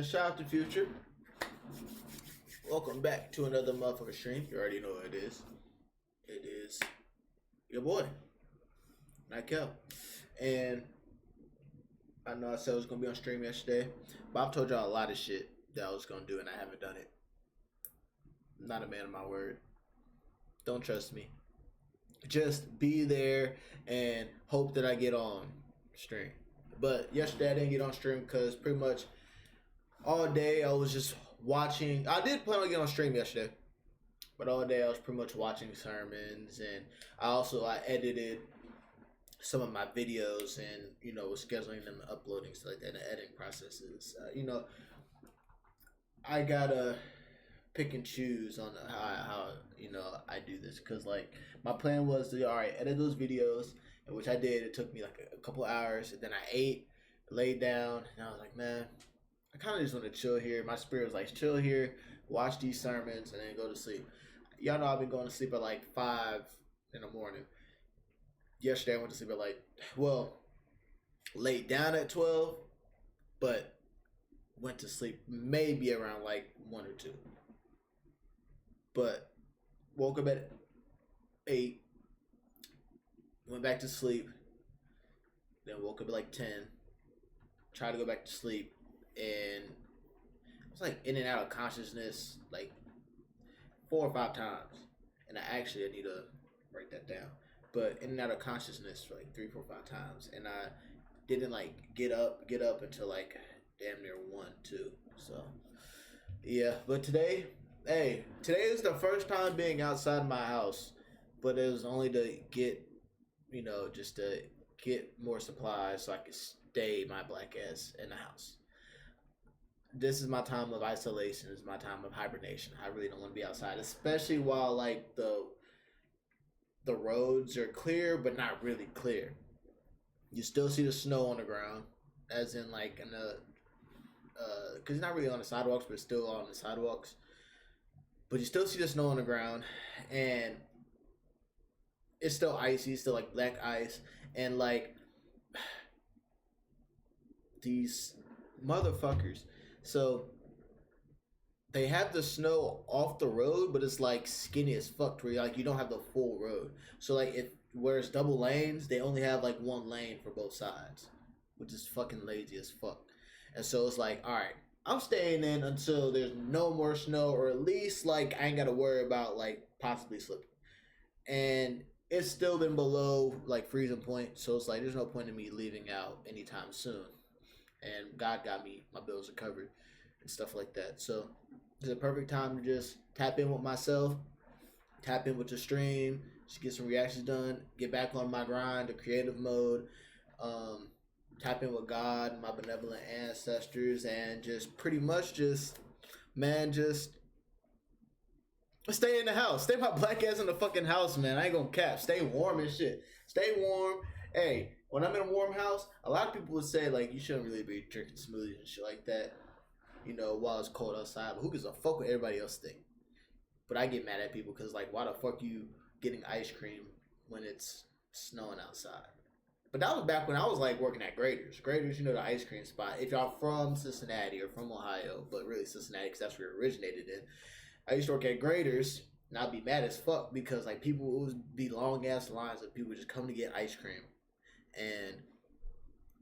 Shout out to Future. Welcome back to another motherfucker stream. You already know what it is. It is your boy, Nykel. And I know I said I was going to be on stream yesterday, but I've told y'all a lot of shit that I was going to do and I haven't done it. I'm not a man of my word. Don't trust me. Just be there and hope that I get on stream. But yesterday I didn't get on stream because pretty much all day I was just watching. I did plan on getting on stream yesterday, but all day I was pretty much watching sermons, and I edited some of my videos and was scheduling them and uploading stuff like that. The editing processes, I gotta pick and choose on how I do this, because like my plan was to edit those videos, and which I did. It took me like a couple hours, and then I ate, laid down, and I was like, man, I kind of just want to chill here. My spirit was like, chill here, watch these sermons, and then go to sleep. Y'all know I've been going to sleep at like 5 in the morning. Yesterday I went to sleep at laid down at 12, but went to sleep maybe around like 1 or 2. But woke up at 8, went back to sleep, then woke up at like 10, tried to go back to sleep, and I was like in and out of consciousness like 4 or 5 times. And I need to write that down. But in and out of consciousness for like 3, 4, 5 times. And I didn't like get up until like damn near 1, 2. So yeah, but today is the first time being outside my house, but it was only to get, just to get more supplies so I could stay my black ass in the house. This is my time of isolation. This is my time of hibernation. I really don't want to be outside, especially while like the roads are clear, but not really clear. You still see the snow on the ground, as in like in the, because it's not really on the sidewalks, but it's still on the sidewalks. But you still see the snow on the ground, and it's still icy, still like black ice, and like these motherfuckers. So they have the snow off the road, but it's like skinny as fuck, where you don't have the full road. So like where it's double lanes, they only have like 1 lane for both sides, which is fucking lazy as fuck. And so it's like, all right, I'm staying in until there's no more snow, or at least like I ain't got to worry about like possibly slipping. And it's still been below like freezing point, so it's like there's no point in me leaving out anytime soon. And God got me, my bills are covered and stuff like that. So it's a perfect time to just tap in with myself, tap in with the stream, just get some reactions done, get back on my grind, the creative mode, tap in with God, my benevolent ancestors, and just pretty much just stay in the house. Stay my black ass in the fucking house, man. I ain't gonna cap. Stay warm and shit. Stay warm. Hey, when I'm in a warm house, a lot of people would say like you shouldn't really be drinking smoothies and shit like that, while it's cold outside. But who gives a fuck what everybody else think? But I get mad at people because like, why the fuck you getting ice cream when it's snowing outside? But that was back when I was like working at Grader's. Grader's, the ice cream spot. If y'all from Cincinnati or from Ohio, but really Cincinnati because that's where it originated in. I used to work at Grader's, and I'd be mad as fuck because like it would be long ass lines of people just coming to get ice cream, and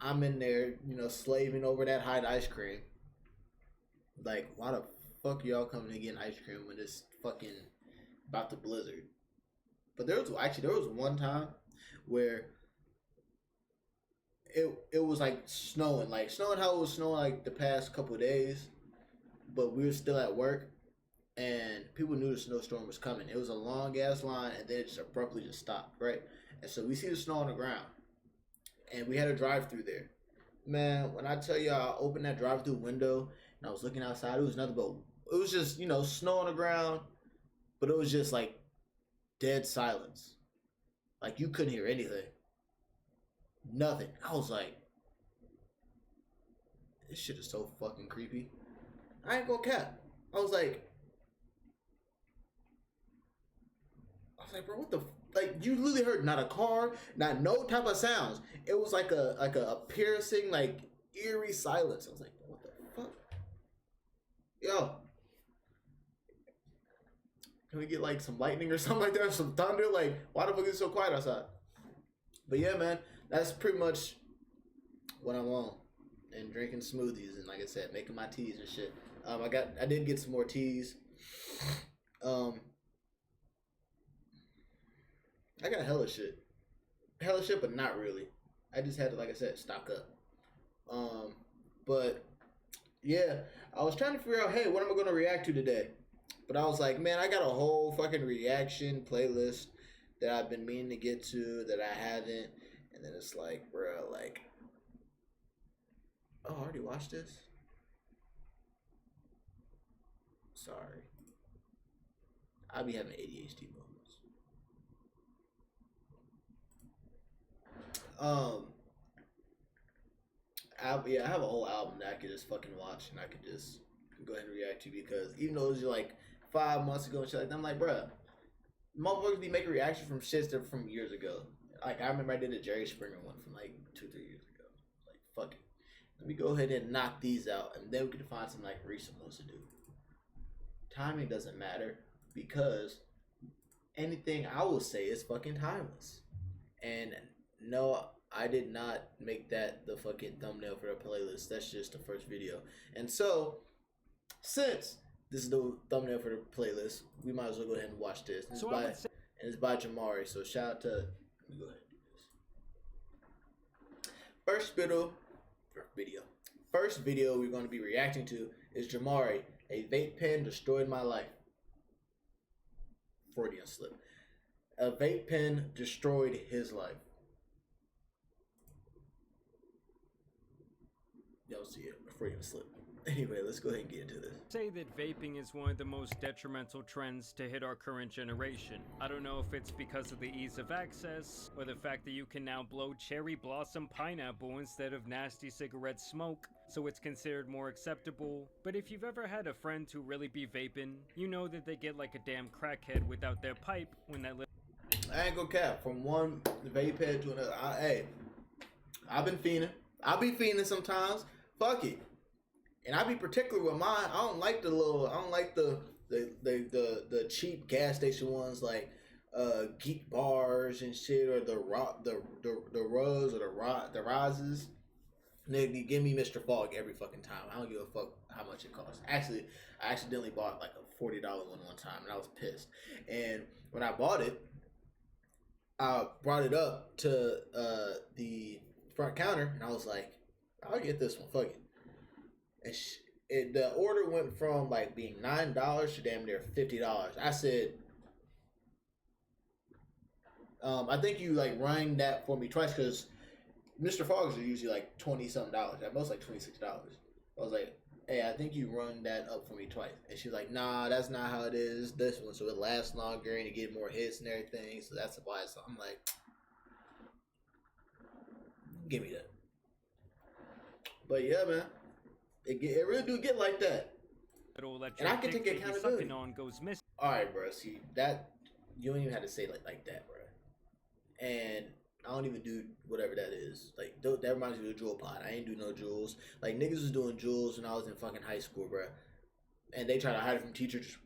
I'm in there, slaving over that hot ice cream. Like, why the fuck y'all coming to get ice cream when it's fucking about to blizzard? But there was one time where it was like snowing how it was snowing like the past couple of days, but we were still at work. And people knew the snowstorm was coming. It was a long ass line, and then it just abruptly just stopped, right? And so we see the snow on the ground, and we had a drive-through there. Man, when I tell you I opened that drive-through window and I was looking outside, it was nothing but, it was just, snow on the ground, but it was just like dead silence. Like you couldn't hear anything. Nothing. I was like, this shit is so fucking creepy. I ain't gonna cap. I was like, bro, what the like? You literally heard not a car, not no type of sounds. It was like a piercing, like eerie silence. I was like, what the fuck? Can we get like some lightning or something like that, or some thunder? Like, why the fuck is it so quiet outside? But yeah, man, that's pretty much what I'm on. And drinking smoothies and, like I said, making my teas and shit. I did get some more teas. I got hella shit, but not really. I just had to, like I said, stock up. But yeah, I was trying to figure out, hey, what am I gonna react to today? But I was like, man, I got a whole fucking reaction playlist that I've been meaning to get to that I haven't, and then it's like, bro, like, oh, I already watched this. Sorry, I be having ADHD moments. I have a whole album that I could just fucking watch and I could just go ahead and react to, because even though it was like 5 months ago and shit like that, I'm like, bruh, motherfuckers be making reactions from shits that from years ago. Like, I remember I did a Jerry Springer one from like 2-3 years ago. Like, fuck it. Let me go ahead and knock these out, and then we can find some like recent ones to do. Timing doesn't matter, because anything I will say is fucking timeless. And no, I did not make that the fucking thumbnail for the playlist. That's just the first video. And so, since this is the thumbnail for the playlist, we might as well go ahead and watch this. It's by Jamari. So shout out to. Let me go ahead and do this. First video we're going to be reacting to is Jamari. A vape pen destroyed my life. Freudian slip. A vape pen destroyed his life. Y'all see it. A Freudian slip. Anyway, let's go ahead and get into this. Say that vaping is one of the most detrimental trends to hit our current generation. I don't know if it's because of the ease of access, or the fact that you can now blow cherry blossom pineapple instead of nasty cigarette smoke, so it's considered more acceptable. But if you've ever had a friend who really be vaping, you know that they get like a damn crackhead without their pipe when that I ain't gonna cap. From one vape head to another. I've been fiending. I be fiending sometimes. Fuck it. And I be particular with mine. I don't like the cheap gas station ones like Geek Bars and shit, or the Ruz or the Rozes. Nigga, give me Mr. Fog every fucking time. I don't give a fuck how much it costs. Actually, I accidentally bought like a $40 one time, and I was pissed. And when I bought it, I brought it up to the front counter, and I was like, I'll get this one. Fuck it. And the order went from like being $9 to damn near $50. I said, I think you like rang that for me twice, because Mr. Fogg's are usually like $20-something, at most like $26. I was like, hey, I think you rung that up for me twice. And she was like, nah, that's not how it is. This one, so it lasts longer and you get more hits and everything. So that's why. So I'm like, give me that. But yeah, man. It really do get like that. And I can take accountability. Alright, bro. See, that, you don't even have to say like that, bro. And I don't even do whatever that is. Like, that reminds me of the Jewel Pod. I ain't do no jewels. Like, niggas was doing jewels when I was in fucking high school, bro. And they try to hide it from teachers.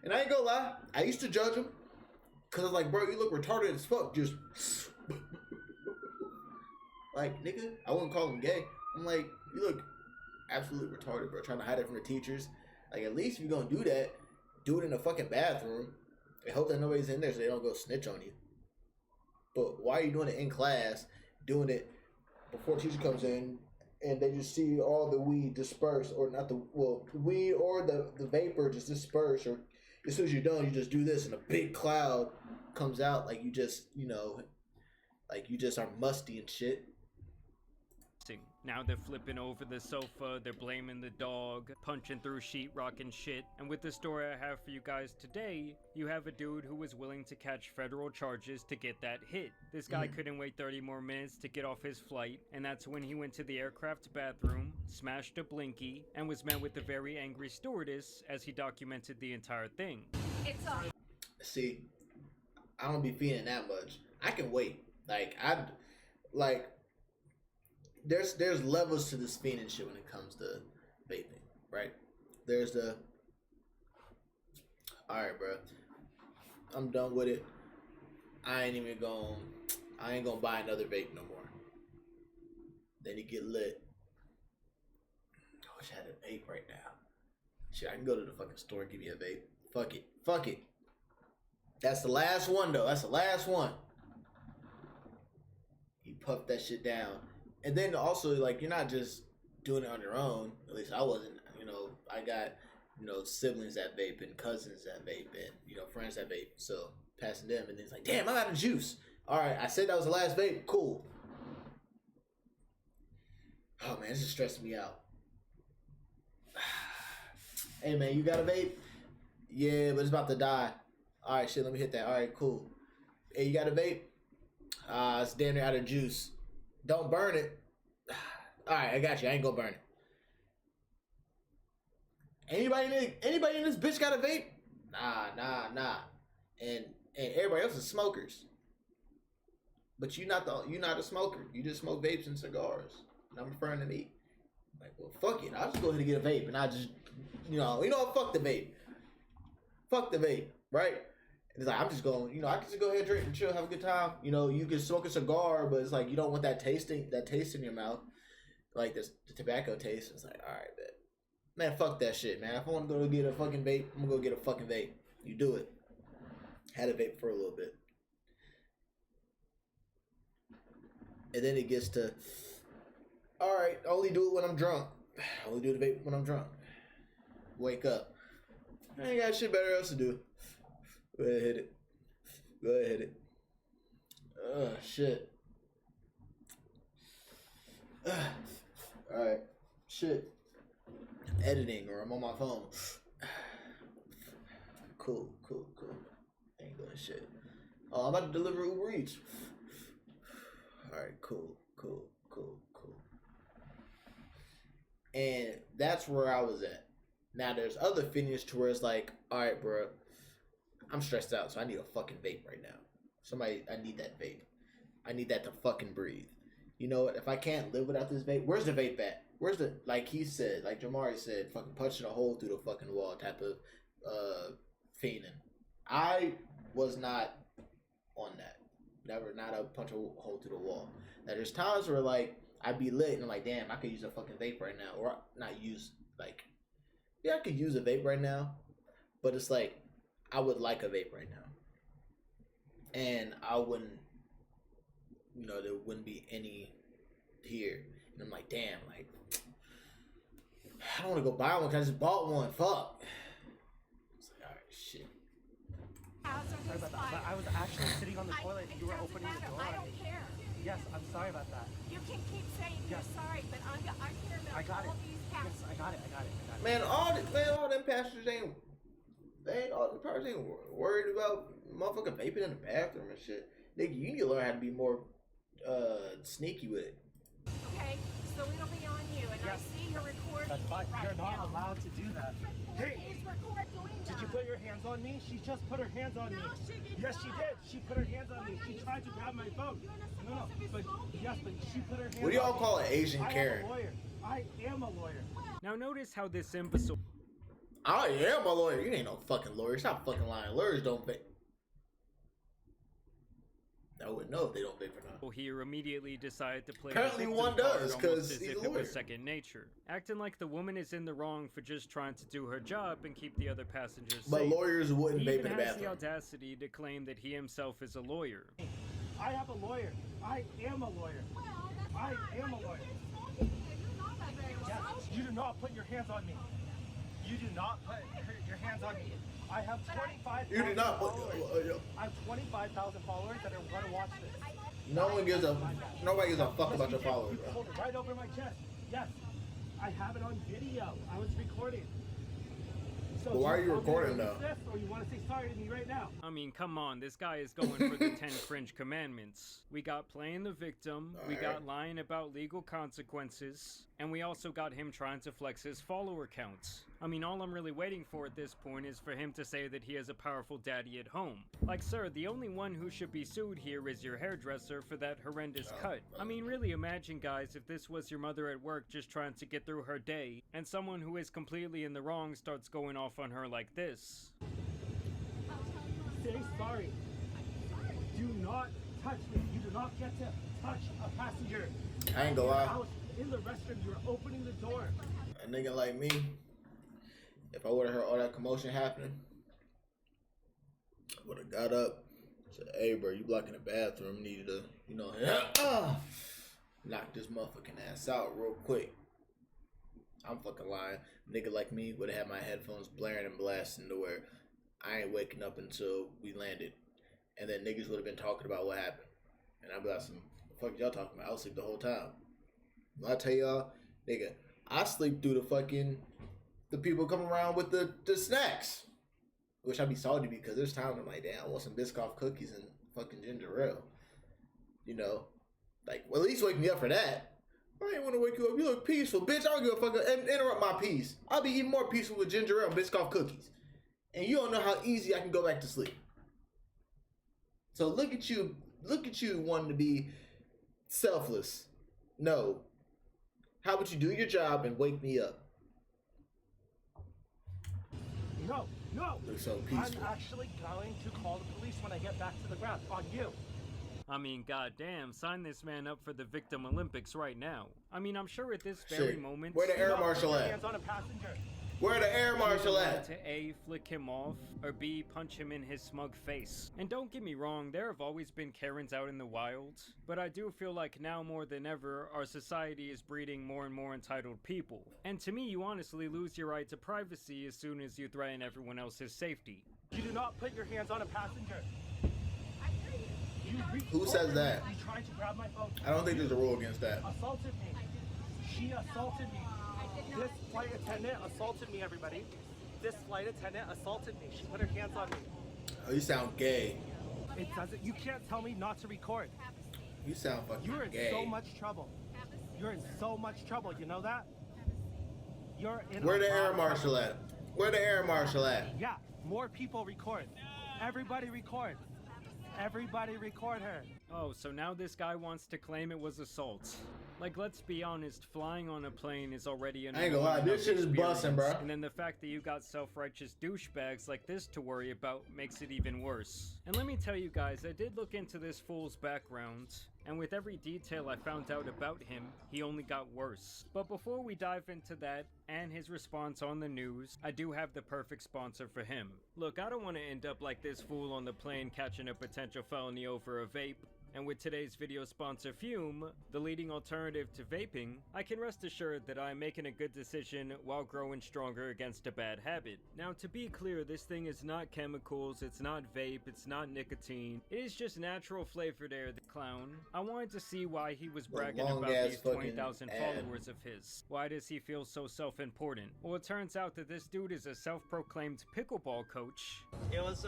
And I ain't gonna lie, I used to judge them. Cause I was like, bro, you look retarded as fuck. Just like, nigga, I wouldn't call him gay. I'm like, you look absolutely retarded, bro. Trying to hide it from the teachers. Like, at least if you're gonna do that, do it in a fucking bathroom. I hope that nobody's in there so they don't go snitch on you. But why are you doing it in class, doing it before teacher comes in, and they just see all the weed disperse, or not the, well, weed or the vapor just disperse, or as soon as you're done, you just do this and a big cloud comes out, like you just, you know, like you just are musty and shit. Now they're flipping over the sofa, they're blaming the dog, punching through sheetrock and shit. And with the story I have for you guys today, you have a dude who was willing to catch federal charges to get that hit. This guy couldn't wait 30 more minutes to get off his flight, and that's when he went to the aircraft bathroom, smashed a blinky, and was met with a very angry stewardess as he documented the entire thing. It's on. See, I don't be feeling that much. I can wait. There's levels to this fiending shit when it comes to vaping, right? There's the Alright, bro. I'm done with it. I ain't gonna buy another vape no more. Then you get lit. I wish I had a vape right now. Shit, I can go to the fucking store and give you a vape. Fuck it. Fuck it. That's the last one, though. That's the last one. You puff that shit down. And then also, like, you're not just doing it on your own. At least I wasn't. You know, I got, you know, siblings that vape and cousins that vape and, you know, friends that vape. So, passing them. And then it's like, damn, I'm out of juice. All right, I said that was the last vape. Cool. Oh, man, this is stressing me out. Hey, man, you got a vape? Yeah, but it's about to die. All right, shit, let me hit that. All right, cool. Hey, you got a vape? It's damn near out of juice. Don't burn it. All right, I got you. I ain't gonna burn it. Anybody in this bitch got a vape? Nah. And everybody else is smokers. But you're not a smoker. You just smoke vapes and cigars. And I'm referring to me. Like, well, fuck it. I'll just go ahead and get a vape, and I just, you know, fuck the vape. Fuck the vape, right? And it's like, I'm just going, you know, I can just go ahead and drink and chill, have a good time. You know, you can smoke a cigar, but it's like you don't want that taste in your mouth, like the tobacco taste. It's like, all right, man, fuck that shit, man. If I want to go get a fucking vape, I'm gonna go get a fucking vape. You do it. Had a vape for a little bit, and then it gets to, all right, only do it when I'm drunk. Only do the vape when I'm drunk. Wake up. I ain't got shit better else to do. Go ahead, hit it. Go ahead, hit it. Shit. Alright. Shit. I'm editing or I'm on my phone. Cool. Ain't doing shit. Oh, I'm about to deliver Uber Eats. Alright, cool. And that's where I was at. Now, there's other finish to where it's like, all right, bro, I'm stressed out, so I need a fucking vape right now. I need that vape. I need that to fucking breathe. You know what? If I can't live without this vape, where's the vape at? Where's the, like he said, like Jamari said, fucking punching a hole through the fucking wall type of fiending. I was not on that. Never, not a punch a hole through the wall. Now, there's times where, like, I'd be lit and I'm like, damn, I could use a fucking vape right now. Or not use, like, yeah, I could use a vape right now, but it's like, I would like a vape right now. And I wouldn't, you know, there wouldn't be any here. And I'm like, damn, like, I don't want to go buy one because I just bought one. Fuck. It's like, all right, shit. Sorry about that, but I was actually sitting on the toilet and you were opening the door. I don't care. Yes, I'm sorry about that. You can keep saying you're sorry, but I'm here about I got all it. these Yes, passengers. I got it. Man, all them passengers ain't worried about motherfucking vaping in the bathroom and shit. Nigga, you need to learn how to be more sneaky with it. Okay, so it'll be on you, and I Yes. see you're recording That's fine. me right You're not now. allowed to do that. Hey, Please record doing that. did you put your hands on me? She just put her hands on me. No, she did Yes, not. she did. She put her hands on me. Why are She you tried to grab my phone. You're not No, supposed to be but smoking. yes, but she put her hands on me. What do y'all call an Asian Karen? I am a lawyer. I am a lawyer. Now notice how this imbecile I am a lawyer. You ain't no fucking lawyer. Stop fucking lying. Lawyers don't vape. I wouldn't know if they don't vape or not. here immediately decided to play Apparently the one victim card does, almost 'cause as he's if a it lawyer. was second nature, acting like the woman is in the wrong for just trying to do her job and keep the other passengers But safe. lawyers wouldn't He vape even in the has the bathroom. audacity to claim that he himself is a lawyer. I have a lawyer. I am a lawyer. Well, that's I fine, am but a you lawyer. quit smoking because you know that you're Yes, smoking. you do not put your hands on me. You do not put your hands on me. I have 25,000 You do not put. followers. I have 25,000 followers that are going to watch this. Nobody gives a fuck about your followers, You bro. pulled it right over my chest. Yes, I have it on video. I was recording. So But why do are you want me to recording, release though? this, or you want to say sorry to me right now? I mean, come on, this guy is going for the 10 Fringe Commandments. We got playing the victim, we got Alright. lying about legal consequences, and we also got him trying to flex his follower counts. I mean, all I'm really waiting for at this point is for him to say that he has a powerful daddy at home. Like, sir, the only one who should be sued here is your hairdresser for that horrendous cut. I mean, really imagine, guys, if this was your mother at work just trying to get through her day, and someone who is completely in the wrong starts going off on her like this. say sorry. Do not touch me. You do not get to touch a passenger. I ain't gonna lie. I was in the restroom. You're opening the door. A nigga like me, if I would have heard all that commotion happening, I would have got up, said, "Hey, bro, you blocking the bathroom? Needed to, knock this motherfucking ass out real quick." I'm fucking lying. Nigga like me would have had my headphones blaring and blasting to where I ain't waking up until we landed, and then niggas would have been talking about what happened, and I'd be like, "Some fuck y'all talking about? I was asleep the whole time." When I tell y'all, nigga, I sleep through the people come around with the snacks. Which I'd be salty because there's times I'm like, damn, I want some Biscoff cookies and fucking ginger ale. Like, well, at least wake me up for that. I ain't want to wake you up. You look peaceful, bitch. I don't give a fuck. And interrupt my peace. I'll be even more peaceful with ginger ale and Biscoff cookies. And you don't know how easy I can go back to sleep. So look at you wanting to be selfless. No. How about you do your job and wake me up? No. Look so peaceful. I'm actually going to call the police when I get back to the ground on you. I mean, goddamn, sign this man up for the Victim Olympics right now. I mean, I'm sure at this very moment... Where the air marshal at? Hands on a passenger. Where the air marshal at? To A, flick him off, or B, punch him in his smug face. And don't get me wrong, there have always been Karens out in the wild, but I do feel like now more than ever, our society is breeding more and more entitled people. And to me, you honestly lose your right to privacy as soon as you threaten everyone else's safety. You do not put your hands on a passenger. Who says that? You tried to grab my phone. I don't think there's a rule against that. Assaulted me. She assaulted me. This flight attendant assaulted me, everybody. This flight attendant assaulted me. She put her hands on me. Oh, you sound gay. It doesn't. You can't tell me not to record. You sound fucking You're in gay. so much trouble. You're in so much trouble. You know that? You're in. Where a the lot air of marshal trouble. at? Where the air marshal at? Yeah, more people record. Everybody record. Everybody record her. Oh, so now this guy wants to claim it was assault. Like, let's be honest, flying on a plane is already an I ain't gonna lie, this shit is busting, bro. And then the fact that you got self-righteous douchebags like this to worry about makes it even worse. And let me tell you guys, I did look into this fool's background, and with every detail I found out about him, he only got worse. But before we dive into that, and his response on the news, I do have the perfect sponsor for him. Look, I don't want to end up like this fool on the plane catching a potential felony over a vape. And with today's video sponsor Fume, the leading alternative to vaping, I can rest assured that I'm making a good decision while growing stronger against a bad habit. Now, to be clear, this thing is not chemicals, it's not vape, it's not nicotine. It is just natural flavored air, the clown. I wanted to see why he was bragging about these 20,000 followers of his. Why does he feel so self-important? Well, it turns out that this dude is a self-proclaimed pickleball coach. It was,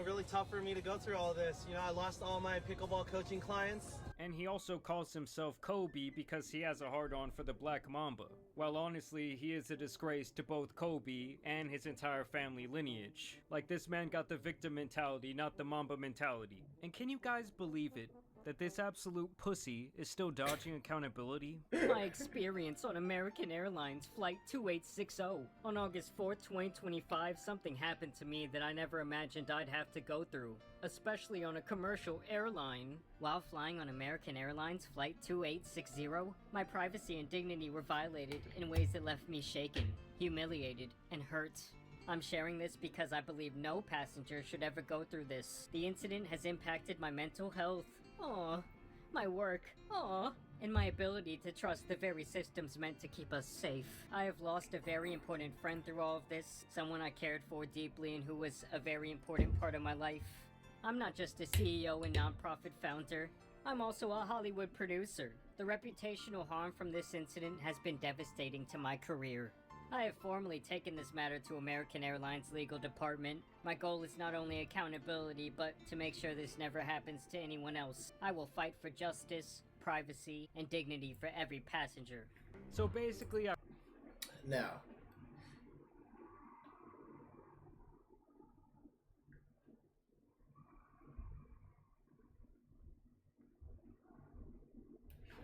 really tough for me to go through all this. I lost all my pickleball coaching clients. And he also calls himself Kobe because he has a hard-on for the Black Mamba. Well, honestly, he is a disgrace to both Kobe and his entire family lineage. Like, this man got the victim mentality, not the Mamba mentality. And can you guys believe it? That this absolute pussy is still dodging accountability? My experience on American Airlines Flight 2860. On August 4th, 2025, something happened to me that I never imagined I'd have to go through, especially on a commercial airline. While flying on American Airlines Flight 2860, my privacy and dignity were violated in ways that left me shaken, humiliated, and hurt. I'm sharing this because I believe no passenger should ever go through this. The incident has impacted my mental health, my work, and my ability to trust the very systems meant to keep us safe. I have lost a very important friend through all of this, someone I cared for deeply and who was a very important part of my life. I'm not just a CEO and nonprofit founder, I'm also a Hollywood producer. The reputational harm from this incident has been devastating to my career. I have formally taken this matter to American Airlines legal department. My goal is not only accountability, but to make sure this never happens to anyone else. I will fight for justice, privacy, and dignity for every passenger. So basically, Now,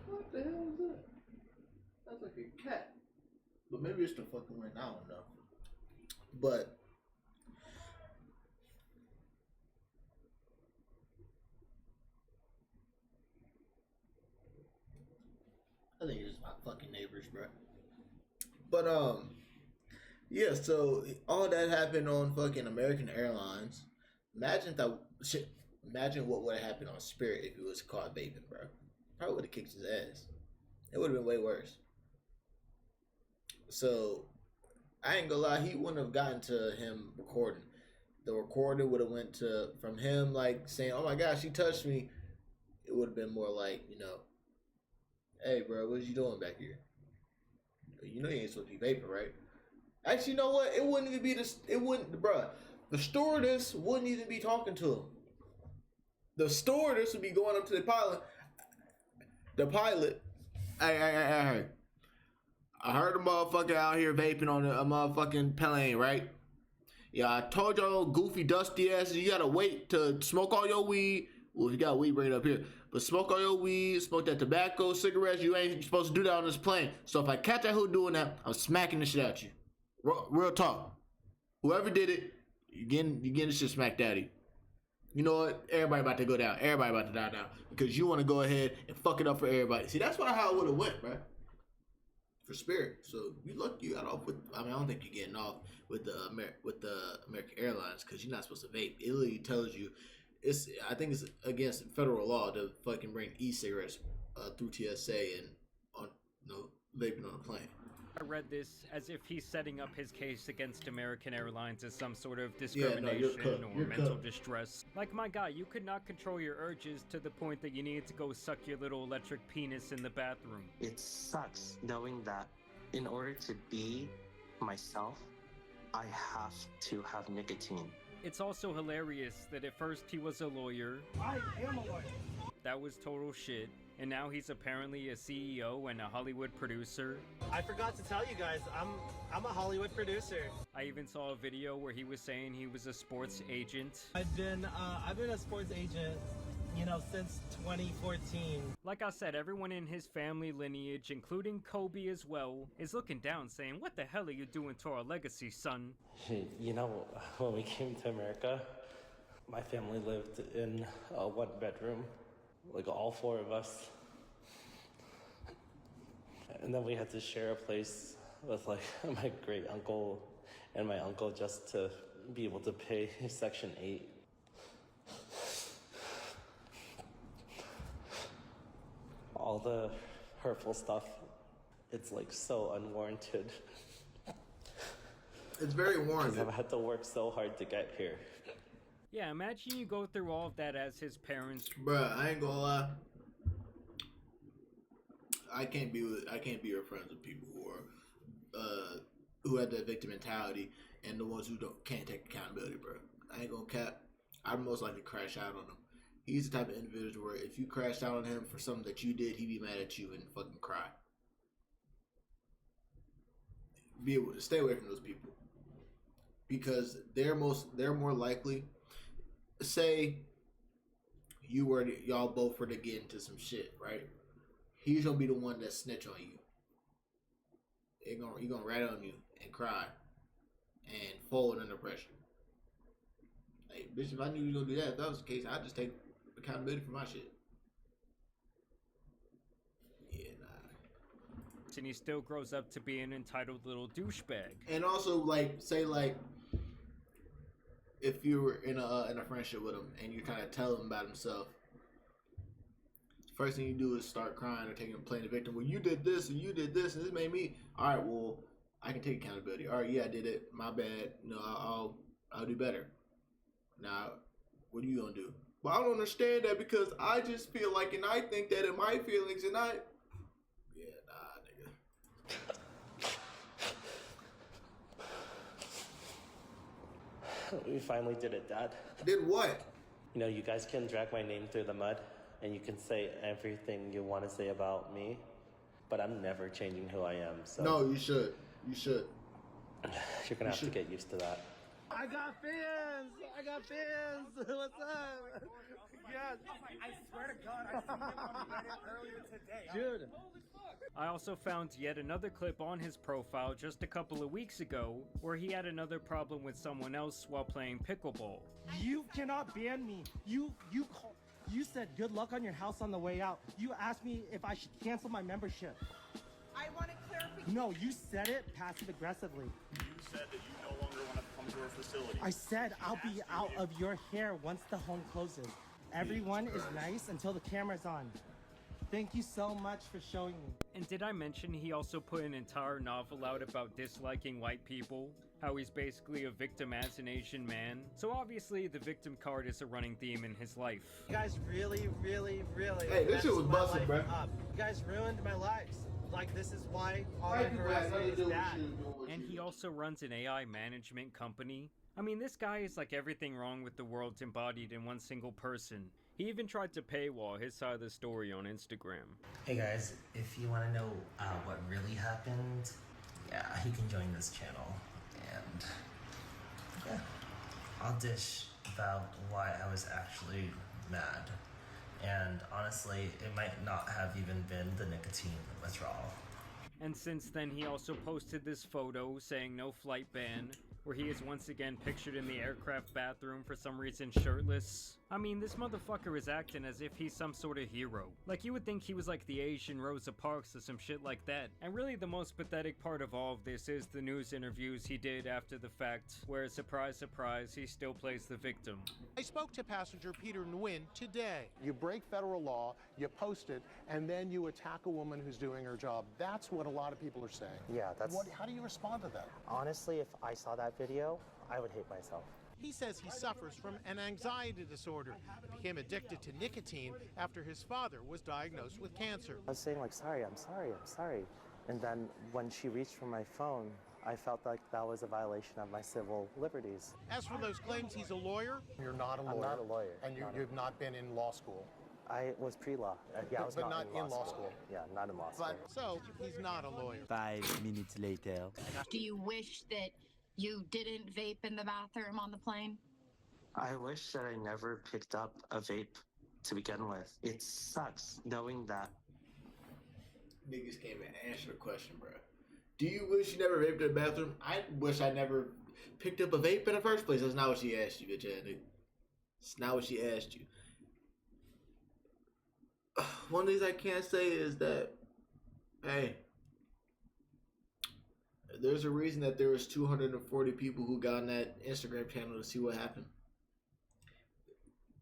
what the hell is that? That's like a cat. But maybe it's the fucking wind. I don't know. But But yeah. So all that happened on fucking American Airlines. Imagine that shit. Imagine what would have happened on Spirit if he was caught vaping, bro. Probably would have kicked his ass. It would have been way worse. So I ain't gonna lie, he wouldn't have gotten to him recording. The recorder would have went to from him like saying, "Oh my gosh, he touched me." It would have been more like, you know, "Hey, bro, what you doing back here? You know you ain't supposed to be vaping, right?" Actually, you know what? It wouldn't even be this. It wouldn't, bro. The stewardess wouldn't even be talking to him. The stewardess would be going up to the pilot. The pilot, hey. I heard a motherfucker out here vaping on a motherfucking plane, right? Yeah, I told y'all goofy, dusty asses, you gotta wait to smoke all your weed. Well, you got weed right up here. But smoke all your weed, smoke that tobacco, cigarettes, you ain't supposed to do that on this plane. So if I catch that who doing that, I'm smacking the shit out you. Real talk. Whoever did it, you getting the shit smacked out of you. You know what? Everybody about to go down. Everybody about to die now. Because you want to go ahead and fuck it up for everybody. See, that's how it would have went, bro. For Spirit. So you got off with, I don't think you're getting off with the American Airlines because you're not supposed to vape. It literally tells you, I think it's against federal law to fucking bring e-cigarettes through TSA and on vaping on a plane. I read this as if he's setting up his case against American Airlines as some sort of discrimination or mental distress. Like, my guy, you could not control your urges to the point that you needed to go suck your little electric penis in the bathroom. It sucks knowing that in order to be myself, I have to have nicotine. It's also hilarious that at first he was a lawyer. I am a lawyer. That was total shit. And now he's apparently a CEO and a Hollywood producer. I forgot to tell you guys, I'm a Hollywood producer. I even saw a video where he was saying he was a sports agent. I've been a sports agent, since 2014. Like I said, everyone in his family lineage, including Kobe as well, is looking down saying, "What the hell are you doing to our legacy, son?" When we came to America, my family lived in a one-bedroom. Like all four of us. And then we had to share a place with like my great uncle and my uncle just to be able to pay Section 8. All the hurtful stuff, it's like so unwarranted. It's very warranted. I've had to work so hard to get here. Yeah, imagine you go through all of that as his parents. Bruh, I ain't gonna lie. I can't be your friends with people who have that victim mentality and the ones who can't take accountability, bro. I ain't gonna cap. I'd most likely crash out on him. He's the type of individual where if you crashed out on him for something that you did, he'd be mad at you and fucking cry. Be able to stay away from those people because they're more likely. Say y'all both were to get into some shit, right? He's gonna be the one that snitch on you. He gonna rat on you and cry and fold under pressure. Hey, bitch, if I knew you were gonna do that, if that was the case, I'd just take accountability for my shit. Yeah, nah. And he still grows up to be an entitled little douchebag. And also, if you were in a friendship with him and you kind of tell him about himself, first thing you do is start crying or playing the victim. Well, you did this and you did this and this made me. All right, well, I can take accountability. All right, yeah, I did it. My bad. I'll do better. Now, what are you gonna do? Well, I don't understand that because I just feel like, and I think that in my feelings, and I. Yeah, nah, nigga. We finally did it, Dad. Did what? You guys can drag my name through the mud, and you can say everything you want to say about me, but I'm never changing who I am, so... No, you should. You should. You're gonna have to get used to that. I got fans! What's up? Yes. I swear to God, I seen him on Reddit earlier today. Dude. I also found yet another clip on his profile just a couple of weeks ago where he had another problem with someone else while playing pickleball. You cannot ban me. You said good luck on your house on the way out. You asked me if I should cancel my membership. I want a clarification No, you said it passive aggressively. You said that you no longer want to come to our facility. I said I'll be out of your hair once the home closes. Everyone is nice until the camera's on. Thank you so much for showing me. And did I mention he also put an entire novel out about disliking white people? How he's basically a victim as an Asian man? So obviously the victim card is a running theme in his life. You guys really Hey, this shit was messed my busted, life bro. up. You guys ruined my lives. Like, this is why online harassment is bad. And he also runs an AI management company. I mean, this guy is like everything wrong with the world embodied in one single person. He even tried to paywall his side of the story on Instagram. Hey guys, if you want to know what really happened, yeah, you can join this channel. And yeah, I'll dish about why I was actually mad. And honestly, it might not have even been the nicotine withdrawal. And since then, he also posted this photo saying no flight ban, where he is once again pictured in the aircraft bathroom for some reason shirtless. I mean, this motherfucker is acting as if he's some sort of hero. Like, you would think he was like the Asian Rosa Parks or some shit like that. And really the most pathetic part of all of this is the news interviews he did after the fact, where, surprise surprise, he still plays the victim. I spoke to passenger Peter Nguyen today. You break federal law, you post it, and then you attack a woman who's doing her job. That's what a lot of people are saying. Yeah, that's... How do you respond to that? Honestly, if I saw that video, I would hate myself. He says he suffers from an anxiety disorder, became addicted to nicotine after his father was diagnosed with cancer. I was saying like, sorry. And then when she reached for my phone, I felt like that was a violation of my civil liberties. As for those claims he's a lawyer, you're not a lawyer. I'm not a lawyer. And you've not been in law school. I was pre-law. Yeah, I was but not in law school. Yeah, not in law school. But so he's not a lawyer. 5 minutes later. Do you wish that you didn't vape in the bathroom on the plane? I wish that I never picked up a vape to begin with. It sucks knowing that. Niggas came and answered the question, bro. Do you wish you never vaped in the bathroom? I wish I never picked up a vape in the first place. That's not what she asked you, bitch ass nigga. It's not what she asked you. One of the things I can't say is that, hey, there's a reason that there was 240 people who got on that Instagram channel to see what happened.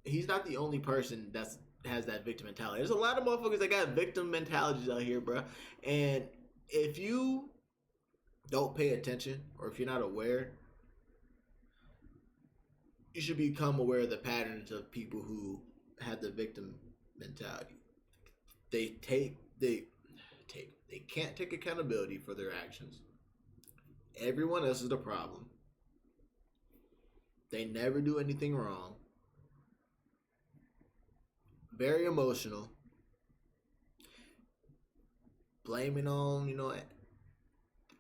He's not the only person that has that victim mentality. There's a lot of motherfuckers that got victim mentalities out here, bro. And if you don't pay attention, or if you're not aware, you should become aware of the patterns of people who have the victim mentality. They can't take accountability for their actions. Everyone else is the problem. They never do anything wrong. Very emotional. Blaming on,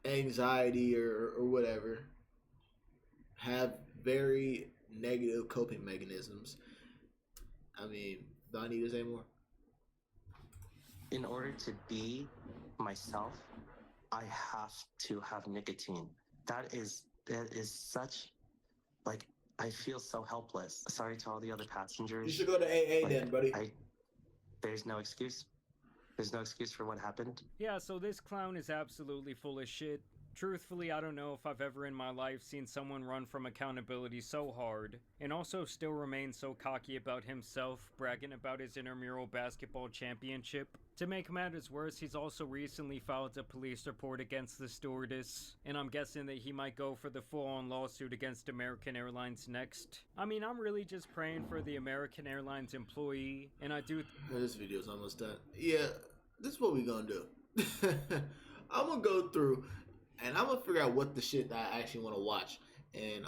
anxiety or whatever. Have very negative coping mechanisms. I mean, do I need to say more? In order to be myself, I have to have nicotine. That is such, like, I feel so helpless. Sorry to all the other passengers. You should go to AA then, buddy. There's no excuse. There's no excuse for what happened. Yeah, so this clown is absolutely full of shit. Truthfully, I don't know if I've ever in my life seen someone run from accountability so hard, and also still remain so cocky about himself, bragging about his intramural basketball championship. To make matters worse, he's also recently filed a police report against the stewardess, and I'm guessing that he might go for the full-on lawsuit against American Airlines next. I mean, I'm really just praying for the American Airlines employee, and I do... This video's almost done. Yeah, this is what we gonna do. I'm gonna go through... And I'm gonna figure out what the shit that I actually want to watch, and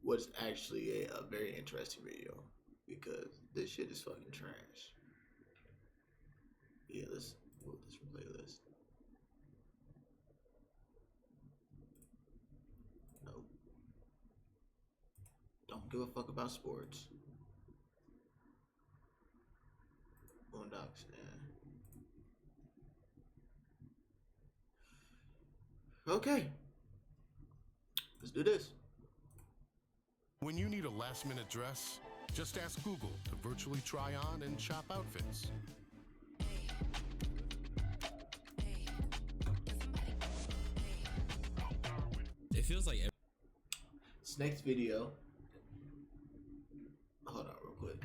what's actually a very interesting video, because this shit is fucking trash. Yeah, let's move this playlist. Nope. Don't give a fuck about sports. Boondocks, yeah. Okay, let's do this. When you need a last-minute dress, just ask Google to virtually try on and shop outfits. It feels like This next video. Hold on real quick.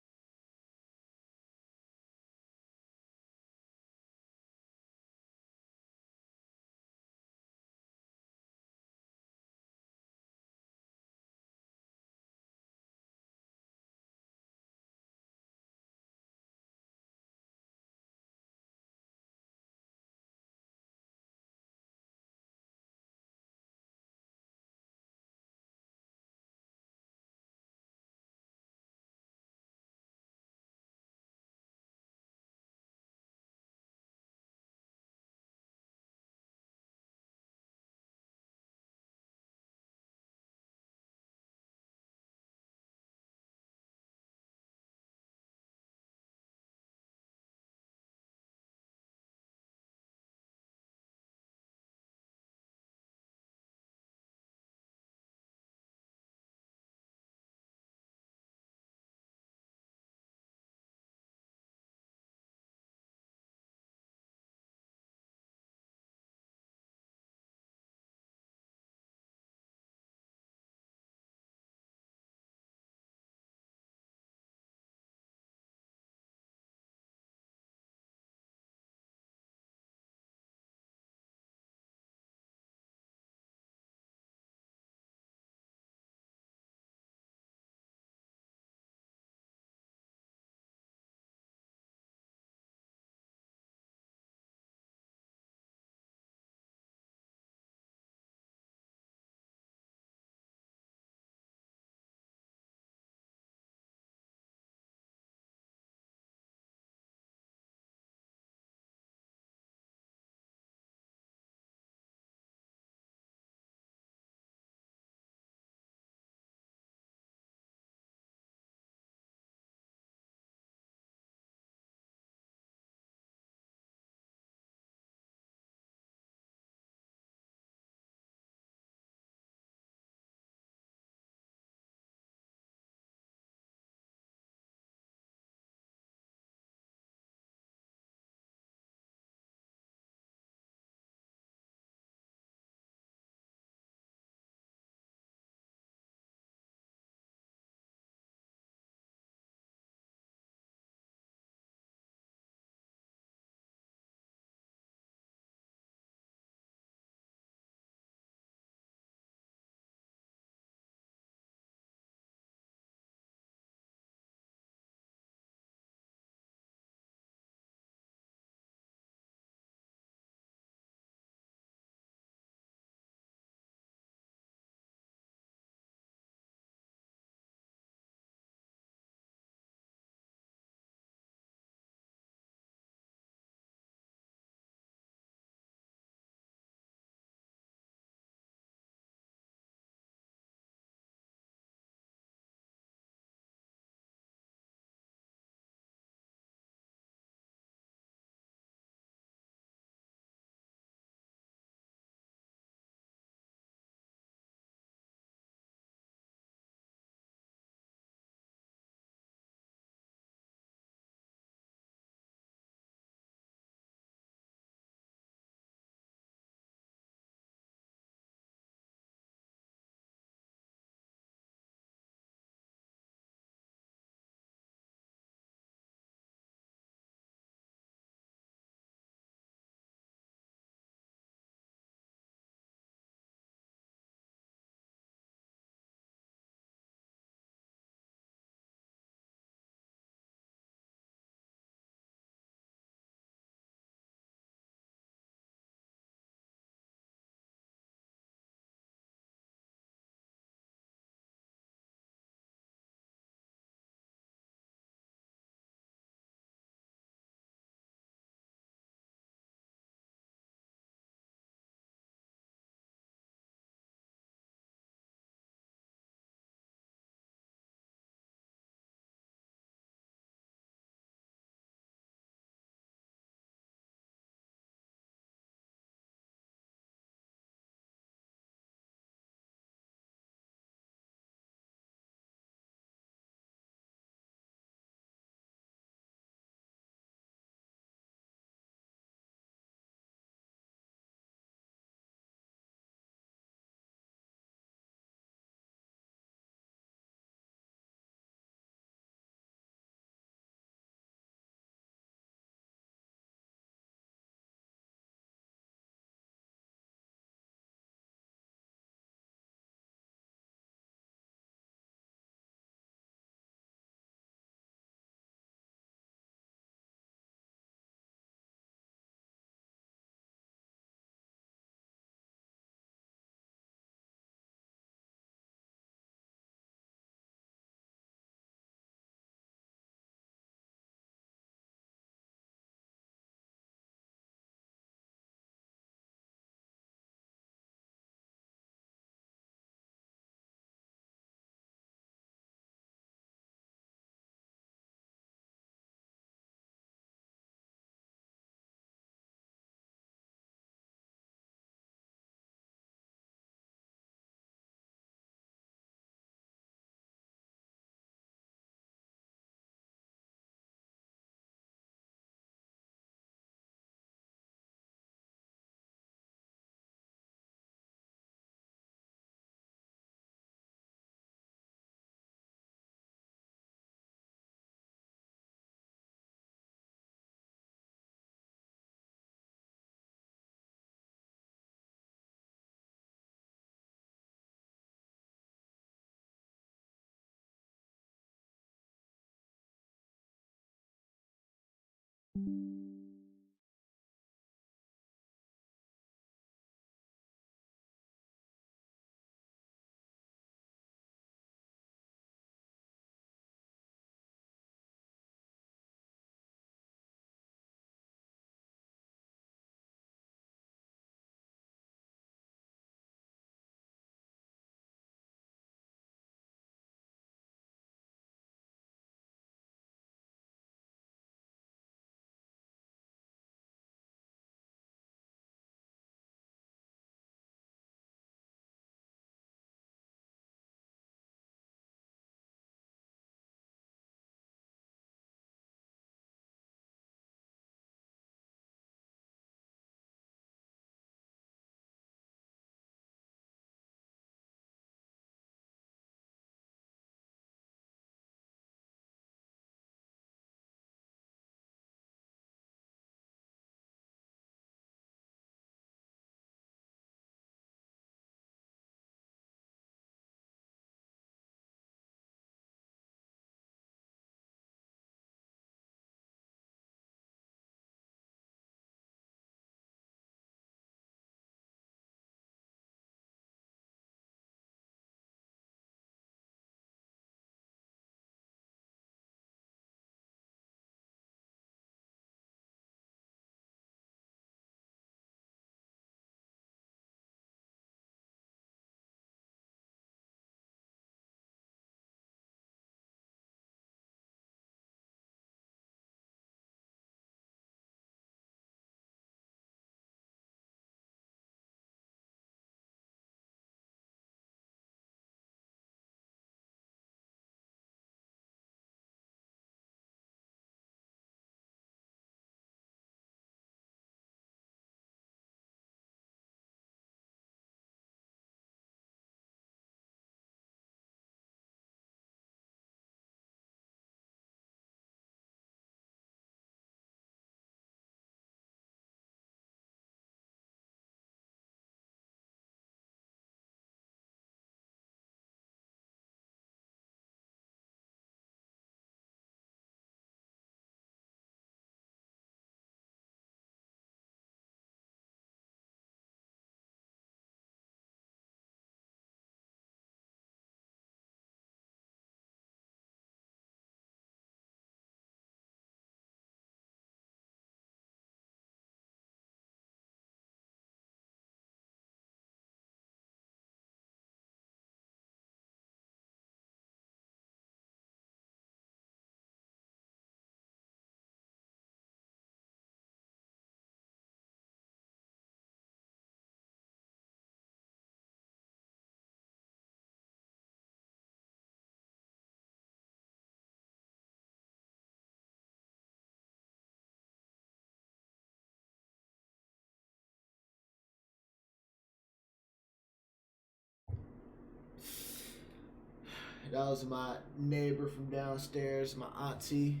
That was my neighbor from downstairs, my auntie.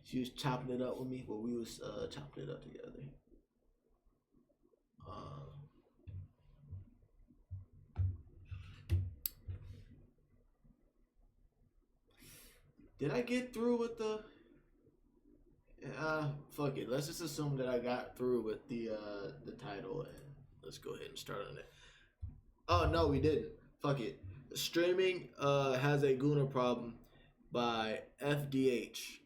She was chopping it up with me, but we was chopping it up together. Did I get through with the? Fuck it. Let's just assume that I got through with the title, and let's go ahead and start on it. Oh no, we didn't. Fuck it. Streaming has a Gooner problem by FDH.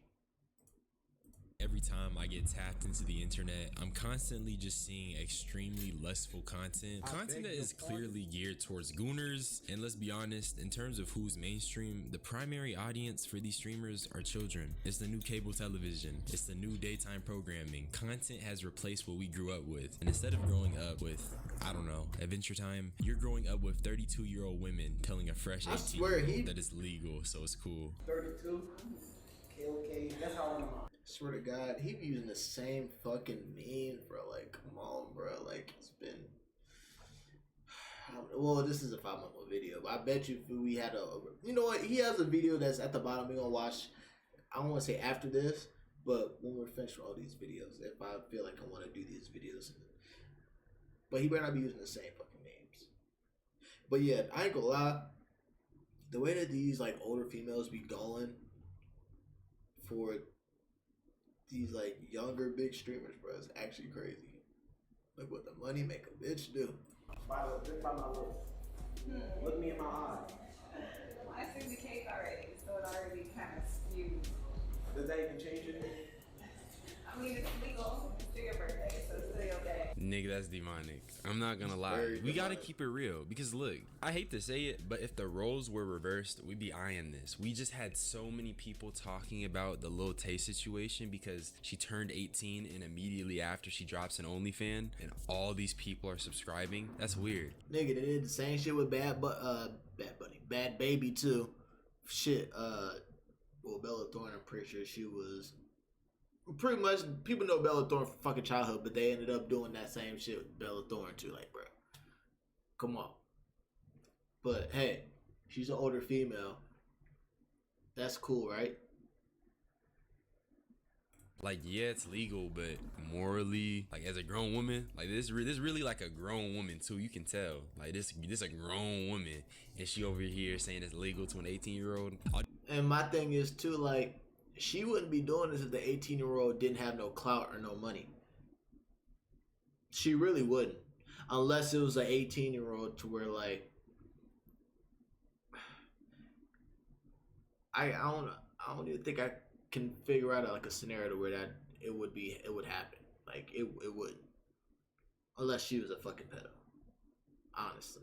Every time I get tapped into the internet, I'm constantly just seeing extremely lustful content. Content that is clearly geared towards gooners. And let's be honest, in terms of who's mainstream, the primary audience for these streamers are children. It's the new cable television. It's the new daytime programming. Content has replaced what we grew up with. And instead of growing up with, I don't know, Adventure Time, you're growing up with 32-year-old women telling a fresh 18-year-old that it's legal, so it's cool. 32? Okay, that's how I'm. Swear to God, he be using the same fucking meme, bro. Like, come on, bro. Like, it's been. Well, this is a 5-month video, but I bet you if we had a. You know what? He has a video that's at the bottom. We're gonna watch. I don't want to say after this, but when we're finished with all these videos, if I feel like I want to do these videos, but he better not be using the same fucking memes. But yeah, I ain't gonna lie. The way that these like older females be going for these like younger big streamers, bro, is actually crazy. Like what the money make a bitch do. By my list. Look me in my eyes. I seen the cake already, so it already kind of skewed. Does that even change it? I mean, it's legal. It's still your birthday, so it's still your day. Nigga, that's demonic. I'm not gonna lie. We gotta keep it real because look, I hate to say it, but if the roles were reversed, we'd be eyeing this. We just had so many people talking about the Lil Tay situation because she turned 18 and immediately after she drops an OnlyFans and all these people are subscribing. That's weird. Nigga, they did the same shit with Bad Baby too. Shit, well, Bella Thorne, I'm pretty sure she was. Pretty much, people know Bella Thorne from fucking childhood, but they ended up doing that same shit with Bella Thorne too. Like, bro, come on. But hey, she's an older female. That's cool, right? Like, yeah, it's legal, but morally, like as a grown woman, like this really like a grown woman too. You can tell, like this a grown woman, and she over here saying it's legal to an 18-year-old. And my thing is too, like, she wouldn't be doing this if the 18-year-old didn't have no clout or no money. She really wouldn't. Unless it was an 18-year-old to where, like, I don't even think I can figure out like a scenario where that it would happen. Like, it wouldn't. Unless she was a fucking pedo. Honestly.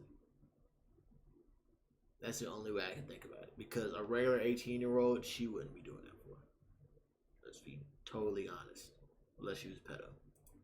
That's the only way I can think about it. Because a regular 18-year-old, she wouldn't be doing that for. Let's be totally honest. Unless she was pedo.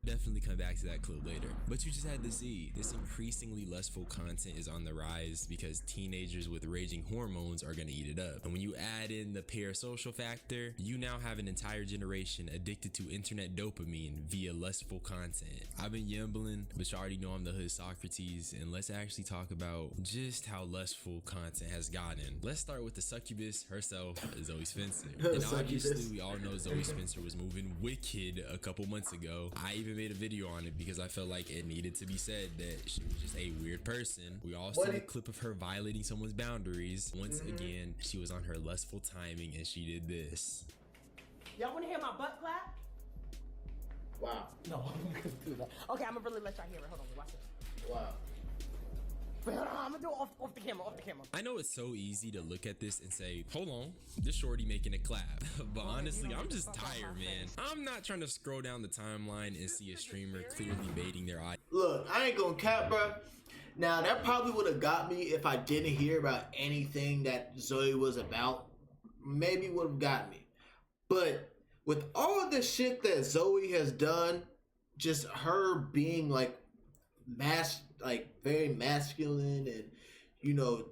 Definitely come back to that clip later. But you just had to see, this increasingly lustful content is on the rise because teenagers with raging hormones are gonna eat it up. And when you add in the parasocial factor, you now have an entire generation addicted to internet dopamine via lustful content. I've been yambling, but you already know I'm the hood Socrates, and let's actually talk about just how lustful content has gotten. Let's start with the succubus herself, Zoe Spencer. And obviously we all know Zoe Spencer was moving wicked a couple months ago. I even made a video on it because I felt like it needed to be said that she was just a weird person. We all saw a clip of her violating someone's boundaries. Once again, she was on her lustful timing and she did this. Y'all want to hear my butt clap? Wow. No, I'm not gonna do that. Okay, I'm gonna really let y'all hear it. Hold on, watch this. Wow. But hold on, I'm gonna do it off the camera, I know it's so easy to look at this and say, hold on, this shorty making a clap. But honestly, I'm just tired, man. I'm not trying to scroll down the timeline and see a streamer clearly baiting their eye. Look, I ain't gonna cap, bro. Now, that probably would have got me if I didn't hear about anything that Zoe was about. Maybe would have got me. But with all the shit that Zoe has done, just her being like very masculine and, you know,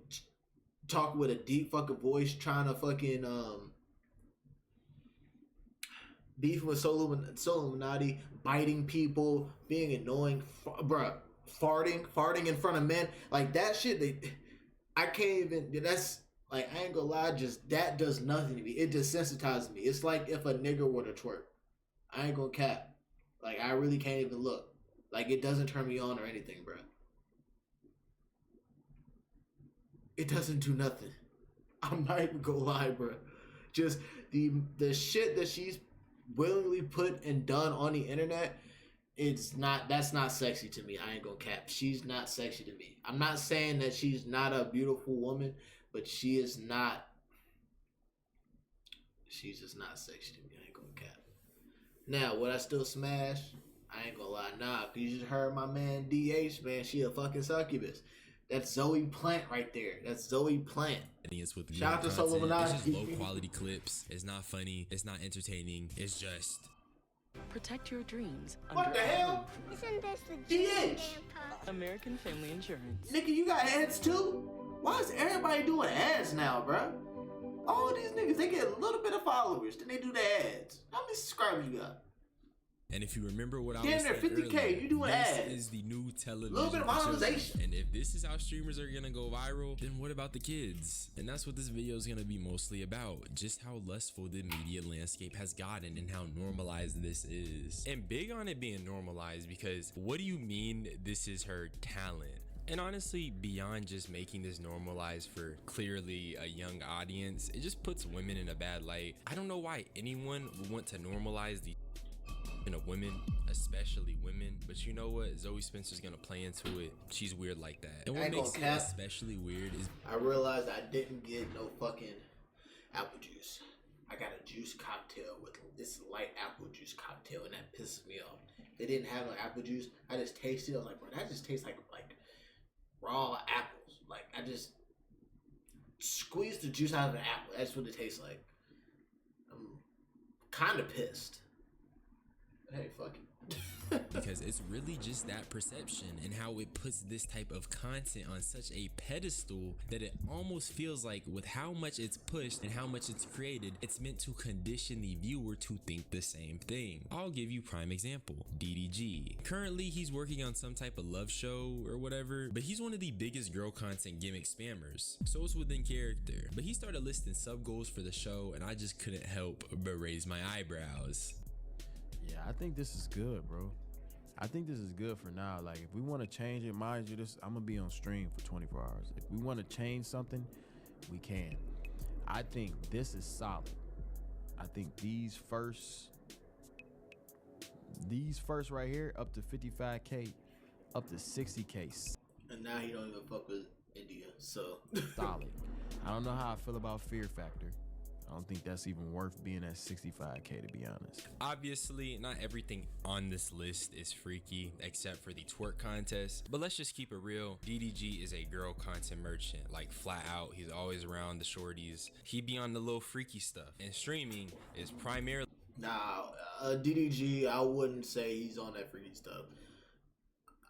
talking with a deep fucking voice, trying to fucking beefing with Solo Illuminati, biting people, being annoying, bruh, farting in front of men, like that shit. I can't even. That's Like, I ain't gonna lie, just that does nothing to me. It desensitizes me. It's like if a nigga were to twerk. I ain't gonna cap. Like, I really can't even look. Like, it doesn't turn me on or anything, bro. It doesn't do nothing. I'm not even gonna lie, bro. Just the shit that she's willingly put and done on the internet, that's not sexy to me. I ain't gonna cap. She's not sexy to me. I'm not saying that she's not a beautiful woman, but she's just not sexy to me. I ain't gonna cap. Now, would I still smash? I ain't gonna lie, nah. Cause you just heard my man DH, man. She a fucking succubus. That's Zoe Plant right there. That's Zoe Plant. With Shout out to Solo It's Minaj. just low quality clips. It's not funny. It's not entertaining. It's just. Protect your dreams. What the hell? Isn't this the DH? American Family Insurance. Nigga, you got ads too? Why is everybody doing ads now, bro? All these niggas, they get a little bit of followers, then they do the ads. How many subscribers you got? And if you remember what I Damn was near saying 50K, earlier, you doing this ads. is the new television. Little bit of for children. monetization. And if this is how streamers are gonna go viral, then what about the kids? And that's what this video is gonna be mostly about. Just how lustful the media landscape has gotten and how normalized this is. And big on it being normalized, because what do you mean this is her talent? And honestly, beyond just making this normalized for clearly a young audience, it just puts women in a bad light. I don't know why anyone would want to normalize the of women, especially women, but you know what? Zoe Spencer's gonna play into it. She's weird like that. And what makes it especially weird is I realized I didn't get no fucking apple juice. I got a juice cocktail with this light apple juice cocktail, and that pisses me off. They didn't have no apple juice. I just tasted it. I was like, bro, that just tastes like raw apples. Like, I just squeezed the juice out of an apple. That's what it tastes like. I'm kind of pissed. Hey, fuck it. because it's really just that perception and how it puts this type of content on such a pedestal that it almost feels like with how much it's pushed and how much it's created, it's meant to condition the viewer to think the same thing. I'll give you prime example, DDG. Currently, he's working on some type of love show or whatever, but he's one of the biggest girl content gimmick spammers, so it's within character. But he started listing sub goals for the show and I just couldn't help but raise my eyebrows. Yeah, I think this is good, bro. I think this is good for now. Like, if we want to change it, mind you, this, I'm gonna be on stream for 24 hours. If we want to change something, we can. I think this is solid. I think these first right here, up to 55K, up to 60K. And now he don't even fuck with India, so solid. I don't know how I feel about Fear Factor. I don't think that's even worth being at 65K, to be honest. Obviously, not everything on this list is freaky except for the twerk contest, but let's just keep it real. DDG is a girl content merchant, like flat out. He's always around the shorties. He be on the little freaky stuff, and streaming is primarily... Nah, DDG, I wouldn't say he's on that freaky stuff.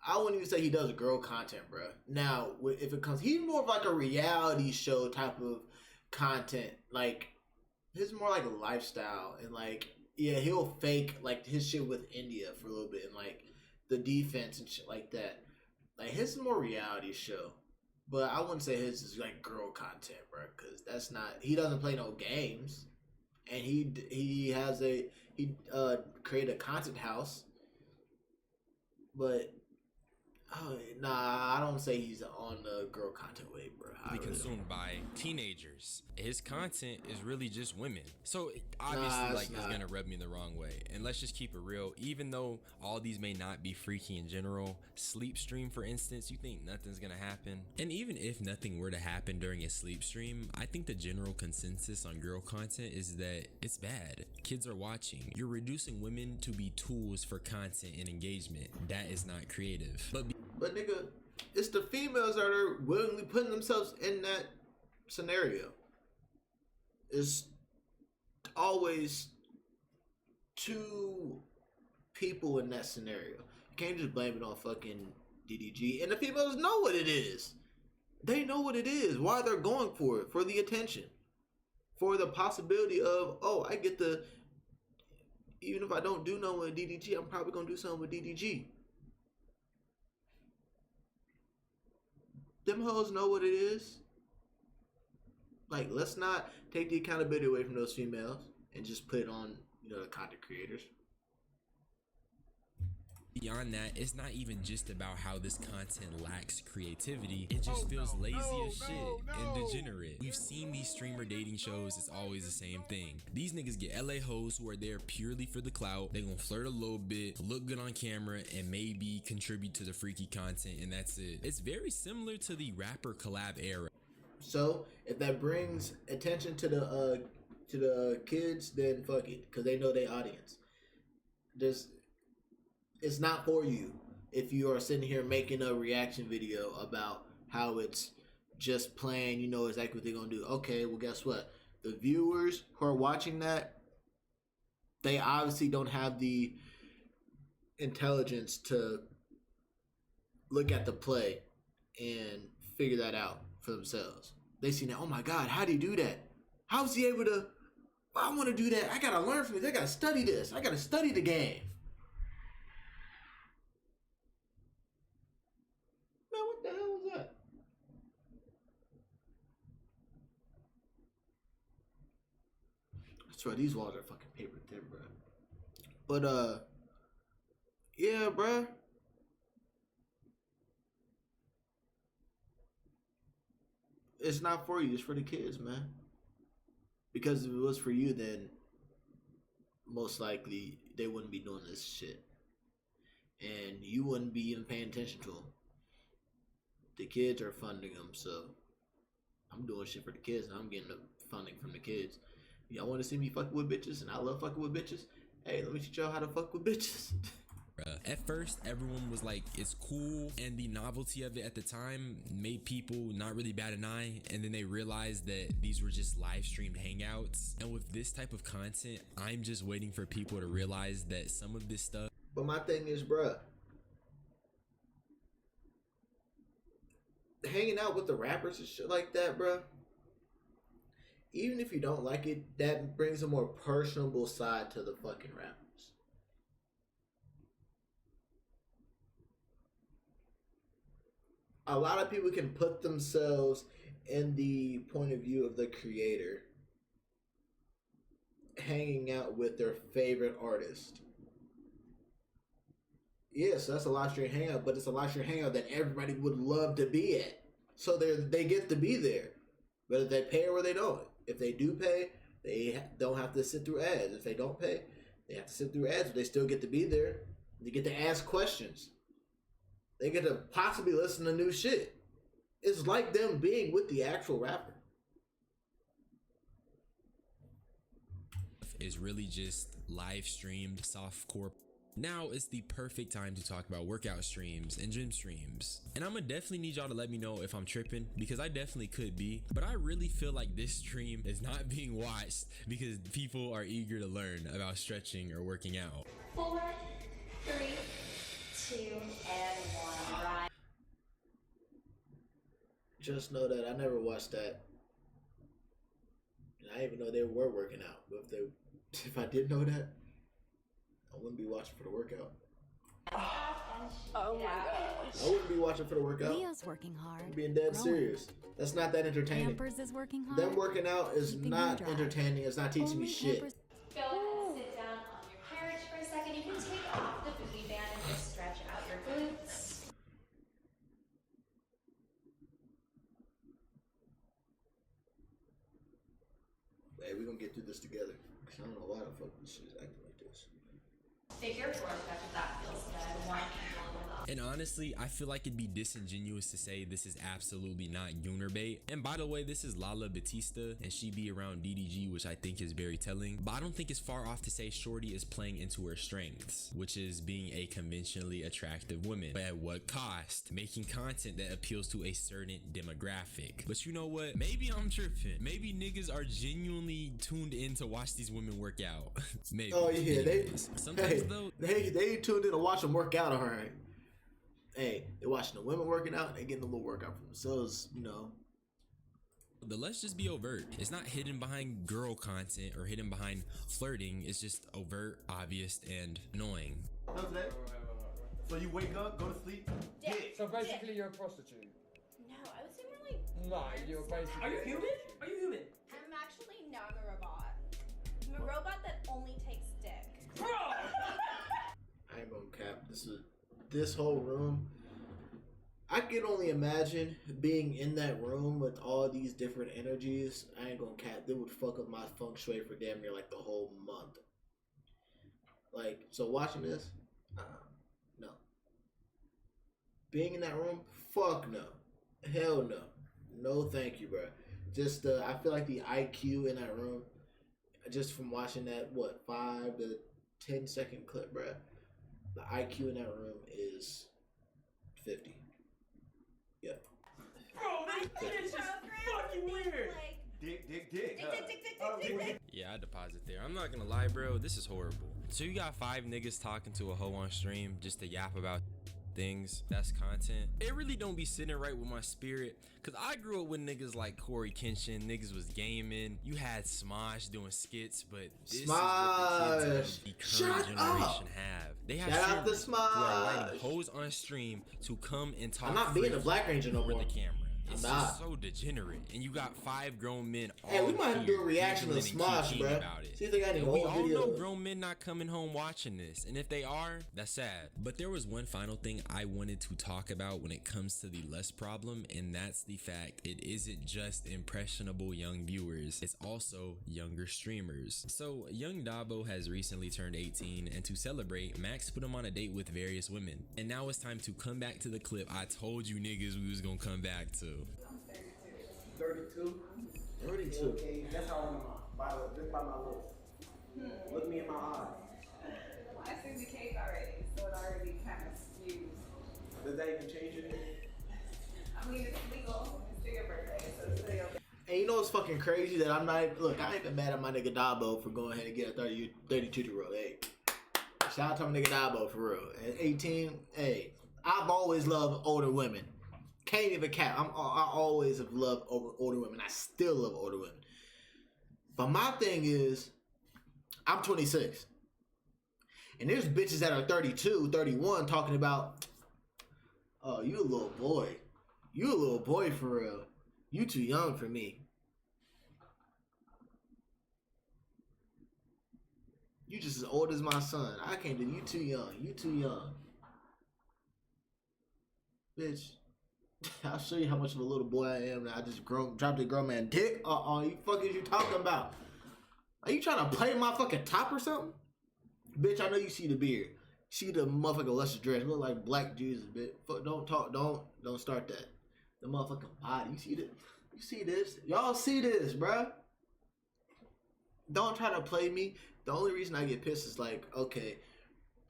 I wouldn't even say he does girl content, bro. Now, if it comes, he's more of like a reality show type of content, like... His more like a lifestyle, and like, yeah, he'll fake like his shit with India for a little bit, and like the defense and shit like that. Like, his is more reality show, but I wouldn't say his is like girl content, bro, because that's not. He doesn't play no games, and he created a content house, but. Oh, nah, I don't say he's on the girl content wave, bro. Consumed by teenagers. His content is really just women. So obviously, it's gonna rub me the wrong way. And let's just keep it real. Even though all these may not be freaky in general, sleep stream, for instance, you think nothing's gonna happen. And even if nothing were to happen during a sleep stream, I think the general consensus on girl content is that it's bad. Kids are watching. You're reducing women to be tools for content and engagement. That is not creative. But nigga, it's the females that are willingly putting themselves in that scenario. It's always two people in that scenario. You can't just blame it on fucking DDG. And the females know what it is. They know what it is. Why they're going for it. For the attention. For the possibility of, oh, I get the... Even if I don't do nothing with DDG, I'm probably going to do something with DDG. Them hoes know what it is. Like, let's not take the accountability away from those females and just put it on, you know, the content creators. Beyond that, it's not even just about how this content lacks creativity. It just feels lazy as shit and degenerate. We've seen these streamer dating shows. It's always the same thing. These niggas get LA hoes who are there purely for the clout. They gonna flirt a little bit, look good on camera, and maybe contribute to the freaky content, and that's it. It's very similar to the rapper collab era. So if that brings attention to the kids, then fuck it, because they know their audience. It's not for you if you are sitting here making a reaction video about how it's just playing, you know exactly what they're gonna do. Okay, well, guess what? The viewers who are watching that, they obviously don't have the intelligence to look at the play and figure that out for themselves. They see that, oh my God, how do you do that? How is he able to? I want to do that. I gotta learn from this. I gotta study this. I gotta study the game. Man, what the hell was that? I swear these walls are fucking paper thin, bro. But yeah, bro. It's not for you. It's for the kids, man. Because if it was for you, then most likely they wouldn't be doing this shit, and you wouldn't be even paying attention to them. The kids are funding them, so I'm doing shit for the kids, and I'm getting the funding from the kids. Y'all want to see me fucking with bitches, and I love fucking with bitches? Hey, let me teach y'all how to fuck with bitches. At first, everyone was like, it's cool, and the novelty of it at the time made people not really bat an eye, and then they realized that these were just live streamed hangouts. And with this type of content, I'm just waiting for people to realize that some of this stuff. But my thing is, bruh, hanging out with the rappers and shit like that, bruh, even if you don't like it, that brings a more personable side to the fucking rappers. A lot of people can put themselves in the point of view of the creator hanging out with their favorite artist. Yes, that's a live stream hangout, but it's a live stream hangout that everybody would love to be at. So they get to be there, whether they pay or they don't. If they do pay, they don't have to sit through ads. If they don't pay, they have to sit through ads, but they still get to be there. They get to ask questions. They get to possibly listen to new shit. It's like them being with the actual rapper. Is really just live streamed softcore. Now is the perfect time to talk about workout streams and gym streams. And I'm gonna definitely need y'all to let me know if I'm tripping, because I definitely could be. But I really feel like this stream is not being watched because people are eager to learn about stretching or working out. 4, 3, 2, and 1. Right. Just know that I never watched that. And I didn't even know they were working out. But if I did know that, I wouldn't be watching for the workout. Oh my gosh. I wouldn't be watching for the workout. Leo's working hard. I'm being dead serious. That's not that entertaining. Pampers is working hard. Them working out is not entertaining. It's not teaching me shit. Go ahead and sit down on your carriage for a second. You can take off the booty band and just stretch out your glutes. Hey, we're gonna get through this together. Cause I don't know why the fuck this shit is acting like this. Figure workout if that feels good. One people with And honestly, I feel like it'd be disingenuous to say this is absolutely not Gooner bait. And by the way, this is Lala Batista, and she be around DDG, which I think is very telling. But I don't think it's far off to say Shorty is playing into her strengths, which is being a conventionally attractive woman. But at what cost? Making content that appeals to a certain demographic. But you know what? Maybe I'm tripping. Maybe niggas are genuinely tuned in to watch these women work out. Maybe. Oh yeah, anyways, sometimes though, they tuned in to watch them work out. All right. Hey, they're watching the women working out and they getting a little workout for themselves, you know. But let's just be overt. It's not hidden behind girl content or hidden behind flirting. It's just overt, obvious, and annoying. So you wake up, go to sleep, So basically you're a prostitute? No, I would say more like Nah, you're basically. Are you human? Are you human? I'm actually not a robot. I'm a robot that only takes dick. Bro! I ain't gonna cap. This whole room. I can only imagine being in that room with all these different energies. I ain't gonna cap. They would fuck up my feng shui for damn near like the whole month. Like, so watching this, no. Being in that room, fuck no. Hell no. No thank you, bro. Just, I feel like the IQ in that room, just from watching that, 5 to 10 second clip, bro. The IQ in that room is 50. Yeah. Bro, this is fucking weird. Dick. Yeah, I deposit there. I'm not gonna lie, bro. This is horrible. So you got 5 niggas talking to a hoe on stream just to yap about things. That's content. It really don't be sitting right with my spirit. Cause I grew up with niggas like Corey Kenshin. Niggas was gaming. You had Smosh doing skits, but this Smosh. is what the kids of the current generation have. They have Shout out to streamers who are inviting Smosh. hoes on stream to come and talk. I'm not being a freaky Black Ranger no for more. the camera. It's I'm not. just so degenerate. And you got 5 grown men all Hey, we might have to do a reaction to giggling and Smosh, kikiing bro. about it. See if they got any And we old all know videos. grown men not coming home watching this. And if they are, that's sad. But there was one final thing I wanted to talk about when it comes to the lust problem, and that's the fact it isn't just impressionable young viewers, it's also younger streamers. So young Dabo has recently turned 18, and to celebrate, Max put him on a date with various women. And now it's time to come back to the clip I told you niggas we was gonna come back to. 32. 32. Okay, that's how I'm just by my looks. Look me in my eyes. I seen the cake already, so it already kind of skews. Does that even change anything? I mean, it's legal. It's still your birthday, so it's still okay. And you know what's fucking crazy that I'm not, look, I ain't been mad at my nigga Dabo for going ahead and get a 32-year-old. Hey, shout out to my nigga Dabo for real. At 18, hey, I've always loved older women. Can't even cap. I always have loved older women. I still love older women. But my thing is, I'm 26. And there's bitches that are 32, 31 talking about, oh, you a little boy. You a little boy for real. You too young for me. You just as old as my son. I can't do you too young. You too young. Bitch. I'll show you how much of a little boy I am. I just dropped a grown man dick. You fuck is you talking about? Are you trying to play my fucking top or something? Bitch, I know you see the beard. See the motherfucking luscious dress. Look like Black Jesus, bitch. Fuck, don't talk. Don't start that. The motherfucking body. You see this? You see this? Y'all see this, bruh? Don't try to play me. The only reason I get pissed is like, okay,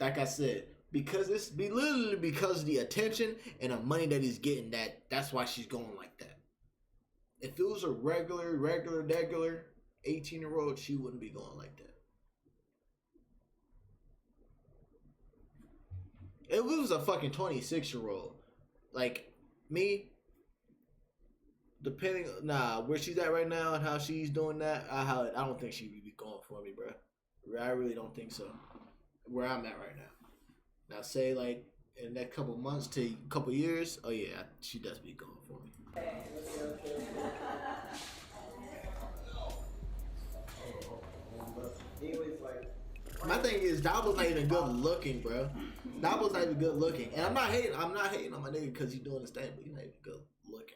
like I said, because it's literally because of the attention and the money that he's getting, that's why she's going like that. If it was a regular 18-year-old, she wouldn't be going like that. If it was a fucking 26-year-old, like me, depending where she's at right now and how she's doing that, I don't think she would be going for me, bro. I really don't think so. Where I'm at right now. Now, say like in the next couple months to a couple years, oh yeah, she does be going for me. My thing is, Dabo's not even good looking, bro. Dabo's not even good looking, and I'm not hating on my nigga because he's doing his thing, but he's not even good looking.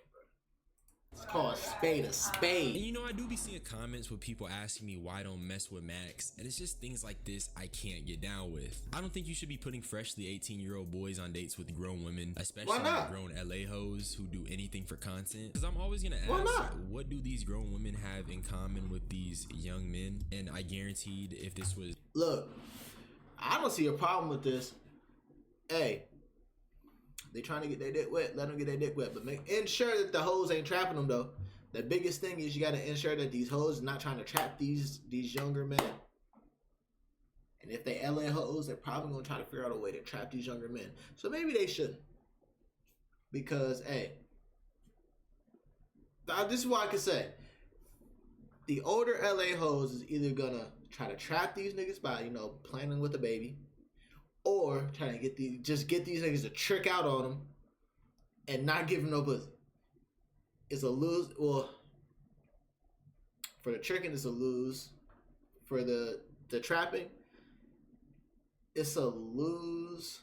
It's called a spade. And you know, I do be seeing comments with people asking me why I don't mess with Max, and it's just things like this I can't get down with. I don't think you should be putting freshly 18-year-old boys on dates with grown women, especially grown LA hoes who do anything for content. Because I'm always gonna ask, what do these grown women have in common with these young men? And I guaranteed if this was... Look, I don't see a problem with this. Hey, they trying to get their dick wet, let them get their dick wet. But ensure that the hoes ain't trapping them, though. The biggest thing is you got to ensure that these hoes are not trying to trap these younger men. And if they LA hoes, they're probably going to try to figure out a way to trap these younger men. So maybe they shouldn't. Because, hey, this is what I can say. The older LA hoes is either going to try to trap these niggas by, planning with a baby. Or trying to get these niggas to trick out on them and not give them no pussy. it's a lose. Well, for the tricking, it's a lose. For the trapping, it's a lose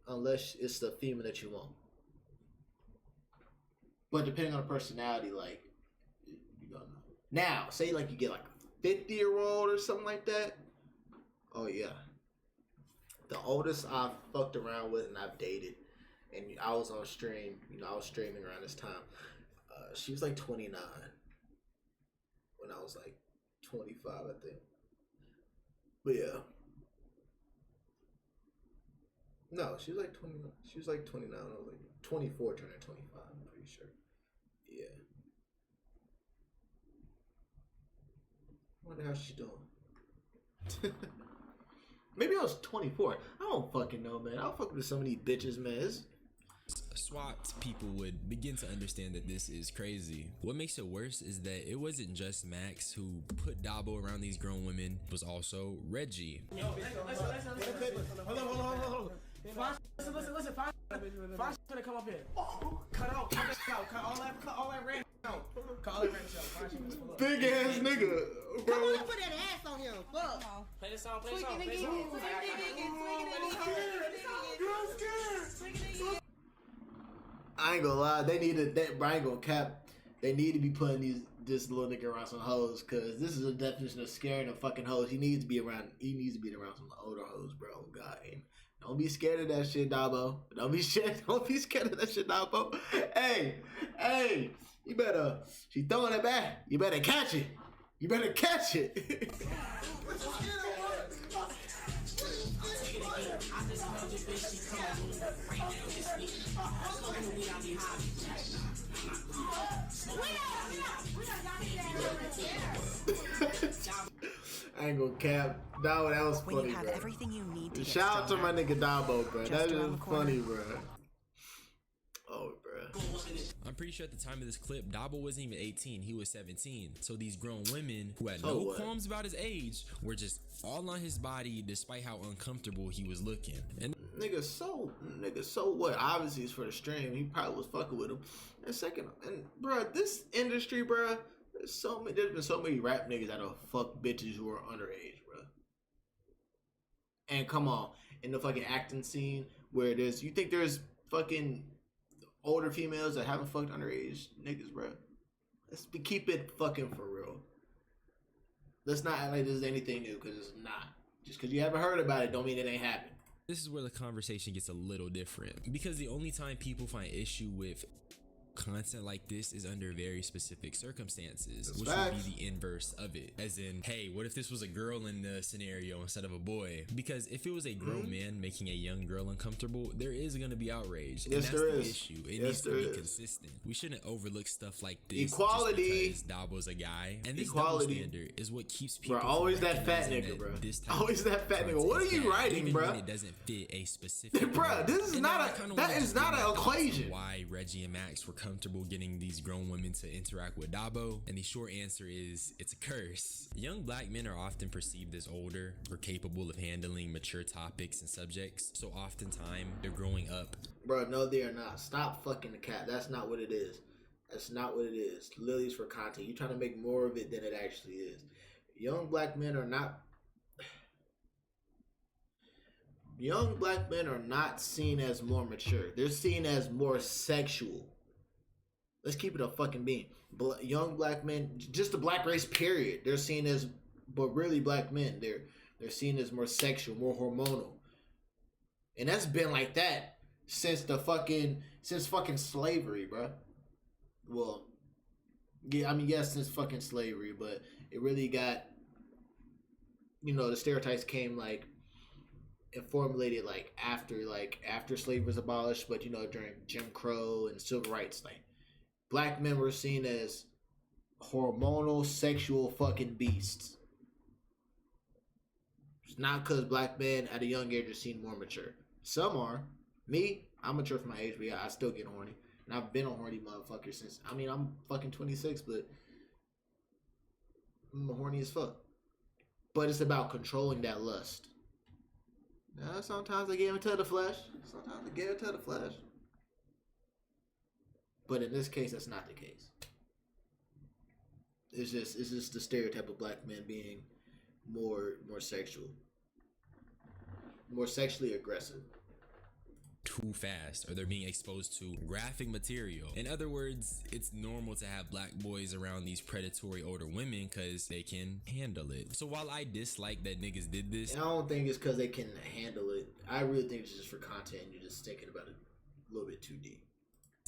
unless it's the female that you want. But depending on the personality, like, you don't know. Now, say like you get like a 50-year-old or something like that. Oh yeah. The oldest I've fucked around with and I've dated, and I was on stream. You know, I was streaming around this time. She was like 29 when I was like 25, I think. But yeah. No, she was like 29. She was like 29 when I was like 24 turning 25, I'm pretty sure. Yeah. I wonder how she's doing. Maybe I was 24. I don't fucking know, man. I'll fuck with so many bitches, man. SWAT people would begin to understand that this is crazy. What makes it worse is that it wasn't just Max who put Dabo around these grown women. It was also Reggie. Yo, listen. Hold on. Listen. Fox gonna come up here. Cut out. Cut all that random out. Cut all that random out. Big ass nigga, bro. Come on, put that ass on him. Fuck. Play this song. I ain't gonna lie, they needed that. I ain't gonna cap. They need to be putting this little nigga around some hoes, cause this is a definition of scaring a fucking hoes. He needs to be around some older hoes, bro. God, don't be scared of that shit, Dabo. Don't be scared of that shit, Dabo. Hey, you better. She throwing it back. You better catch it. I ain't gonna cap. Dabo, that was funny, when you have bro. everything you need to Shout out to my nigga Dabo, bro. That is funny, bro. Oh, bro. I'm pretty sure at the time of this clip, Dabo wasn't even 18. He was 17. So these grown women who had no qualms about his age were just all on his body despite how uncomfortable he was looking. And Nigga, so what? Obviously, it's for the stream. He probably was fucking with him. And second, bro, this industry, bro, there's been so many rap niggas that have fucked bitches who are underage, bro. And come on, in the fucking acting scene where you think there's fucking older females that haven't fucked underage niggas, bro. Keep it fucking for real. Let's not act like this is anything new, because it's not. Just because you haven't heard about it don't mean it ain't happened. this is where the conversation gets a little different, because the only time people find issue with content like this is under very specific circumstances, which would be the inverse of it, as in, hey, what if this was a girl in the scenario instead of a boy? Because if it was a grown man making a young girl uncomfortable, there is going to be outrage. And that's the issue. It needs to be consistent. We shouldn't overlook stuff like this equality just because Dabo's a guy, and this equality double standard is what keeps people always that fat nigga, bro. Always that fat nigga. What are you writing, bro? It doesn't fit a specific bro, this is not a that is not an equation. Why Reggie and Max were comfortable getting these grown women to interact with Dabo, and the short answer is it's a curse. Young black men are often perceived as older or capable of handling mature topics and subjects, so oftentimes they're growing up. Bro, no, they are not. Stop fucking the cat. That's not what it is. That's not what it is. Lilies for content. You're trying to make more of it than it actually is. Young black men are not. Young black men are not seen as more mature. They're seen as more sexual. Let's keep it a fucking being. Young black men, just the black race, period. They're seen as, but really black men, they're seen as more sexual, more hormonal, and that's been like that since fucking slavery, bro. Well, yeah, I mean, yes, since fucking slavery, but it really got, the stereotypes came and formulated after slavery was abolished, but during Jim Crow and civil rights, black men were seen as hormonal, sexual fucking beasts. It's not because black men at a young age are seen more mature. Some are. Me, I'm mature for my age, but yeah, I still get horny. And I've been a horny motherfucker since, I'm fucking 26, but I'm horny as fuck. But it's about controlling that lust. Now, sometimes I get into the flesh. But in this case, that's not the case. It's just the stereotype of black men being more sexually aggressive. Too fast, or they're being exposed to graphic material. In other words, it's normal to have black boys around these predatory older women because they can handle it. So while I dislike that niggas did this, and I don't think it's because they can handle it. I really think it's just for content. You're just thinking about it a little bit too deep.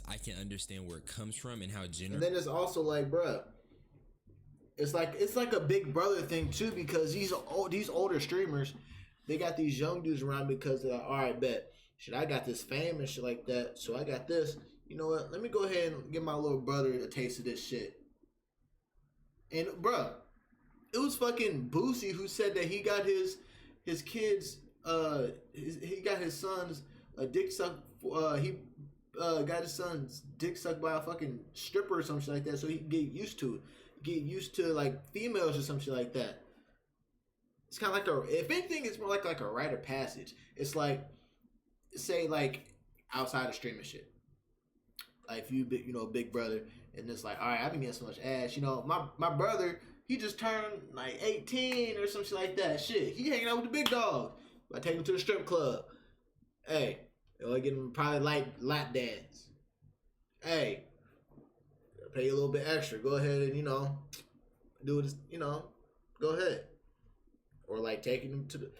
I can understand where it comes from and how general. And then it's also like, bruh, it's like a big brother thing too, because these older streamers, they got these young dudes around because they're like, all right, bet. Shit, I got this fame and shit like that, so I got this. You know what? Let me go ahead and give my little brother a taste of this shit. And bruh, it was fucking Boosie who said that he got his kids, he got his son's dick sucked. He got his son's dick sucked by a fucking stripper or some shit like that, so he can get used to it, get used to like females or some shit like that. It's kind of like if anything, it's more like a rite of passage. It's like, say like outside of streaming shit, like if you big brother, and it's like, all right, I've been getting so much ass, my brother, he just turned like 18 or some shit like that. Shit, he hanging out with the big dogs. I take him to the strip club. Hey, I get him probably like lap dance. Hey, pay you a little bit extra. Go ahead and do it. Go ahead. Or like taking him to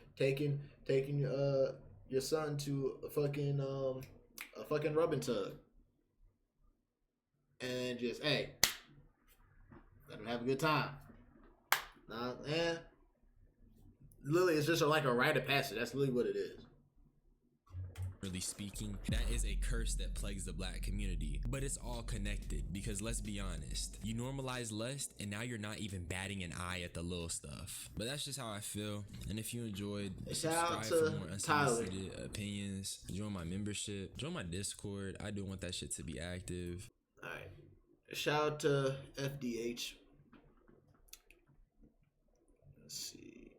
your son to a fucking rubbing tug, and just let him have a good time. Nah, man. Literally, it's just like a rite of passage. That's literally what it is. Really speaking, that is a curse that plagues the black community. But it's all connected, because let's be honest, you normalize lust and now you're not even batting an eye at the little stuff. But that's just how I feel. And if you enjoyed, subscribe for more unsolicited opinions, join my membership, join my Discord. I do want that shit to be active. Alright, shout out to FDH. Let's see,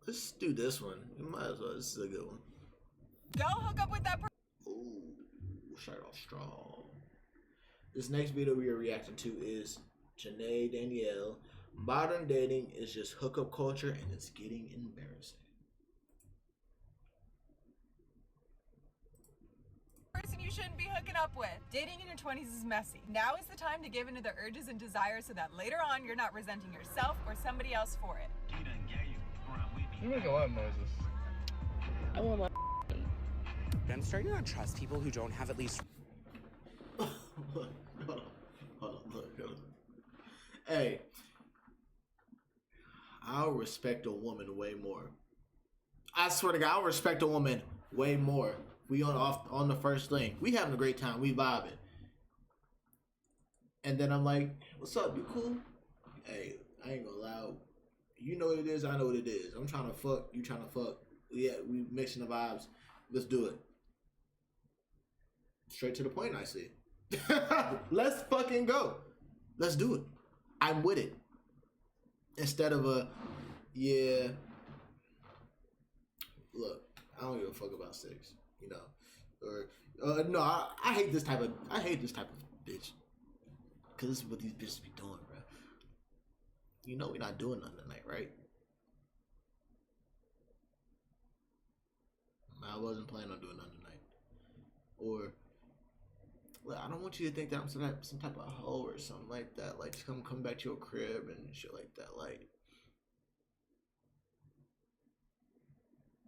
let's do this one. You might as well. This is a good one. Go hook up with that person. Ooh, start off strong. This next video we are reacting to is Janae Danielle. Modern dating is just hookup culture and it's getting embarrassing. Person you shouldn't be hooking up with. Dating in your 20s is messy. Now is the time to give into the urges and desires so that later on you're not resenting yourself or somebody else for it. You make a lot of noises. I want my. I'm starting to not trust people who don't have at least. Hold on. Hey, I'll respect a woman way more. I swear to God, I'll respect a woman way more. We on the first link. We having a great time. We vibing. And then I'm like, what's up? You cool? Hey, I ain't gonna lie. You know what it is. I know what it is. I'm trying to fuck. You trying to fuck. Yeah, we mixing the vibes. Let's do it. Straight to the point, I see. Let's fucking go. Let's do it. I'm with it. Instead of yeah. Look, I don't give a fuck about sex, or no. I hate this type of bitch. Cause this is what these bitches be doing, bro. We're not doing nothing tonight, right? I wasn't planning on doing nothing tonight. Or, well, I don't want you to think that I'm some type of hoe or something like that. Like, just come back to your crib and shit like that. Like,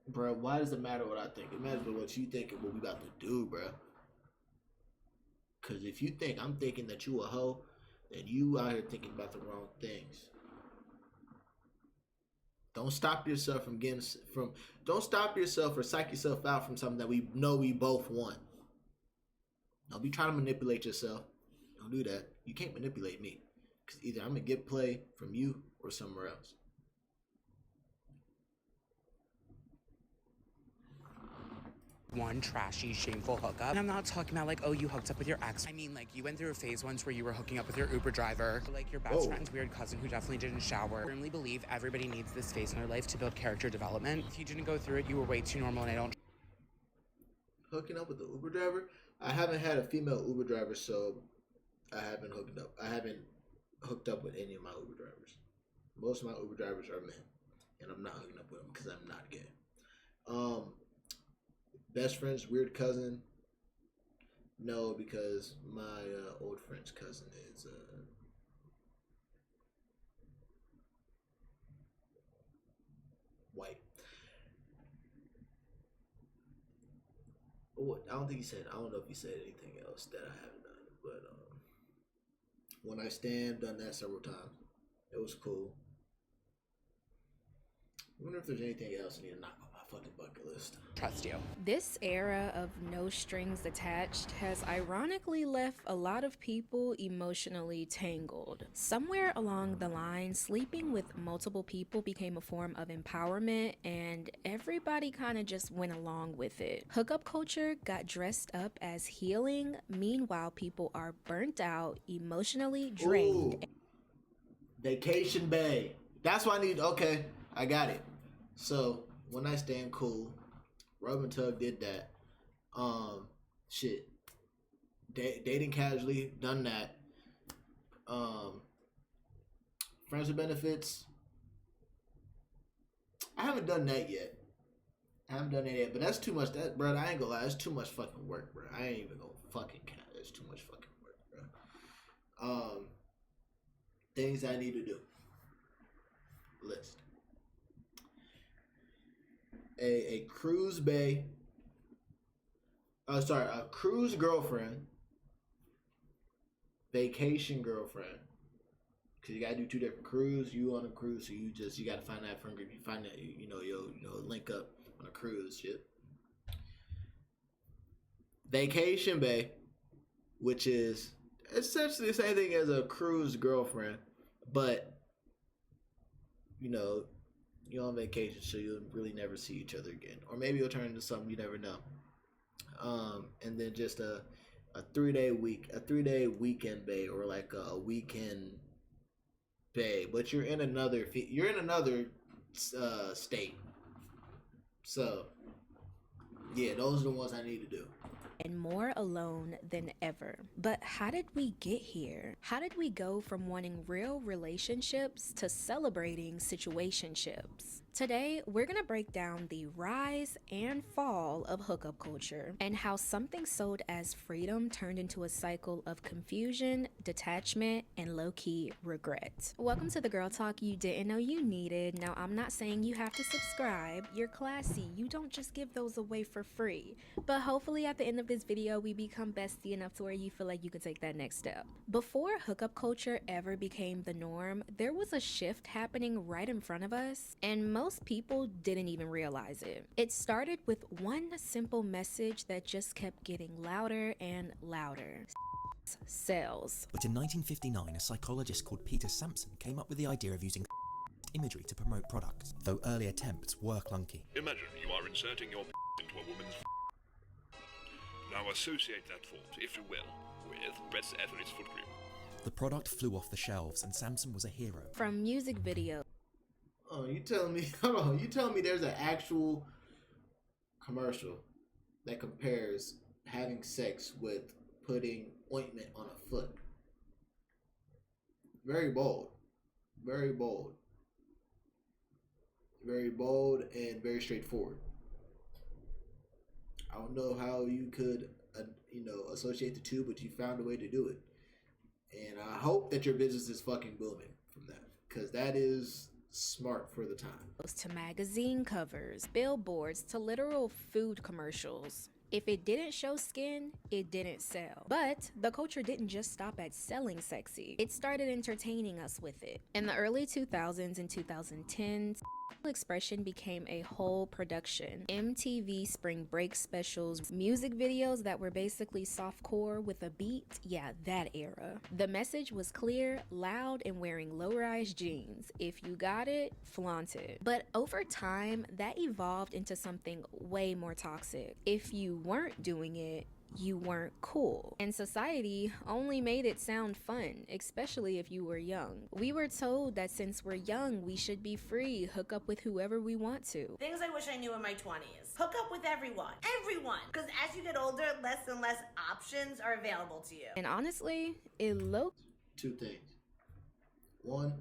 bro, why does it matter what I think? It matters what you think and what we about to do, bro. Because if you think I'm thinking that you a hoe, then you out here thinking about the wrong things. Don't stop yourself don't stop yourself or psych yourself out from something that we know we both want. Don't be trying to manipulate yourself. Don't do that. You can't manipulate me. Because either I'm going to get play from you or somewhere else. One trashy, shameful hookup. And I'm not talking about like, oh, you hooked up with your ex. I mean, like, you went through a phase once where you were hooking up with your Uber driver, like your best friend's weird cousin who definitely didn't shower. I firmly believe everybody needs this phase in their life to build character development. If you didn't go through it, you were way too normal, and I don't. Hooking up with the Uber driver? I haven't had a female Uber driver, so I haven't hooked up with any of my Uber drivers. Most of my Uber drivers are men, and I'm not hooking up with them because I'm not gay. Best friend's weird cousin. No, because my old friend's cousin is white. I don't think he said. I don't know if he said anything else that I haven't done. But when I stand, done that several times. It was cool. I wonder if there's anything else I need to knock off my fucking bucket list. Trust you. This era of no strings attached has ironically left a lot of people emotionally tangled. Somewhere along the line, sleeping with multiple people became a form of empowerment, and everybody kind of just went along with it. Hookup culture got dressed up as healing. Meanwhile, people are burnt out, emotionally drained. Ooh. Vacation Bay. That's what I need. Okay, I got it. So, one night stand, cool. Rub and Tug did that. Shit. Dating casually, done that. Friends with benefits. I haven't done that yet. But that's too much. That, bro, I ain't gonna lie. That's too much fucking work, bro. I ain't even gonna fucking count. It's too much fucking work, bro. Things I need to do. List. A cruise bay. A cruise girlfriend. Vacation girlfriend. Cause you gotta do two different cruise. You on a cruise, so you gotta find that friend group. You find that link up on a cruise ship. Vacation bay, which is essentially the same thing as a cruise girlfriend, but you're on vacation, so you'll really never see each other again, or maybe you'll turn into something, you never know. And then just a 3-day weekend bay, or like a weekend bay, but you're in another state. So yeah, those are the ones I need to do. And more alone than ever. But how did we get here? How did we go from wanting real relationships to celebrating situationships? Today, we're gonna break down the rise and fall of hookup culture, and how something sold as freedom turned into a cycle of confusion, detachment, and low-key regret. Welcome to the Girl Talk you didn't know you needed. Now, I'm not saying you have to subscribe. You're classy. You don't just give those away for free. But hopefully at the end of this video, we become bestie enough to where you feel like you could take that next step. Before hookup culture ever became the norm, there was a shift happening right in front of us, and most people didn't even realize it. It started with one simple message that just kept getting louder and louder. Sells. But in 1959, a psychologist called Peter Sampson came up with the idea of using imagery to promote products, though early attempts were clunky. Imagine you are inserting your into a woman's. Now associate that thought, if you will, with Brett's Athlete's foot cream. The product flew off the shelves, and Sampson was a hero. From music videos. Oh, you telling me? Hold on, you telling me there's an actual commercial that compares having sex with putting ointment on a foot? Very bold, very bold, very bold, and very straightforward. I don't know how you could, associate the two, but you found a way to do it, and I hope that your business is fucking booming from that, because that is smart for the time. To magazine covers, billboards, to literal food commercials. If it didn't show skin, it didn't sell. But the culture didn't just stop at selling sexy. It started entertaining us with it. In the early 2000s and 2010s, expression became a whole production. MTV spring break specials, music videos that were basically softcore with a beat. Yeah, that era. The message was clear, loud, and wearing low-rise jeans. If you got it, flaunt it. But over time, that evolved into something way more toxic. If you weren't doing it, you weren't cool. And society only made it sound fun, especially if you were young. We were told that since we're young, we should be free, hook up with whoever we want to. Things I wish I knew in my 20s. Hook up with everyone. Everyone. Because as you get older, less and less options are available to you. And honestly, it looked... Two things. One,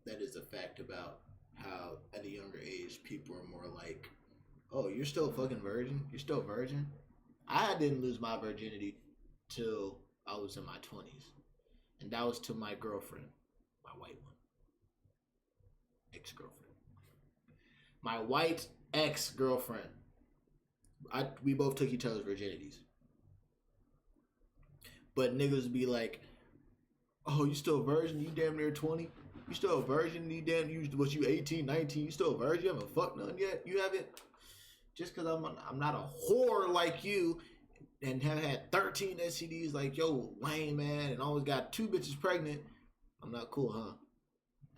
that is a fact about how at a younger age, people are more like, oh, you're still a fucking virgin? You're still a virgin? I didn't lose my virginity till I was in my 20s. And that was to my girlfriend, my white one. Ex-girlfriend. My white ex-girlfriend. We both took each other's virginities. But niggas be like, oh, you still a virgin? You damn near 20? You still a virgin? You 18, 19? You still a virgin? You haven't fucked none yet? You haven't? Just because I'm not a whore like you and have had 13 STDs like yo, lame man, and always got 2 bitches pregnant, I'm not cool, huh?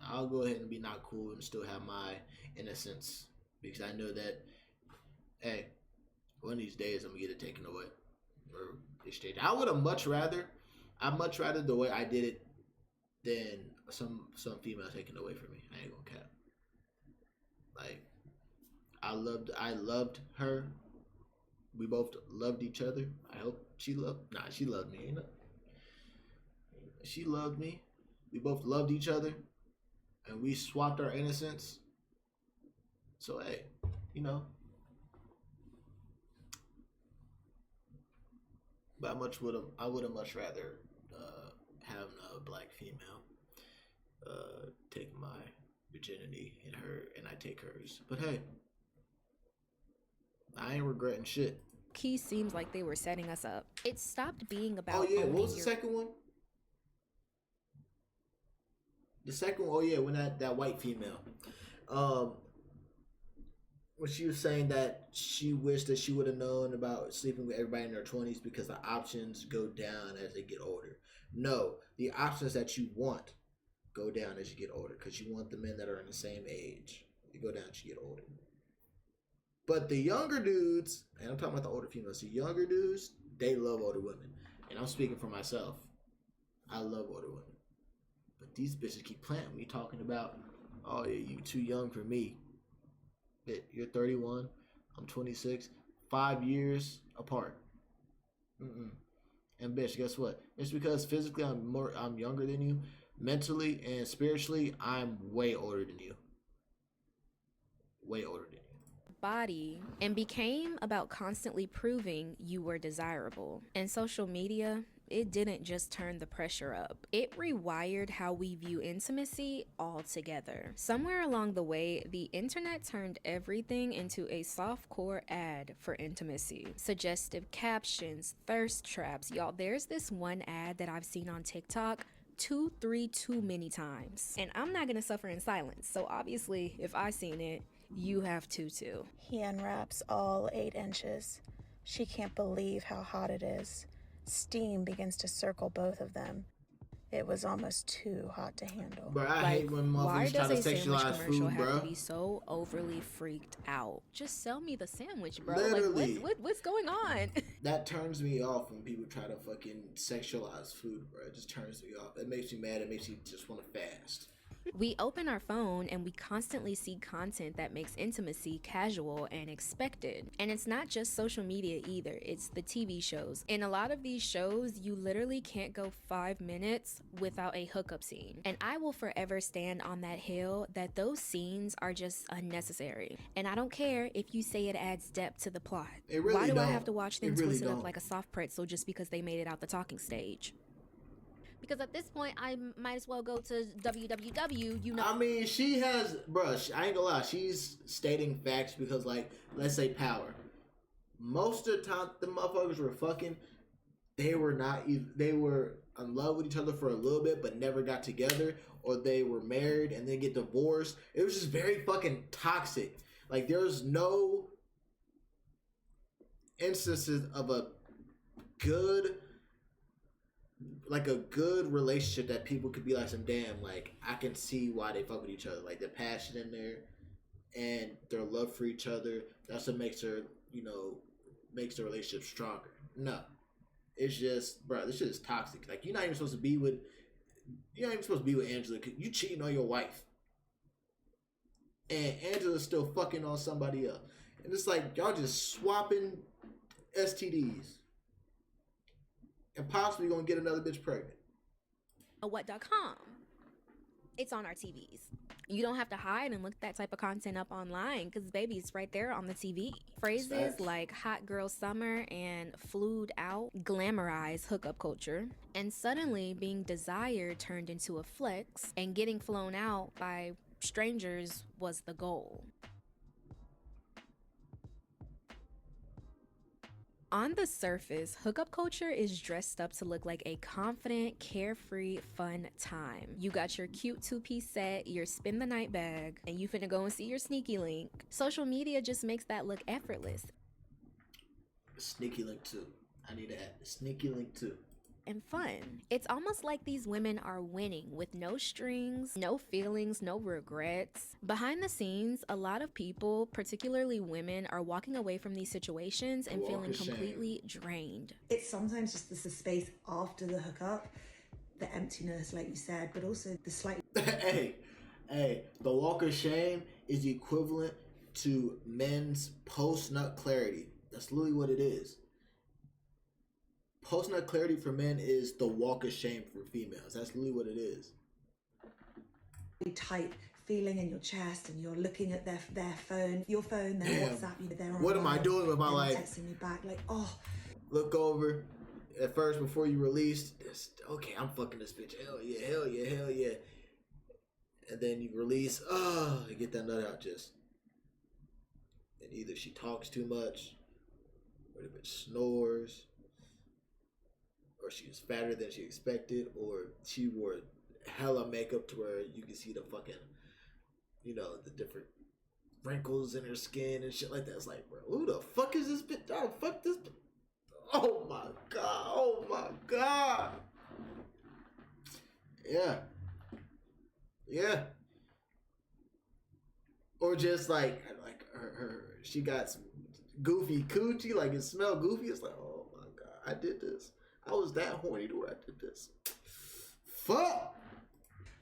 I'll go ahead and be not cool and still have my innocence because I know that, hey, one of these days I'm gonna get it taken away or exchanged. I'd much rather the way I did it than some female taken away from me. I ain't gonna cap. Like, I loved her. We both loved each other. I hope she loved me, ain't it? She loved me. We both loved each other. And we swapped our innocence. So hey, you know. But I would have much rather have a black female take my virginity and I take hers. But hey, I ain't regretting shit. Key seems like they were setting us up. It stopped being about... Oh yeah, what was the second one? The second one, oh yeah, when that white female. When she was saying that she wished that she would have known about sleeping with everybody in their 20s because the options go down as they get older. No, the options that you want go down as you get older because you want the men that are in the same age. They go down as you get older. But the younger dudes, and I'm talking about the older females, the younger dudes, they love older women. And I'm speaking for myself. I love older women. But these bitches keep playing me talking about, oh yeah, you too young for me. You're 31, I'm 26, 5 years apart. And bitch, guess what? It's because physically I'm younger than you. Mentally and spiritually, I'm way older than you. Way older than you. Body and became about constantly proving you were desirable. And social media, it didn't just turn the pressure up. It rewired how we view intimacy altogether. Somewhere along the way, the internet turned everything into a softcore ad for intimacy. Suggestive captions, thirst traps. Y'all, there's this one ad that I've seen on TikTok 2-3 too many times. And I'm not gonna suffer in silence. So obviously, if I seen it, you have to too. He unwraps all 8 inches. She can't believe how hot it is. Steam begins to circle both of them. It was almost too hot to handle. Bro, I hate when motherfuckers try to sexualize food, bro. Have to be so overly freaked out? Just sell me the sandwich, bro. Literally. Like, what's going on? That turns me off when people try to fucking sexualize food, bro. It just turns me off. It makes me mad. It makes me just want to fast. We open our phone and we constantly see content that makes intimacy casual and expected. And it's not just social media either, it's the TV shows. In a lot of these shows, you literally can't go 5 minutes without a hookup scene. And I will forever stand on that hill that those scenes are just unnecessary. And I don't care if you say it adds depth to the plot. Why do I have to watch them twist it up like a soft pretzel just because they made it out the talking stage? Because at this point, I might as well go to www, you know. I mean, she has, bruh, I ain't gonna lie, she's stating facts because, like, let's say Power. Most of the time, the motherfuckers were fucking, they were in love with each other for a little bit, but never got together, or they were married and then get divorced. It was just very fucking toxic. Like, there's no instances of a good relationship that people could be like, some damn, like, I can see why they fuck with each other. Like, the passion in there and their love for each other, that's what makes her, makes the relationship stronger. No. It's just, bro, this shit is toxic. Like, you're not even supposed to be with Angela. You cheating on your wife. And Angela's still fucking on somebody else. And it's like, y'all just swapping STDs. And possibly gonna get another bitch pregnant. What.com. It's on our TVs. You don't have to hide and look that type of content up online because, baby, it's right there on the TV. Phrases like hot girl summer and flued out glamorize hookup culture. And suddenly being desired turned into a flex, and getting flown out by strangers was the goal. On the surface, hookup culture is dressed up to look like a confident, carefree, fun time. You got your cute two-piece set, your spend the night bag, and you finna go and see your sneaky link. Social media just makes that look effortless. Sneaky link too. I need to add the sneaky link too. And fun. It's almost like these women are winning with no strings, no feelings, no regrets. Behind the scenes, a lot of people, particularly women, are walking away from these situations and feeling completely drained. It's sometimes just the space after the hookup, the emptiness, like you said, but also the slight... Hey, the walk of shame is equivalent to men's post-nut clarity. That's literally what it is. Post-nut clarity for men is the walk of shame for females. That's literally what it is. Tight feeling in your chest, and you're looking at their phone, your phone, their WhatsApp, they're on. What am I doing with my life? Texting me back, like, oh. Look over at first before you release. Okay, I'm fucking this bitch. Hell yeah, hell yeah, hell yeah. And then you release. You get that nut out just. And either she talks too much, or the bitch snores, or she was fatter than she expected, or she wore hella makeup to where you can see the fucking, the different wrinkles in her skin and shit like that. It's like, bro, who the fuck is this bitch? Oh, fuck this bitch. Oh my god. Oh my god. Yeah. Yeah. Or just like her she got some goofy coochie, like it smelled goofy. It's like, oh my god, I did this. I was that horny to where I did this. Fuck!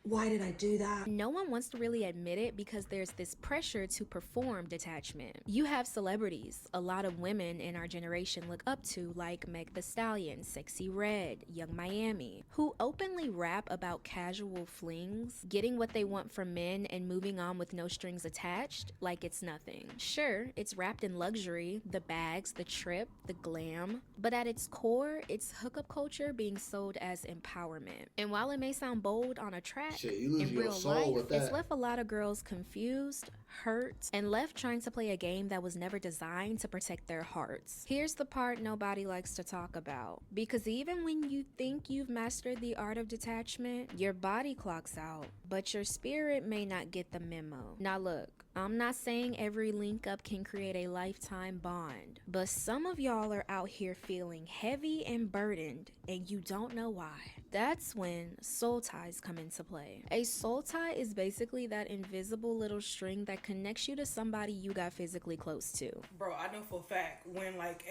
Why did I do that? No one wants to really admit it because there's this pressure to perform detachment. You have celebrities a lot of women in our generation look up to, like Meg Thee Stallion, Sexy Red, Young Miami, who openly rap about casual flings, getting what they want from men and moving on with no strings attached like it's nothing. Sure, it's wrapped in luxury, the bags, the trip, the glam, but at its core, it's hookup culture being sold as empowerment. And while it may sound bold on a track, shit, you lose in your real soul life, with that. it's left a lot of girls confused, hurt, and left trying to play a game that was never designed to protect their hearts. Here's the part nobody likes to talk about. Because even when you think you've mastered the art of detachment, your body clocks out, but your spirit may not get the memo. Now look, I'm not saying every link up can create a lifetime bond, but some of y'all are out here feeling heavy and burdened, and you don't know why. That's when soul ties come into play. A soul tie is basically that invisible little string that connects you to somebody you got physically close to. Bro, I know for a fact when like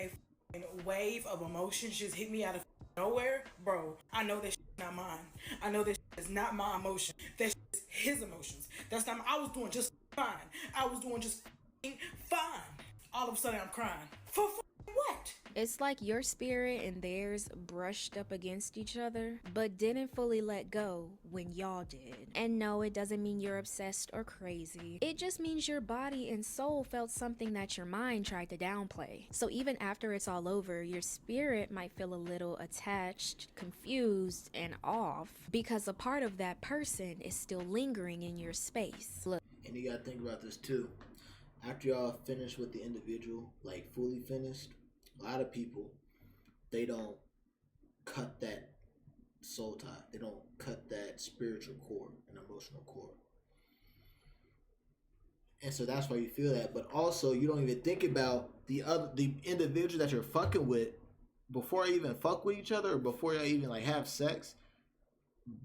a wave of emotions just hit me out of nowhere, bro, I know that not mine. I know that is not my emotion. That's his emotions. That's not I was doing just fine. I was doing just fine. All of a sudden I'm crying. For what? It's like your spirit and theirs brushed up against each other, but didn't fully let go when y'all did. And no, it doesn't mean you're obsessed or crazy. It just means your body and soul felt something that your mind tried to downplay. So even after it's all over, your spirit might feel a little attached, confused, and off because a part of that person is still lingering in your space. Look. And you gotta think about this too. After y'all finish with the individual, like fully finished, a lot of people, they don't cut that soul tie. They don't cut that spiritual cord and emotional cord. And so that's why you feel that. But also, you don't even think about the individual that you're fucking with before you even fuck with each other or before you even like have sex.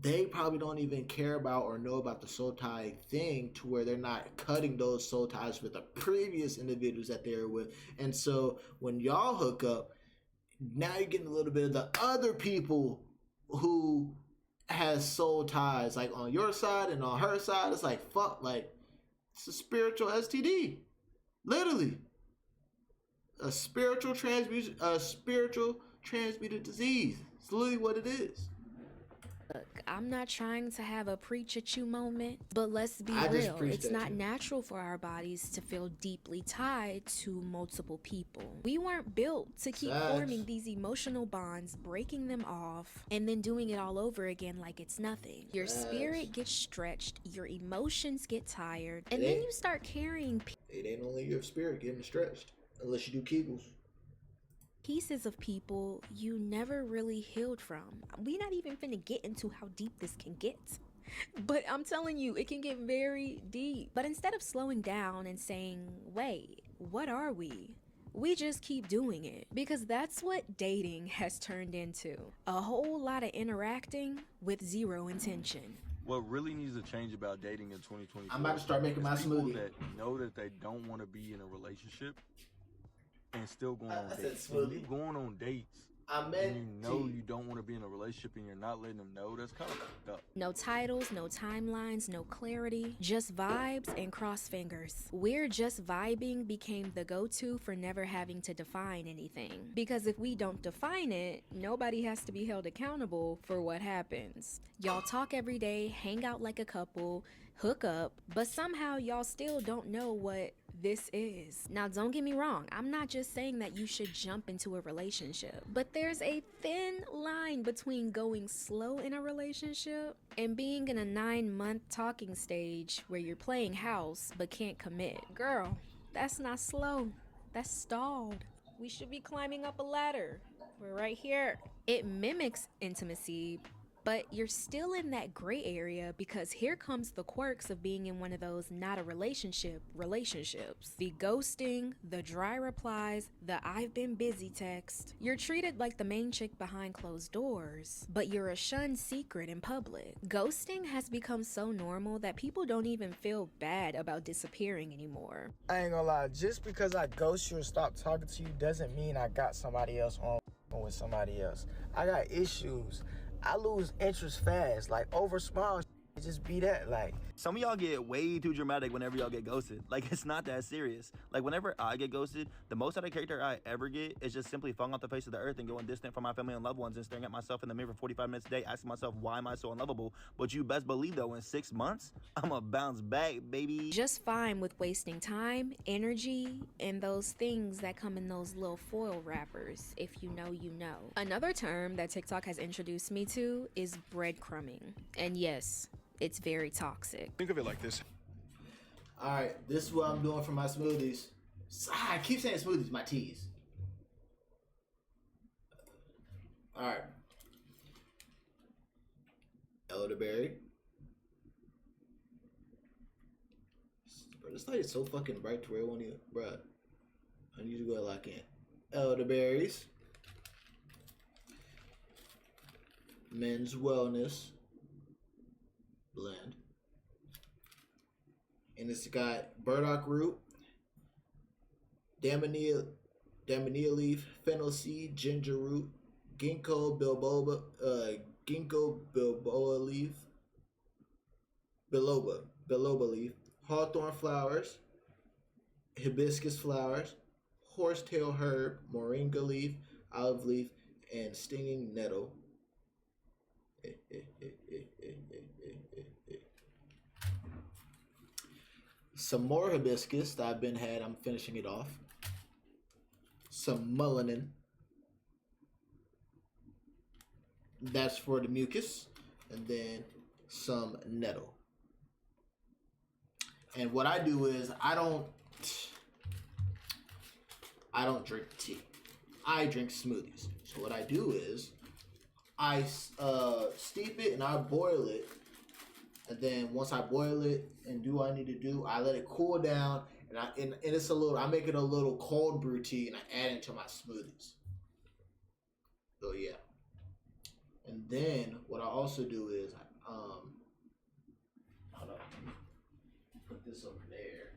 They probably don't even care about or know about the soul tie thing to where they're not cutting those soul ties with the previous individuals that they were with. And so when y'all hook up, Now you're getting a little bit of the other people who has soul ties, like on your side and on her side. It's like, fuck, like, it's a spiritual STD. Literally. A spiritual transmuted disease. It's literally what it is. Look, I'm not trying to have a preach at you moment, but let's be real. It's not natural for our bodies to feel deeply tied to multiple people. We weren't built to keep forming these emotional bonds, breaking them off, and then doing it all over again like it's nothing. Your spirit gets stretched, your emotions get tired, and then you start carrying it ain't only your spirit getting stretched, unless you do Kegels. Pieces of people you never really healed from. We're not even finna get into how deep this can get. But I'm telling you, it can get very deep. But instead of slowing down and saying, wait, what are we? We just keep doing it. Because that's what dating has turned into. A whole lot of interacting with zero intention. What really needs to change about dating in 2024? I'm about to start making my smoothie. People that know that they don't want to be in a relationship and still going on dates. When you going on dates, and you know you don't want to be in a relationship and you're not letting them know, that's kind of fucked up. No titles, no timelines, no clarity, just vibes and cross fingers. We're just vibing became the go-to for never having to define anything. Because if we don't define it, nobody has to be held accountable for what happens. Y'all talk every day, hang out like a couple, hook up, but somehow y'all still don't know what this is. Now, don't get me wrong, I'm not just saying that you should jump into a relationship, but there's a thin line between going slow in a relationship and being in a 9-month talking stage where you're playing house but can't commit. Girl, that's not slow, that's stalled. We should be climbing up a ladder. We're right here. It mimics intimacy, but you're still in that gray area because here comes the quirks of being in one of those not a relationships. The ghosting, the dry replies, the I've been busy text. You're treated like the main chick behind closed doors, but you're a shunned secret in public. Ghosting has become so normal that people don't even feel bad about disappearing anymore. I ain't gonna lie, just because I ghost you or stop talking to you doesn't mean I got somebody else on with somebody else. I got issues. I lose interest fast, like over small just be that. Like, some of y'all get way too dramatic whenever y'all get ghosted. Like, it's not that serious. Like, whenever I get ghosted, the most out of character I ever get is just simply falling off the face of the earth and going distant from my family and loved ones and staring at myself in the mirror for 45 minutes a day, asking myself, why am I so unlovable? But you best believe, though, in 6 months, I'ma bounce back, baby. Just fine with wasting time, energy, and those things that come in those little foil wrappers. If you know, you know. Another term that TikTok has introduced me to is breadcrumbing. And yes, it's very toxic. Think of it like this. All right, this is what I'm doing for my smoothies. I keep saying smoothies, my teas. All right. Elderberry. Bro, this light is so fucking bright to where it won't even, bro. I need to go lock in. Elderberries. Men's Wellness blend. And it's got burdock root, damania leaf, fennel seed, ginger root, ginkgo biloba leaf, hawthorn flowers, hibiscus flowers, horsetail herb, moringa leaf, olive leaf, and stinging nettle. Some more hibiscus that I've been had. I'm finishing it off. Some melanin. That's for the mucus. And then some nettle. And what I do is I don't drink tea. I drink smoothies. So what I do is I steep it and I boil it. And then once I boil it and do what I need to do, I let it cool down, and it's a little. I make it a little cold brew tea, and I add it to my smoothies. So yeah. And then what I also do is, hold on, put this over there.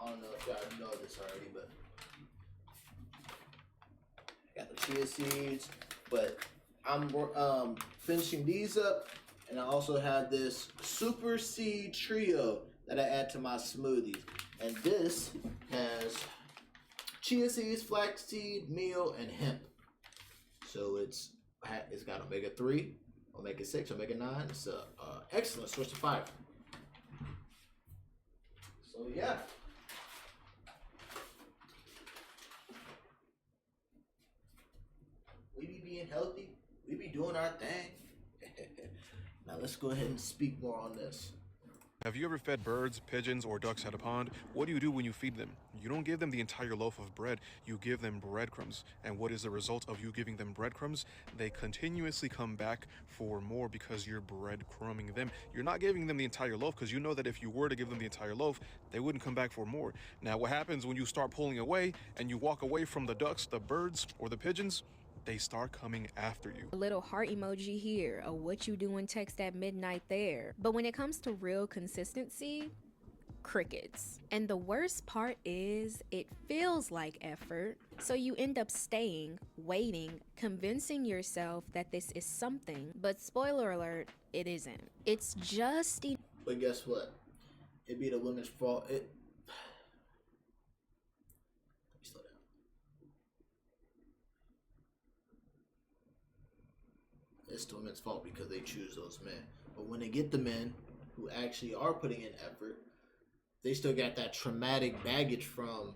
I don't know if y'all know this already, but I got the chia seeds, but I'm finishing these up, and I also have this super seed trio that I add to my smoothies, and this has chia seeds, flaxseed, meal, and hemp. So it's got omega-3, omega-6, omega-9. It's an excellent source of fiber. So yeah. We be being healthy. We be doing our thing. Now let's go ahead and speak more on this. Have you ever fed birds, pigeons, or ducks at a pond? What do you do when you feed them? You don't give them the entire loaf of bread, you give them breadcrumbs. And what is the result of you giving them breadcrumbs? They continuously come back for more because you're breadcrumbing them. You're not giving them the entire loaf because you know that if you were to give them the entire loaf, they wouldn't come back for more. Now what happens when you start pulling away and you walk away from the ducks, the birds, or the pigeons? They start coming after you. A little heart emoji here, a what you doing text at midnight there. But when it comes to real consistency, crickets. And the worst part is it feels like effort. So you end up staying, waiting, convincing yourself that this is something. But spoiler alert, it isn't. It's just... But guess what? It'd be the women's fault. It's the women's fault because they choose those men. But when they get the men who actually are putting in effort, they still got that traumatic baggage from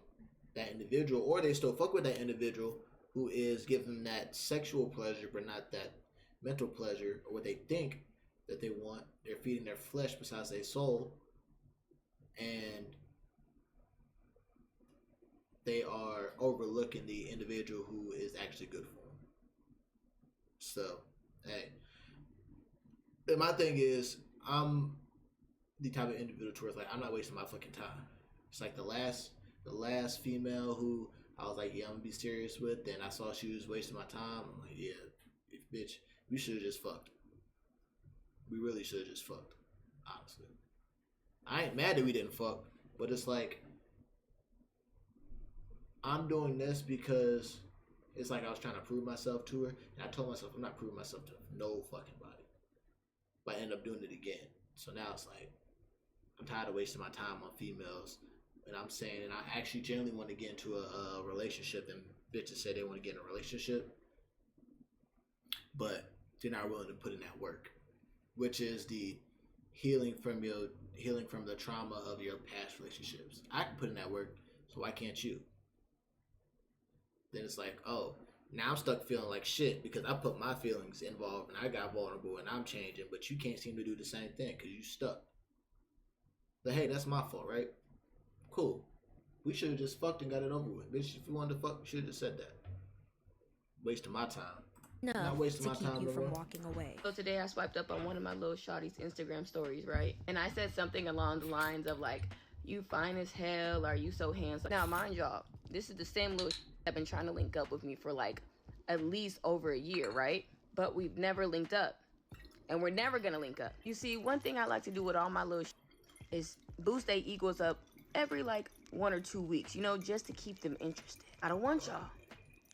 that individual, or they still fuck with that individual who is giving them that sexual pleasure but not that mental pleasure, or what they think that they want. They're feeding their flesh besides their soul, and they are overlooking the individual who is actually good for them. So hey, and my thing is, I'm the type of individual towards like I'm not wasting my fucking time. It's like the last female who I was like, yeah, I'm gonna be serious with. Then I saw she was wasting my time. I'm like, yeah, bitch, we should have just fucked. We really should have just fucked. Honestly, I ain't mad that we didn't fuck, but it's like I'm doing this because. It's like I was trying to prove myself to her, and I told myself I'm not proving myself to no fucking body. But I end up doing it again. So now it's like I'm tired of wasting my time on females, and I'm saying, and I actually genuinely want to get into a relationship, and bitches say they want to get in a relationship, but they're not willing to put in that work, which is the healing from the trauma of your past relationships. I can put in that work, so why can't you? Then it's like, oh, now I'm stuck feeling like shit because I put my feelings involved and I got vulnerable and I'm changing, but you can't seem to do the same thing because you stuck. But hey, that's my fault, right? Cool. We should have just fucked and got it over with. Bitch, if you wanted to fuck, you should have just said that. Wasting my time. No, not wasting my time to keep you from walking away. So today I swiped up on one of my little shawty's Instagram stories, right? And I said something along the lines of like, you fine as hell, are you so handsome? Now, mind y'all, this is the same little have been trying to link up with me for like at least over a year, right? But we've never linked up, and we're never gonna link up. You see, one thing I like to do with all my little is boost their egos up every like 1 or 2 weeks, you know, just to keep them interested. I don't want y'all,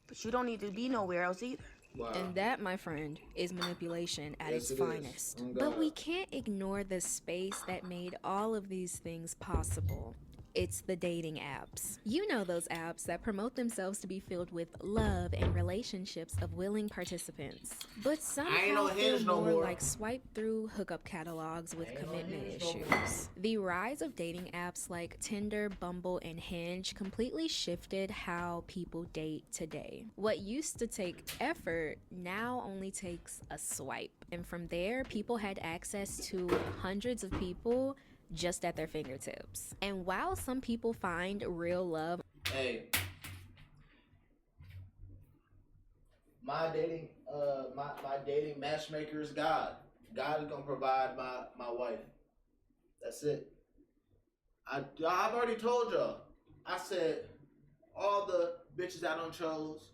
but you don't need to be nowhere else either. Wow. And that, my friend, is manipulation at its finest. But we can't ignore the space that made all of these things possible. It's the dating apps. You know those apps that promote themselves to be filled with love and relationships of willing participants. But somehow feel more like swipe through hookup catalogs with commitment issues. The rise of dating apps like Tinder, Bumble, and Hinge completely shifted how people date today. What used to take effort now only takes a swipe. And from there, people had access to hundreds of people just at their fingertips. And while some people find real love, hey, my dating matchmaker is God. God is gonna provide my wife. That's it. I've already told y'all. I said all the bitches I done chose.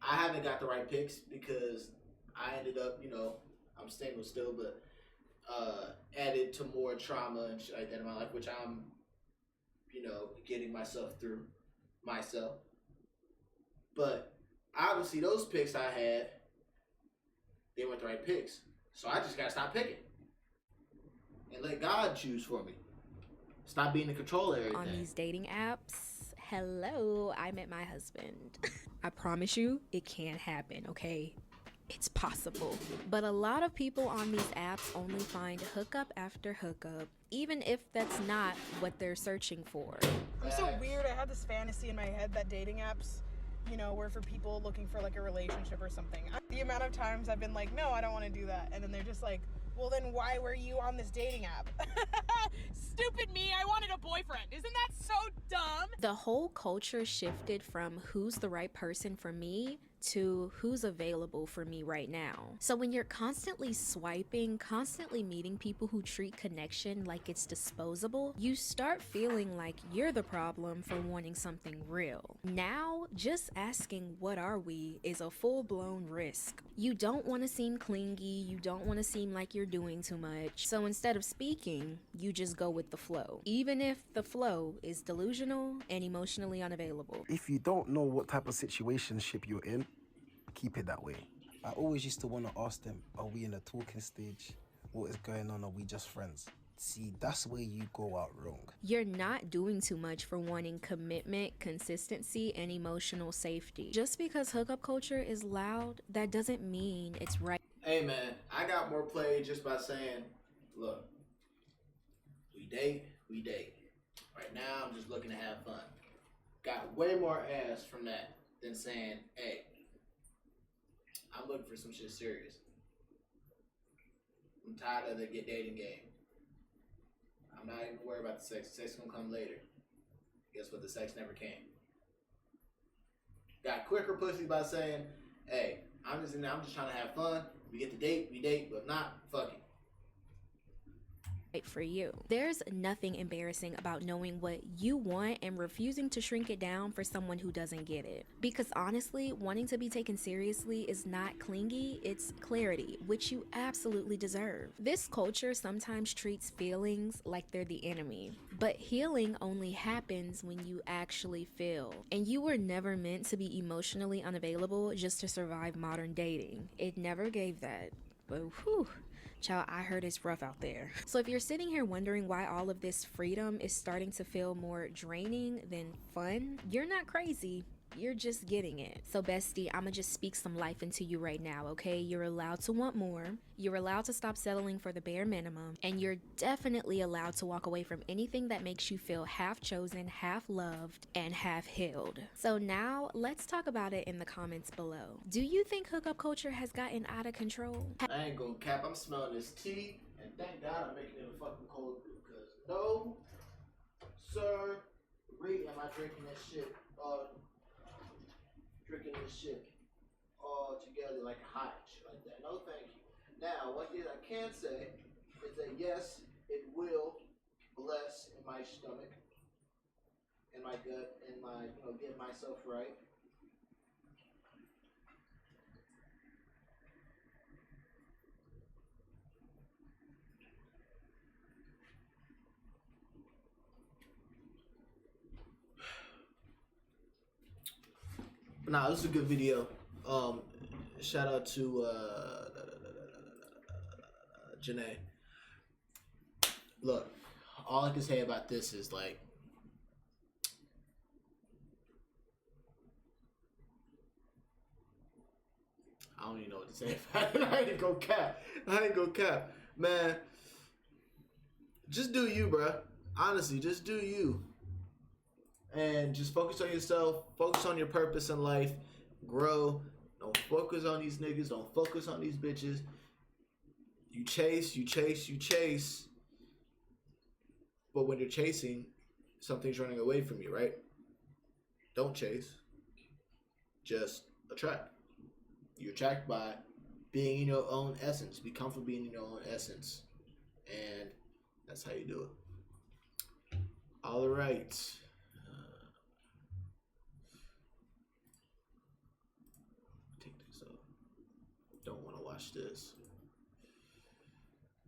I haven't got the right picks because I ended up, I'm single still, but added to more trauma and shit like that in my life, which I'm you know, getting myself through myself. But obviously those picks I had, they weren't the right picks. So I just gotta stop picking. And let God choose for me. Stop being the control of everything. On these dating apps, hello, I met my husband. I promise you, it can happen, okay? It's possible. But a lot of people on these apps only find hookup after hookup, even if that's not what they're searching for. I'm so weird. I had this fantasy in my head that dating apps, you know, were for people looking for like a relationship or something. The amount of times I've been like, no, I don't want to do that. And then they're just like, well, then why were you on this dating app? Stupid me, I wanted a boyfriend. Isn't that so dumb? The whole culture shifted from who's the right person for me to who's available for me right now. So when you're constantly swiping, constantly meeting people who treat connection like it's disposable, you start feeling like you're the problem for wanting something real. Now, just asking what are we is a full-blown risk. You don't want to seem clingy, you don't want to seem like you're doing too much. So instead of speaking, you just go with the flow, even if the flow is delusional and emotionally unavailable. If you don't know what type of situationship you're in, keep it that way. I always used to want to ask them, are we in a talking stage? What is going on? Are we just friends? See, that's where you go out wrong. You're not doing too much for wanting commitment, consistency, and emotional safety. Just because hookup culture is loud, that doesn't mean it's right. Hey man, I got more play just by saying, look, we date. Right now, I'm just looking to have fun. Got way more ass from that than saying, hey, I'm looking for some shit serious. I'm tired of the dating game. I'm not even worried about the sex. Sex gonna come later. Guess what? The sex never came. Got quicker pussy by saying, hey, I'm just trying to have fun. We get to date, we date, but if not, fuck it. For you. There's nothing embarrassing about knowing what you want and refusing to shrink it down for someone who doesn't get it. Because honestly, wanting to be taken seriously is not clingy, it's clarity, which you absolutely deserve. This culture sometimes treats feelings like they're the enemy, but healing only happens when you actually feel. And you were never meant to be emotionally unavailable just to survive modern dating. It never gave that. But whew. Child, I heard it's rough out there. So if you're sitting here wondering why all of this freedom is starting to feel more draining than fun, you're not crazy. You're just getting it. So bestie, I'ma just speak some life into you right now, okay? You're allowed to want more. You're allowed to stop settling for the bare minimum. And you're definitely allowed to walk away from anything that makes you feel half chosen, half loved, and half healed. So now, let's talk about it in the comments below. Do you think hookup culture has gotten out of control? I ain't gonna cap. I'm smelling this tea, and thank God I'm making it a fucking cold brew, because no, sir, am I drinking this shit all together like hot shit like that. No, thank you. Now, one thing I can say is that yes, it will bless in my stomach, in my gut, in my, getting myself right. Nah, this is a good video. Shout out to Janae. Look, all I can say about this is like, I don't even know what to say about it. I ain't gonna cap. Man, just do you, bruh. Honestly, just do you. And just focus on yourself. Focus on your purpose in life. Grow. Don't focus on these niggas. Don't focus on these bitches. You chase. But when you're chasing, something's running away from you, right? Don't chase. Just attract. You attract by being in your own essence. Be comfortable being in your own essence. And that's how you do it. All right. Don't want to watch this.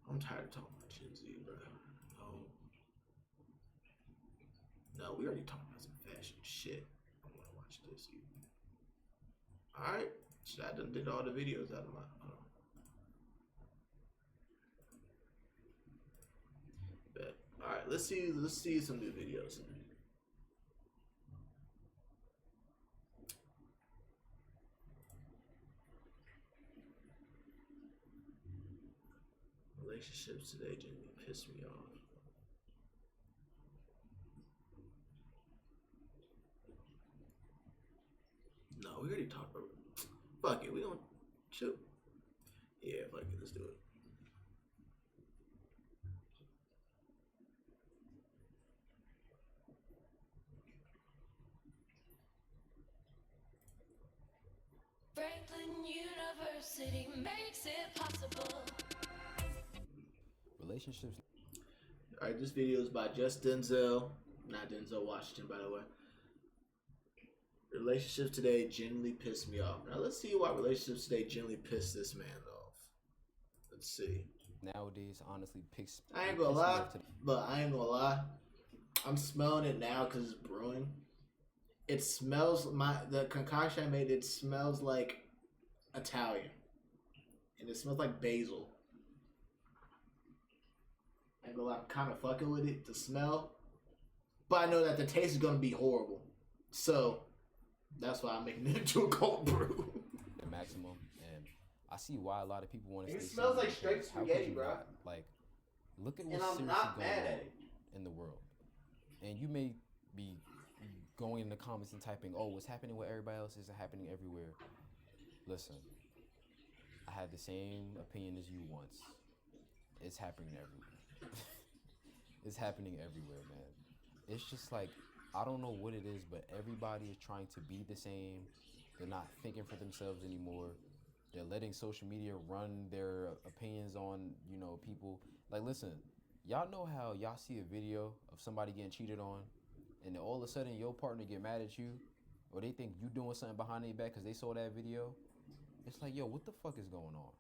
I'm tired of talking about Gen Z, bro. No, we already talked about some fashion shit. I want to watch this. Alright. So I done did all the videos out of my. Bet. Alright, let's see some new videos. Relationships today genuinely piss me off. No, we already talked about it. Fuck it, we don't shoot. Yeah, fuck it, let's do it. Franklin University makes it possible. Relationships. Alright, this video is by just Denzel. Not Denzel Washington, by the way. Relationships today generally piss me off. Now let's see why relationships today generally piss this man off. Let's see. Nowadays, honestly, I ain't gonna lie, I'm smelling it now because it's brewing. It smells the concoction I made. It smells like Italian, and it smells like basil. I ain't gonna lie, I'm kind of fucking with it, the smell, but I know that the taste is gonna be horrible. So that's why I'm making it into a cold brew. The maximum, and I see why a lot of people want to. It smells like straight spaghetti, bro. Like, look at what's seriously going on in the world, and you may be going in the comments and typing, "Oh, what's happening with everybody else isn't happening everywhere." Listen, I had the same opinion as you once. It's happening everywhere. It's happening everywhere, man. It's just like, I don't know what it is, but everybody is trying to be the same. They're not thinking for themselves anymore. They're letting social media run their opinions on, people. Like, listen, y'all know how y'all see a video of somebody getting cheated on, and then all of a sudden your partner get mad at you, or they think you doing something behind their back because they saw that video. It's like, yo, what the fuck is going on?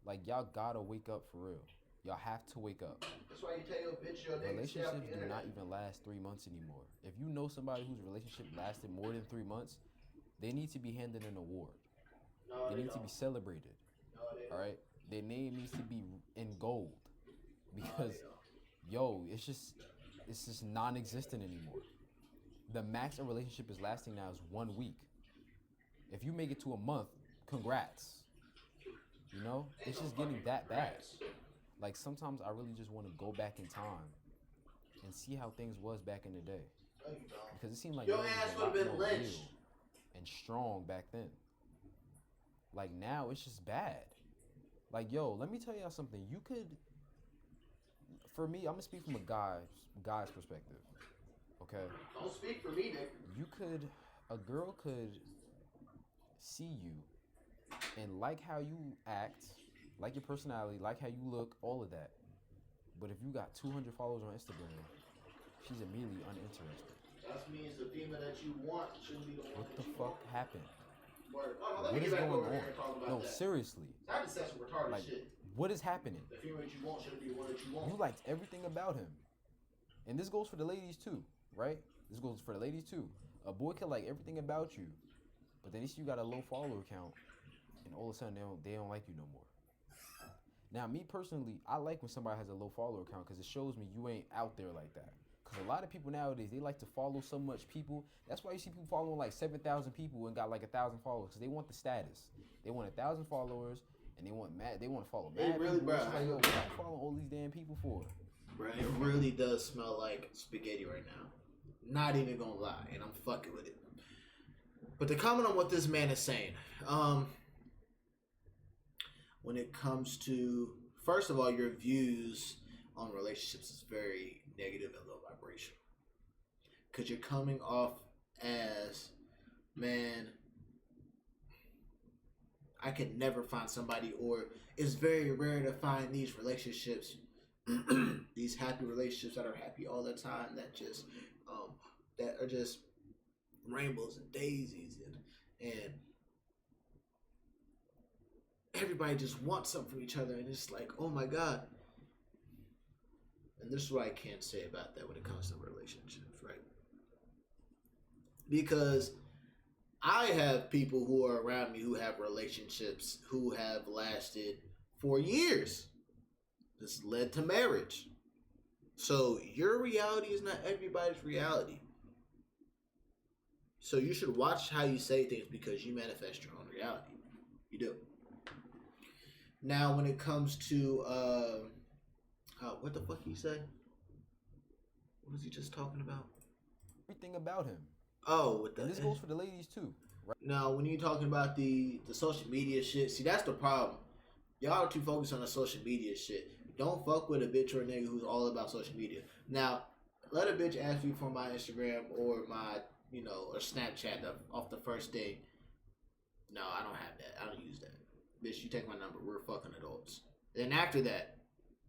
Like, y'all gotta wake up for real. Y'all have to wake up. That's why you tell your bitch your name. Relationships do not even last 3 months anymore. If you know somebody whose relationship lasted more than 3 months, they need to be handed an award. No, they need to be celebrated. No, all right? Their name needs to be in gold. Because, it's just non-existent anymore. The max a relationship is lasting now is 1 week. If you make it to a month, congrats. It's just getting that bad. Like, sometimes I really just want to go back in time and see how things was back in the day. Because it seemed like your ass would have been lynched and strong back then. Like, now it's just bad. Like, let me tell y'all something. You could, for me, I'm gonna speak from a guy's perspective. Okay? Don't speak for me, Nick. A girl could see you and like how you act, like your personality, like how you look, all of that. But if you got 200 followers on Instagram, she's immediately uninterested. That means the female that you want shouldn't be the one. What the fuck happened? What is going on? No, seriously. That is some retarded shit. What is happening? The female that you want shouldn't be the one that you want. You liked everything about him. And this goes for the ladies too, right? This goes for the ladies too. A boy can like everything about you, but then you got a low follower count, and all of a sudden they don't like you no more. Now, me personally, I like when somebody has a low follower count because it shows me you ain't out there like that. Because a lot of people nowadays, they like to follow so much people. That's why you see people following like 7,000 people and got like 1,000 followers because they want the status. They want 1,000 followers and they want to follow mad really, people. Bro, it's like, yo, what are you following all these damn people for? Bro, it really does smell like spaghetti right now. Not even gonna lie, and I'm fucking with it. But to comment on what this man is saying, when it comes to, first of all, your views on relationships is very negative and low vibration. Because you're coming off as, man, I could never find somebody, or it's very rare to find these relationships, these happy relationships that are happy all the time, that just, that are just rainbows and daisies, and everybody just wants something from each other, and it's like, oh my God. And this is what I can't say about that when it comes to relationships, right? Because I have people who are around me who have relationships who have lasted for years. This led to marriage. So your reality is not everybody's reality. So you should watch how you say things because you manifest your own reality. You do. Now, when it comes to what the fuck he say? What was he just talking about? Everything about him. Oh, with the, and this goes for the ladies too. Right? Now, when you're talking about the social media shit, see, that's the problem. Y'all are too focused on the social media shit. Don't fuck with a bitch or a nigga who's all about social media. Now, let a bitch ask you for my Instagram or my, or Snapchat off the first day. No, I don't have that. I don't use that. Bitch, you take my number. We're fucking adults. Then after that,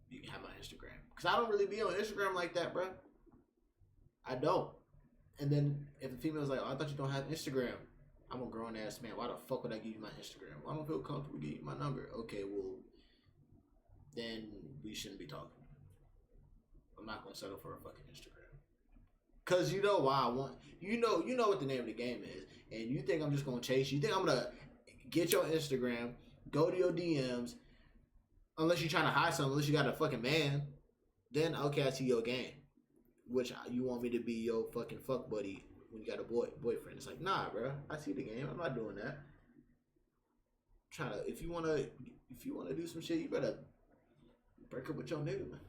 you can have my Instagram. Because I don't really be on Instagram like that, bro. I don't. And then if the female's like, oh, I thought you don't have Instagram. I'm a grown ass man. Why the fuck would I give you my Instagram? Well, I don't feel comfortable giving you my number. Okay, well, then we shouldn't be talking. I'm not gonna settle for a fucking Instagram. Cause you know why I want you know what the name of the game is. And you think I'm just gonna chase you. You think I'm gonna get your Instagram, go to your DMs, unless you're trying to hide something, unless you got a fucking man, then okay, I see your game. Which you want me to be your fucking fuck buddy when you got a boyfriend. It's like, nah, bro. I see the game. I'm not doing that. If you wanna do some shit, you better break up with your nigga, man.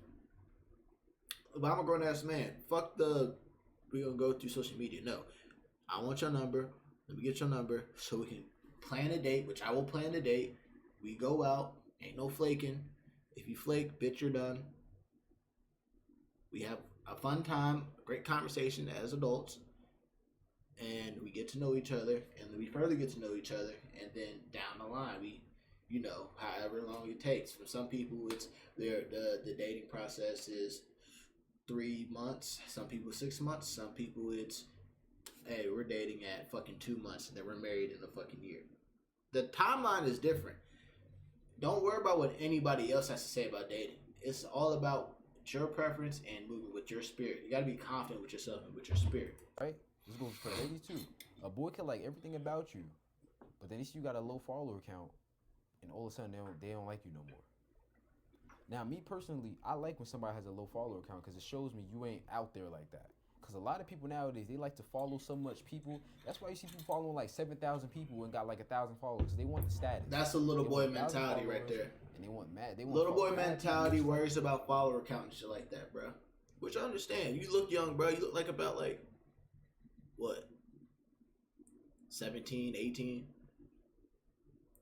But I'm a grown ass man. Fuck we gonna go through social media. No. I want your number. Let me get your number so we can plan a date, which I will plan a date. We go out. Ain't no flaking. If you flake, bitch, you're done. We have a fun time, a great conversation as adults, and we get to know each other, and we further get to know each other, and then down the line, we, however long it takes. For some people, it's the dating process is 3 months. Some people 6 months. Some people it's, hey, we're dating at fucking 2 months, and then we're married in a fucking year. The timeline is different. Don't worry about what anybody else has to say about dating. It's all about your preference and moving with your spirit. You gotta be confident with yourself and with your spirit. Right? This goes for ladies too. A boy can like everything about you, but then you got a low follower count, and all of a sudden they don't like you no more. Now, me personally, I like when somebody has a low follower count because it shows me you ain't out there like that. Because a lot of people nowadays, they like to follow so much people. That's why you see people following like 7,000 people and got like 1,000 followers. They want the status. That's a little boy mentality right there. And they want mad. Little boy mentality worries about follower count and shit like that, bro. Which I understand. You look young, bro. You look like about what? 17, 18?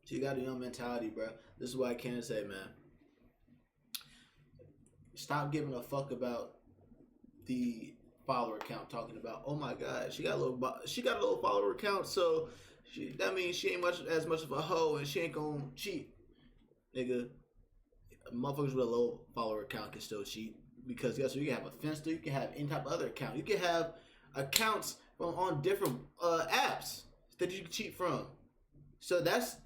So you got a young mentality, bro. This is what I can say, man. Stop giving a fuck about the follower count. Talking about, oh my god, she got a little follower count, so that means she ain't as much of a hoe and she ain't gonna cheat. Nigga, motherfuckers with a low follower count can still cheat because guess what? You can have a Finsta, you can have any type of other account. You can have accounts on different apps that you can cheat from. So that's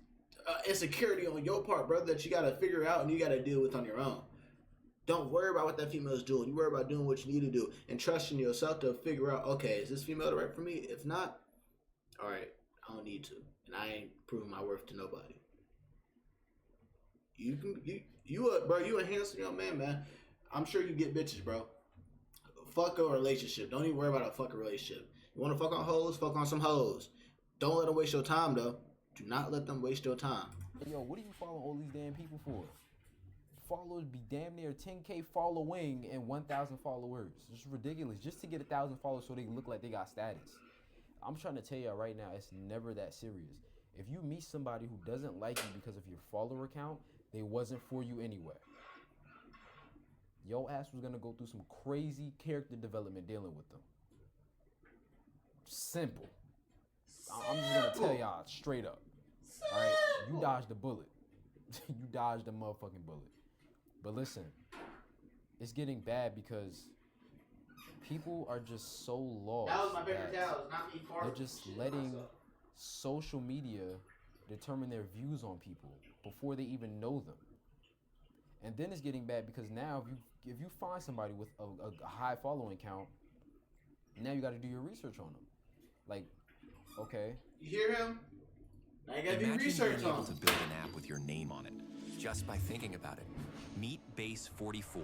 insecurity on your part, brother, that you gotta figure out and you gotta deal with on your own. Don't worry about what that female is doing. You worry about doing what you need to do and trusting yourself to figure out, okay, is this female right for me? If not, all right, I don't need to, and I ain't proving my worth to nobody. You a handsome young man. I'm sure you get bitches, bro. Fuck a relationship. Don't even worry about a fucking relationship. You want to fuck on hoes? Fuck on some hoes. Don't let them waste your time, though. Do not let them waste your time. Yo, what are you following all these damn people for? Followers be damn near 10K following and 1,000 followers. It's ridiculous. Just to get 1,000 followers so they look like they got status. I'm trying to tell y'all right now, it's never that serious. If you meet somebody who doesn't like you because of your follower count, they wasn't for you anyway. Your ass was gonna go through some crazy character development dealing with them. Simple. I'm just gonna tell y'all straight up. Alright? You dodged the bullet. You dodged the motherfucking bullet. But listen, it's getting bad because people are just so lost. That was my favorite towels, not me farting. They're just letting social media determine their views on people before they even know them. And then it's getting bad because now if you if you find somebody with a high following count, now you got to do your research on them. Like, okay, you hear him? Now you got to do research on being able to build an app with your name on it just by thinking about it. Meet Base 44.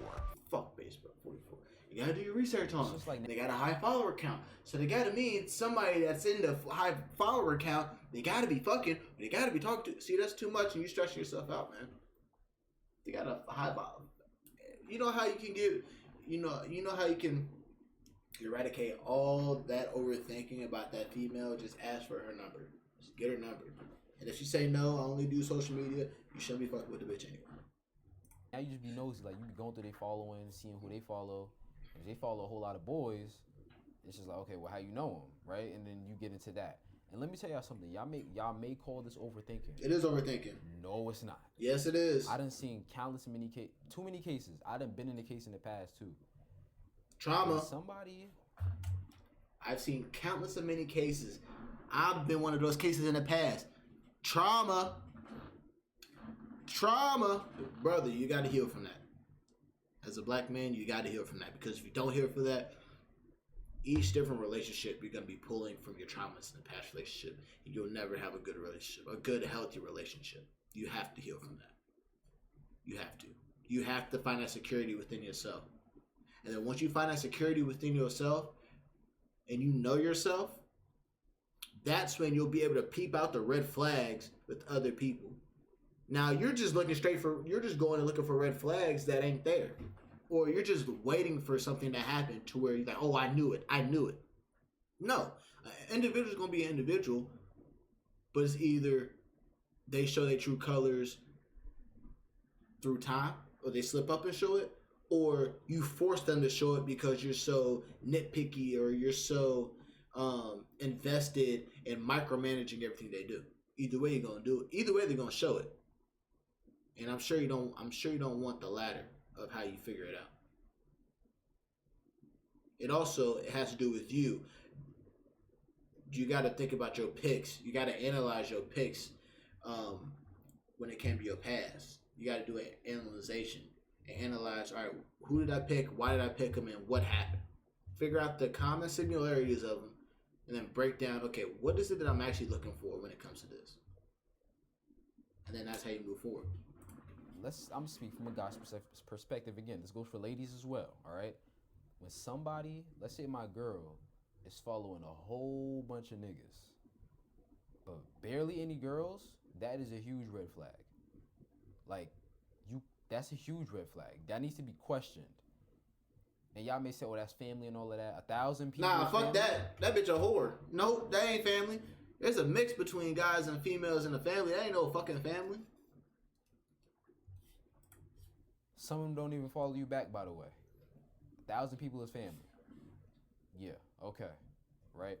Fuck Base 44. You gotta do your research on them. Like, they got a high follower count, so they gotta mean somebody that's in the high follower count. They gotta be fucking. They gotta be talking to. See, that's too much, and you stressing yourself out, man. They got a high follower. You know how you can get. You know how you can eradicate all that overthinking about that female. Just ask for her number. Just get her number. And if she say no, I only do social media, you shouldn't be fucking with the bitch anyway. Now you just be nosy, like you be going through their following, seeing who they follow. If they follow a whole lot of boys, it's just like, okay, well, how you know them, right? And then you get into that. And let me tell y'all something. Y'all may call this overthinking. It is overthinking. No, it's not. Yes, it is. I done seen too many cases. I done been in the case in the past too. Trauma. Somebody. I've seen countless of many cases. I've been one of those cases in the past. Trauma. Brother, you got to heal from that. As a black man, you got to heal from that. Because if you don't heal from that, each different relationship, you're going to be pulling from your traumas in the past relationship. And you'll never have a good relationship, a good, healthy relationship. You have to heal from that. You have to. You have to find that security within yourself. And then once you find that security within yourself, and you know yourself, that's when you'll be able to peep out the red flags with other people. Now you're just going and looking for red flags that ain't there. Or you're just waiting for something to happen to where you're like, oh, I knew it. No, an individual's going to be an individual, but it's either they show their true colors through time, or they slip up and show it, or you force them to show it because you're so nitpicky or you're so invested in micromanaging everything they do. Either way, you're gonna do it. Either way, they're gonna show it. And I'm sure you don't want the latter of how you figure it out. It has to do with you. You got to think about your picks. You got to analyze your picks when it came to your past. You got to do an analyzation and analyze, all right, who did I pick? Why did I pick them? And what happened? Figure out the common similarities of them and then break down, okay, what is it that I'm actually looking for when it comes to this? And then that's how you move forward. I'm speaking from a guy's perspective again. This goes for ladies as well, all right? When somebody, let's say my girl, is following a whole bunch of niggas, but barely any girls, that is a huge red flag. Like, that's a huge red flag. That needs to be questioned. And y'all may say, oh, that's family and all of that. 1,000 people. Nah, fuck that. That bitch a whore. Nope, that ain't family. There's a mix between guys and females in the family. That ain't no fucking family. Some of them don't even follow you back, by the way. 1,000 people is family. Yeah, okay. Right?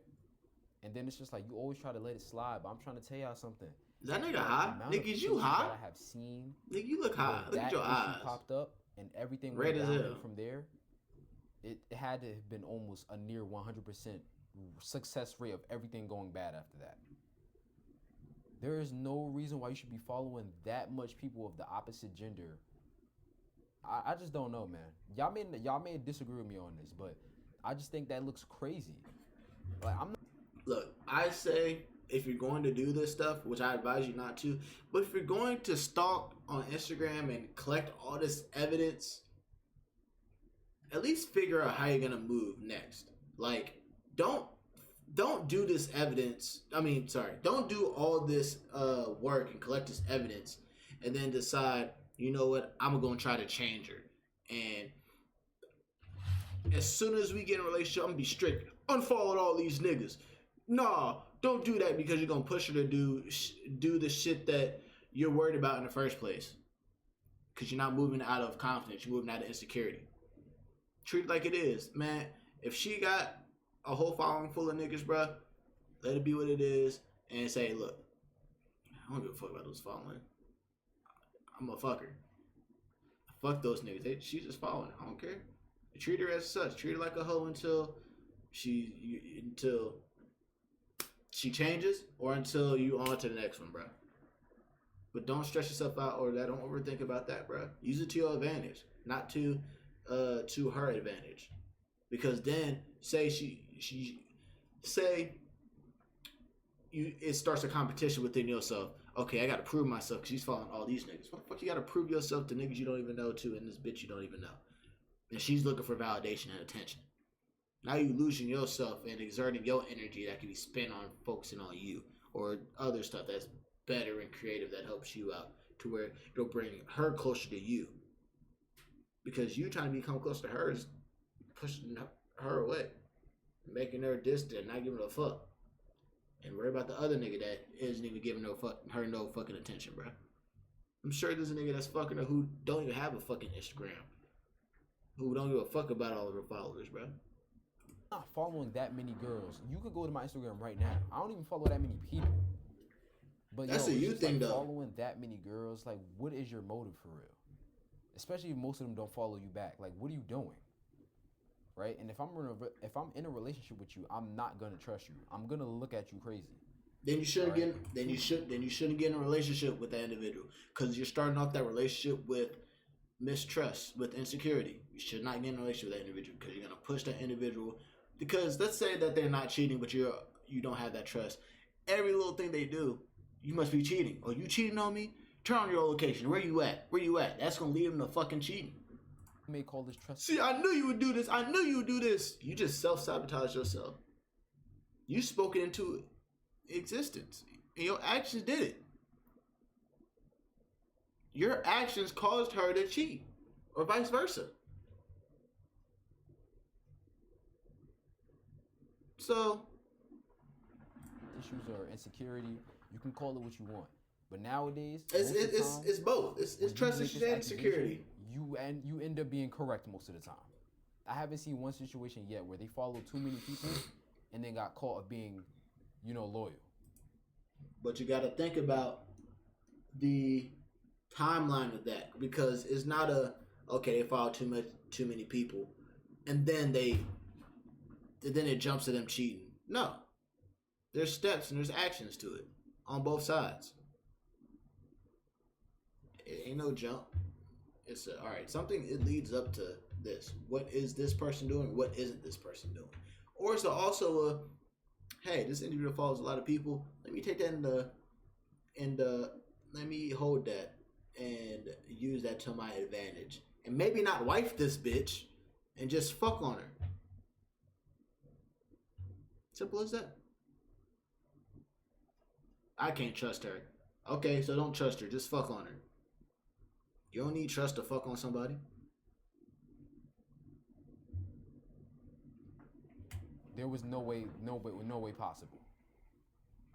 And then it's just like, you always try to let it slide, but I'm trying to tell y'all something. Is that nigga high? Nigga, is you high? That I have seen. Nigga, you look high. Look at your eyes. Popped up and everything red went as down hell from there. It had to have been almost a near 100% success rate of everything going bad after that. There is no reason why you should be following that much people of the opposite gender. I just don't know, man. Y'all may disagree with me on this, but I just think that looks crazy. Like, Look, I say if you're going to do this stuff, which I advise you not to, but if you're going to stalk on Instagram and collect all this evidence, at least figure out how you're gonna move next. Like, don't do this evidence. Don't do all this work and collect this evidence, and then decide, you know what, I'm gonna try to change her. And as soon as we get in a relationship, I'm gonna be strict. Unfollow all these niggas. Nah, don't do that because you're gonna push her to do the shit that you're worried about in the first place. Because you're not moving out of confidence, you're moving out of insecurity. Treat it like it is, man. If she got a whole following full of niggas, bruh, let it be what it is, and say, look, I don't give a fuck about those following. I'm a fucker. Fuck those niggas. She's just following. I don't care. Treat her as such. Treat her like a hoe until she changes, or until you on to the next one, bruh. But don't stress yourself out, or don't overthink about that, bruh. Use it to your advantage, not to to her advantage, because then say it starts a competition within yourself. Okay, I gotta prove myself because she's following all these niggas. What the fuck you gotta prove yourself to niggas you don't even know to, and this bitch you don't even know, and she's looking for validation and attention. Now you losing yourself and exerting your energy that can be spent on focusing on you or other stuff that's better and creative that helps you out to where it'll bring her closer to you. Because you trying to become close to her is pushing her away, making her distant, not giving her a fuck. And worry about the other nigga that isn't even giving her no fucking attention, bro. I'm sure there's a nigga that's fucking her who don't even have a fucking Instagram, who don't give a fuck about all of her followers, bro. Not following that many girls. You could go to my Instagram right now. I don't even follow that many people. But that's a you thing, though. Following that many girls, like, what is your motive for real? Especially if most of them don't follow you back. Like, what are you doing? Right? And if I'm in a relationship with you, I'm not gonna trust you. I'm gonna look at you crazy. Then you shouldn't get in a relationship with that individual, because you're starting off that relationship with mistrust, with insecurity. You should not get in a relationship with that individual because you're gonna push that individual. Because let's say that they're not cheating, but you don't have that trust. Every little thing they do, you must be cheating. Oh, you cheating on me? Turn on your location. Where you at? Where you at? That's gonna lead them to fucking cheating. You may call this trust. See, I knew you would do this. I knew you would do this. You just self-sabotage yourself. You spoke it into existence, and your actions did it. Your actions caused her to cheat, or vice versa. So, issues or insecurity, you can call it what you want. But nowadays, it's both. It's trust issues and insecurity. You end up being correct most of the time. I haven't seen one situation yet where they followed too many people and then got caught of being, loyal. But you got to think about the timeline of that, because it's not they followed too many people, and then it jumps to them cheating. No, there's steps and there's actions to it on both sides. It ain't no jump. It's all right. It leads up to this. What is this person doing? What isn't this person doing? Or it's also hey, this individual follows a lot of people. Let me take that and let me hold that and use that to my advantage. And maybe not wife this bitch and just fuck on her. Simple as that. I can't trust her. Okay, so don't trust her. Just fuck on her. You don't need trust to fuck on somebody. There was no way possible.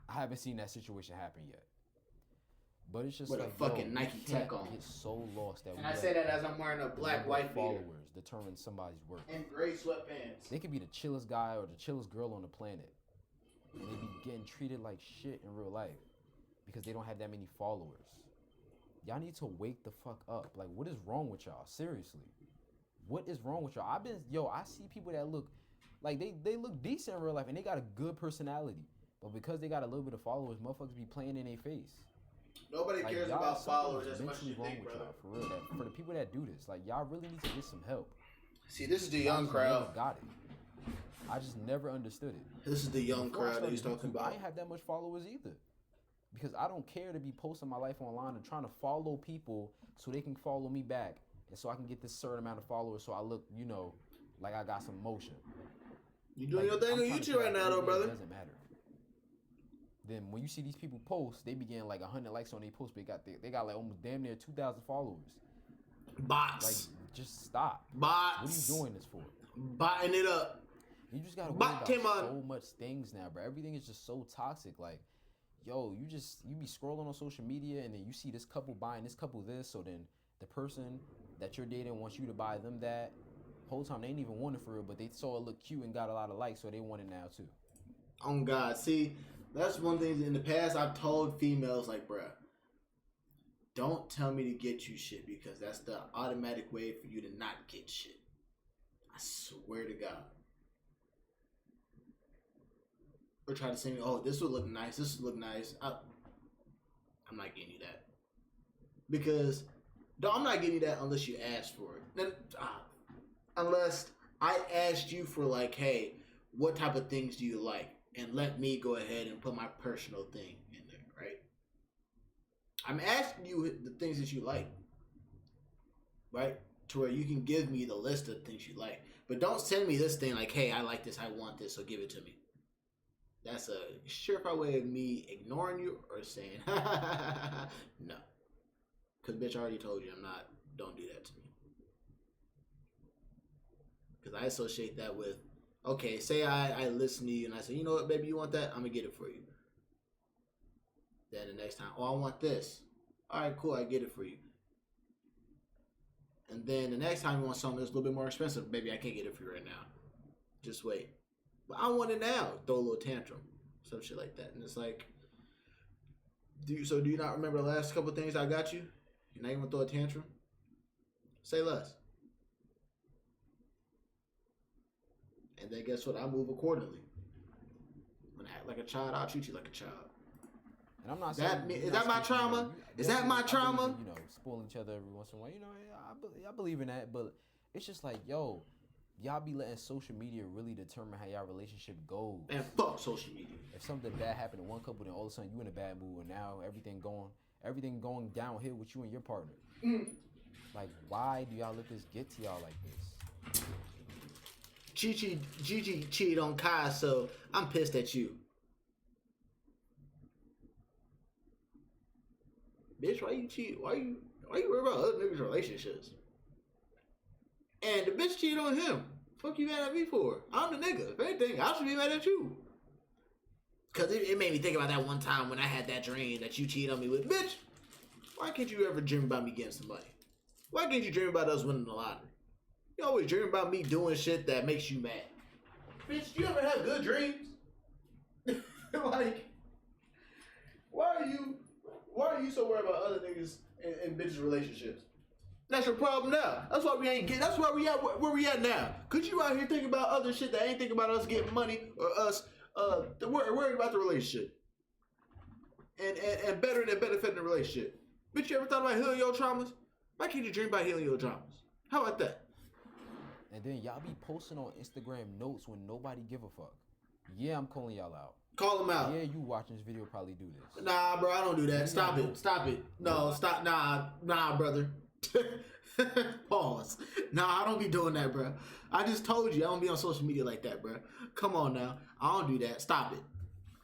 I haven't seen that situation happen yet. But it's just with like a fucking Nike tech on. Get so lost that and I say that as I'm wearing a black white followers determine somebody's worth. And gray sweatpants. They could be the chillest guy or the chillest girl on the planet, and they be getting treated like shit in real life because they don't have that many followers. Y'all need to wake the fuck up. Like, what is wrong with y'all? Seriously, what is wrong with y'all? I see people that look like they look decent in real life and they got a good personality, but because they got a little bit of followers, motherfuckers be playing in their face. Nobody cares about followers as much as you think, brother. For real, for the people that do this, like, y'all really need to get some help. See, this is the young crowd. Got it. I just never understood it. This is the young crowd that he's talking about. I ain't have that much followers either, because I don't care to be posting my life online and trying to follow people so they can follow me back, and so I can get this certain amount of followers so I look, like I got some motion. You doing your thing on YouTube right now, though, brother. It doesn't matter. Then when you see these people post, they be getting like 100 likes on their post, but they got like almost damn near 2,000 followers. Bots. Like, just stop. Bots. What are you doing this for? Botting it up. You just gotta worry about so much things now, bro. Everything is just so toxic. Like, yo, you be scrolling on social media and then you see this couple buying this couple this, so then the person that you're dating wants you to buy them that. Whole time they ain't even want it for real, but they saw it look cute and got a lot of likes, so they want it now too. Oh God, see, that's one thing in the past I've told females, like, bruh, don't tell me to get you shit, because that's the automatic way for you to not get shit. I swear to God. Or try to say, oh, this would look nice, this would look nice. I'm not getting you that. Because, I'm not getting you that unless you ask for it. Then, unless I asked you for like, hey, what type of things do you like? And let me go ahead and put my personal thing in there, right? I'm asking you the things that you like, right? To where you can give me the list of things you like. But don't send me this thing like, hey, I like this, I want this, so give it to me. That's a surefire way of me ignoring you or saying, no. Because, bitch, I already told you don't do that to me. Because I associate that with, okay, say I listen to you and I say, you know what, baby, you want that? I'm going to get it for you. Then the next time, oh, I want this. All right, cool, I get it for you. And then the next time you want something that's a little bit more expensive, baby, I can't get it for you right now. Just wait. But I want it now. Throw a little tantrum. Some shit like that. And it's like, do you not remember the last couple of things I got you? You're not even gonna throw a tantrum? Say less. And then guess what? I move accordingly. When I act like a child, I'll treat you like a child. And I'm not saying is that my trauma? Is that my trauma? You know, spoil each other every once in a while. You know, I believe in that, but it's just like, yo, y'all be letting social media really determine how y'all relationship goes. And fuck social media. If something bad happened to one couple, then all of a sudden you in a bad mood, and now everything going downhill with you and your partner. Like, why do y'all let this get to y'all like this? Gigi cheated on Kai, so I'm pissed at you. Bitch, why you cheat? Why you worry about other niggas' relationships? And the bitch cheated on him. Fuck you mad at me for? I'm the nigga. If anything, I should be mad at you. Cause it made me think about that one time when I had that dream that you cheated on me with. Bitch, why can't you ever dream about me getting some money? Why can't you dream about us winning the lottery? You always dream about me doing shit that makes you mad. Bitch, you ever have good dreams? Like, why are you so worried about other niggas and bitches' relationships? That's your problem now. That's why we ain't get. That's why we at where we at now. Cause you out here thinking about other shit that ain't thinking about us getting money or us worried about the relationship and better than benefiting the relationship. Bitch, you ever thought about healing your traumas? Why can't you dream about healing your traumas? How about that? And then y'all be posting on Instagram notes when nobody give a fuck. Yeah, I'm calling y'all out. Call them out. Yeah, you watching this video probably do this. Nah, bro, I don't do that. Stop it. Stop it. No, stop. Nah, brother. Pause. Nah, I don't be doing that, bro. I just told you I don't be on social media like that, bro. Come on now. I don't do that. Stop it.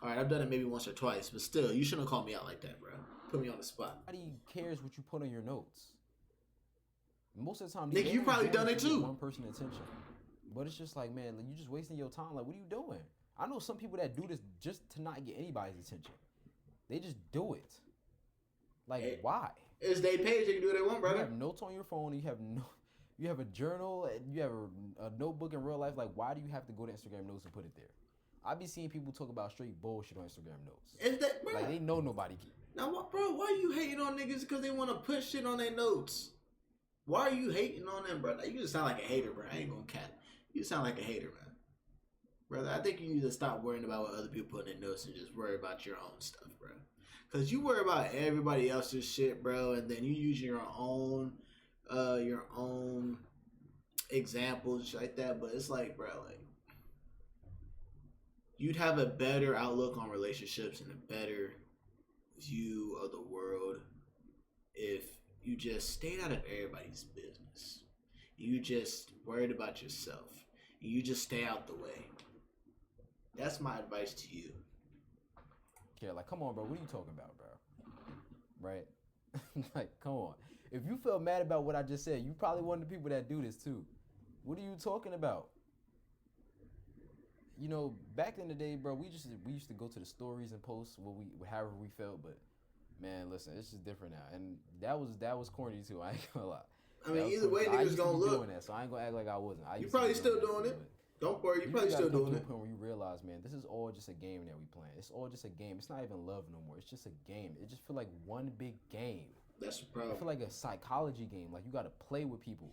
All right, I've done it maybe once or twice, but still, you shouldn't call me out like that, bro. Put me on the spot. Nobody cares what you put on your notes. Most of the time, nigga, you probably done it too. One person attention, but it's just like, man, like, you just wasting your time. Like, what are you doing? I know some people that do this just to not get anybody's attention. They just do it. Like, hey, why? It's their page. They can do what they want, brother. You have notes on your phone. You have a journal. And you have a notebook in real life. Like, why do you have to go to Instagram notes and put it there? I be seeing people talk about straight bullshit on Instagram notes. Is that, bro? Like, they know nobody can. Now, bro, why are you hating on niggas because they want to put shit on their notes? Why are you hating on them, brother? You just sound like a hater, bro. I ain't gonna cap. You sound like a hater, man. Brother, I think you need to stop worrying about what other people put in their notes and just worry about your own stuff, bro. Because you worry about everybody else's shit, bro, and then you use your own examples like that. But it's like, bro, like, you'd have a better outlook on relationships and a better view of the world if you just stayed out of everybody's business. You just worried about yourself. You just stay out the way. That's my advice to you. Yeah, like, come on, bro. What are you talking about, bro? Right? Like, come on. If you feel mad about what I just said, you probably one of the people that do this too. What are you talking about? You know, back in the day, bro, we used to go to the stories and post however we felt, but man, listen, it's just different now, and that was corny too. I ain't gonna lie. I mean, either way, niggas gonna look. Doing that, so I ain't gonna act like I wasn't. You probably still doing it. Don't worry, you probably still doing it. When you realize, man, this is all just a game that we playing. It's all just a game. It's not even love no more. It's just a game. It just feel like one big game. That's the problem. I feel like a psychology game. Like, you gotta play with people.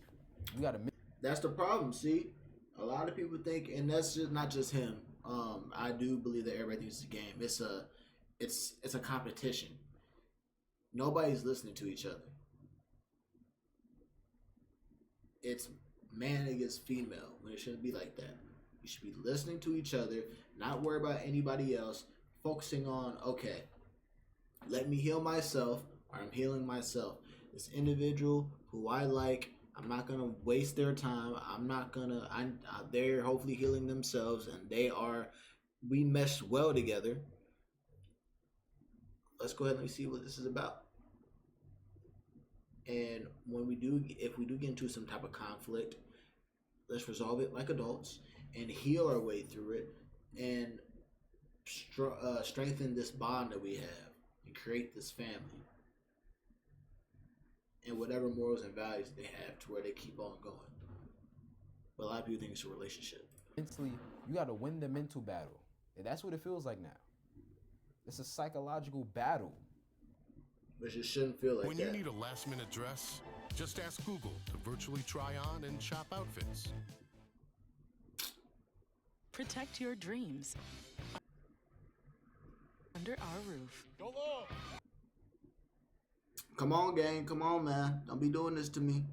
You gotta. That's the problem. See, a lot of people think, and that's just not just him. I do believe that everybody thinks it's a game. It's a competition. Nobody's listening to each other. It's man against female when it shouldn't be like that. You should be listening to each other, not worry about anybody else, focusing on, okay, let me heal myself, or I'm healing myself. This individual who I like, I'm not gonna waste their time. They're hopefully healing themselves, and we mesh well together. Let's go ahead and see what this is about. And if we do get into some type of conflict, let's resolve it like adults and heal our way through it and strengthen this bond that we have and create this family and whatever morals and values they have to where they keep on going. But a lot of people think it's a relationship. Mentally, you got to win the mental battle. And that's what it feels like now. It's a psychological battle. But it shouldn't feel like when that. When you need a last-minute dress, just ask Google to virtually try on and shop outfits. Protect your dreams under our roof. Go long. Come on, gang. Come on, man. Don't be doing this to me.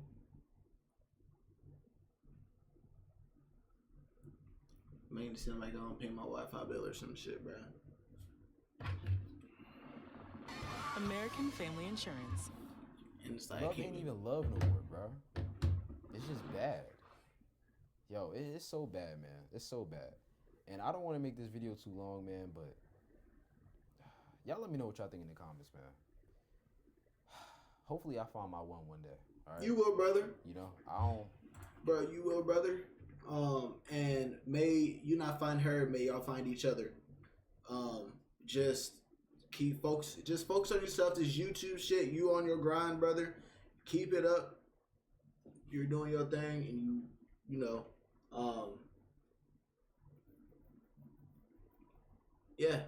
Making it seem like I don't pay my Wi-Fi bill or some shit, bro. American Family Insurance. And it's like, love ain't even love no more, bro. It's just bad. Yo, it's so bad, man. It's so bad. And I don't want to make this video too long, man, but y'all let me know what y'all think in the comments, man. Hopefully I find my one day. All right? You will, brother. You know, I don't. Bro, you will, brother. And may you not find her, may y'all find each other. Just focus on yourself. This YouTube shit, you on your grind, brother. Keep it up. You're doing your thing, and you know, yeah,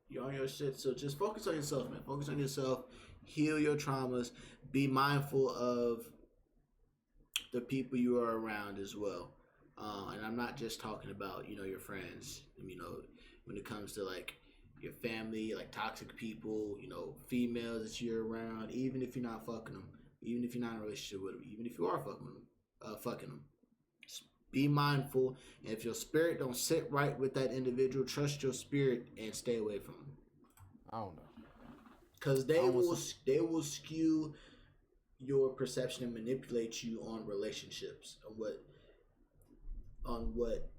you're on your shit. So just focus on yourself, man. Focus on yourself. Heal your traumas. Be mindful of the people you are around as well. And I'm not just talking about, your friends. When it comes to like your family, like toxic people, females that you're around, even if you're not fucking them, even if you're not in a relationship with them, even if you are fucking them, just be mindful. And if your spirit don't sit right with that individual, trust your spirit and stay away from them. I don't know. Because they will skew your perception and manipulate you on relationships, on what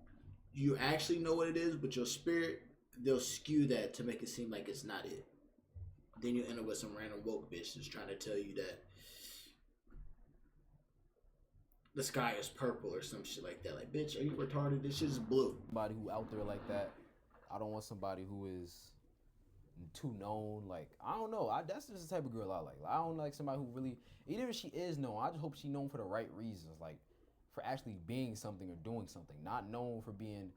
you actually know what it is, but your spirit, they'll skew that to make it seem like it's not it. Then you end up with some random woke bitch that's trying to tell you that the sky is purple or some shit like that. Like, bitch, are you retarded? This shit is blue. Somebody who out there like that. I don't want somebody who is too known. Like, I don't know. That's just the type of girl I like. I don't like somebody who really, even if she is known, I just hope she's known for the right reasons. Like, for actually being something or doing something. Not known for being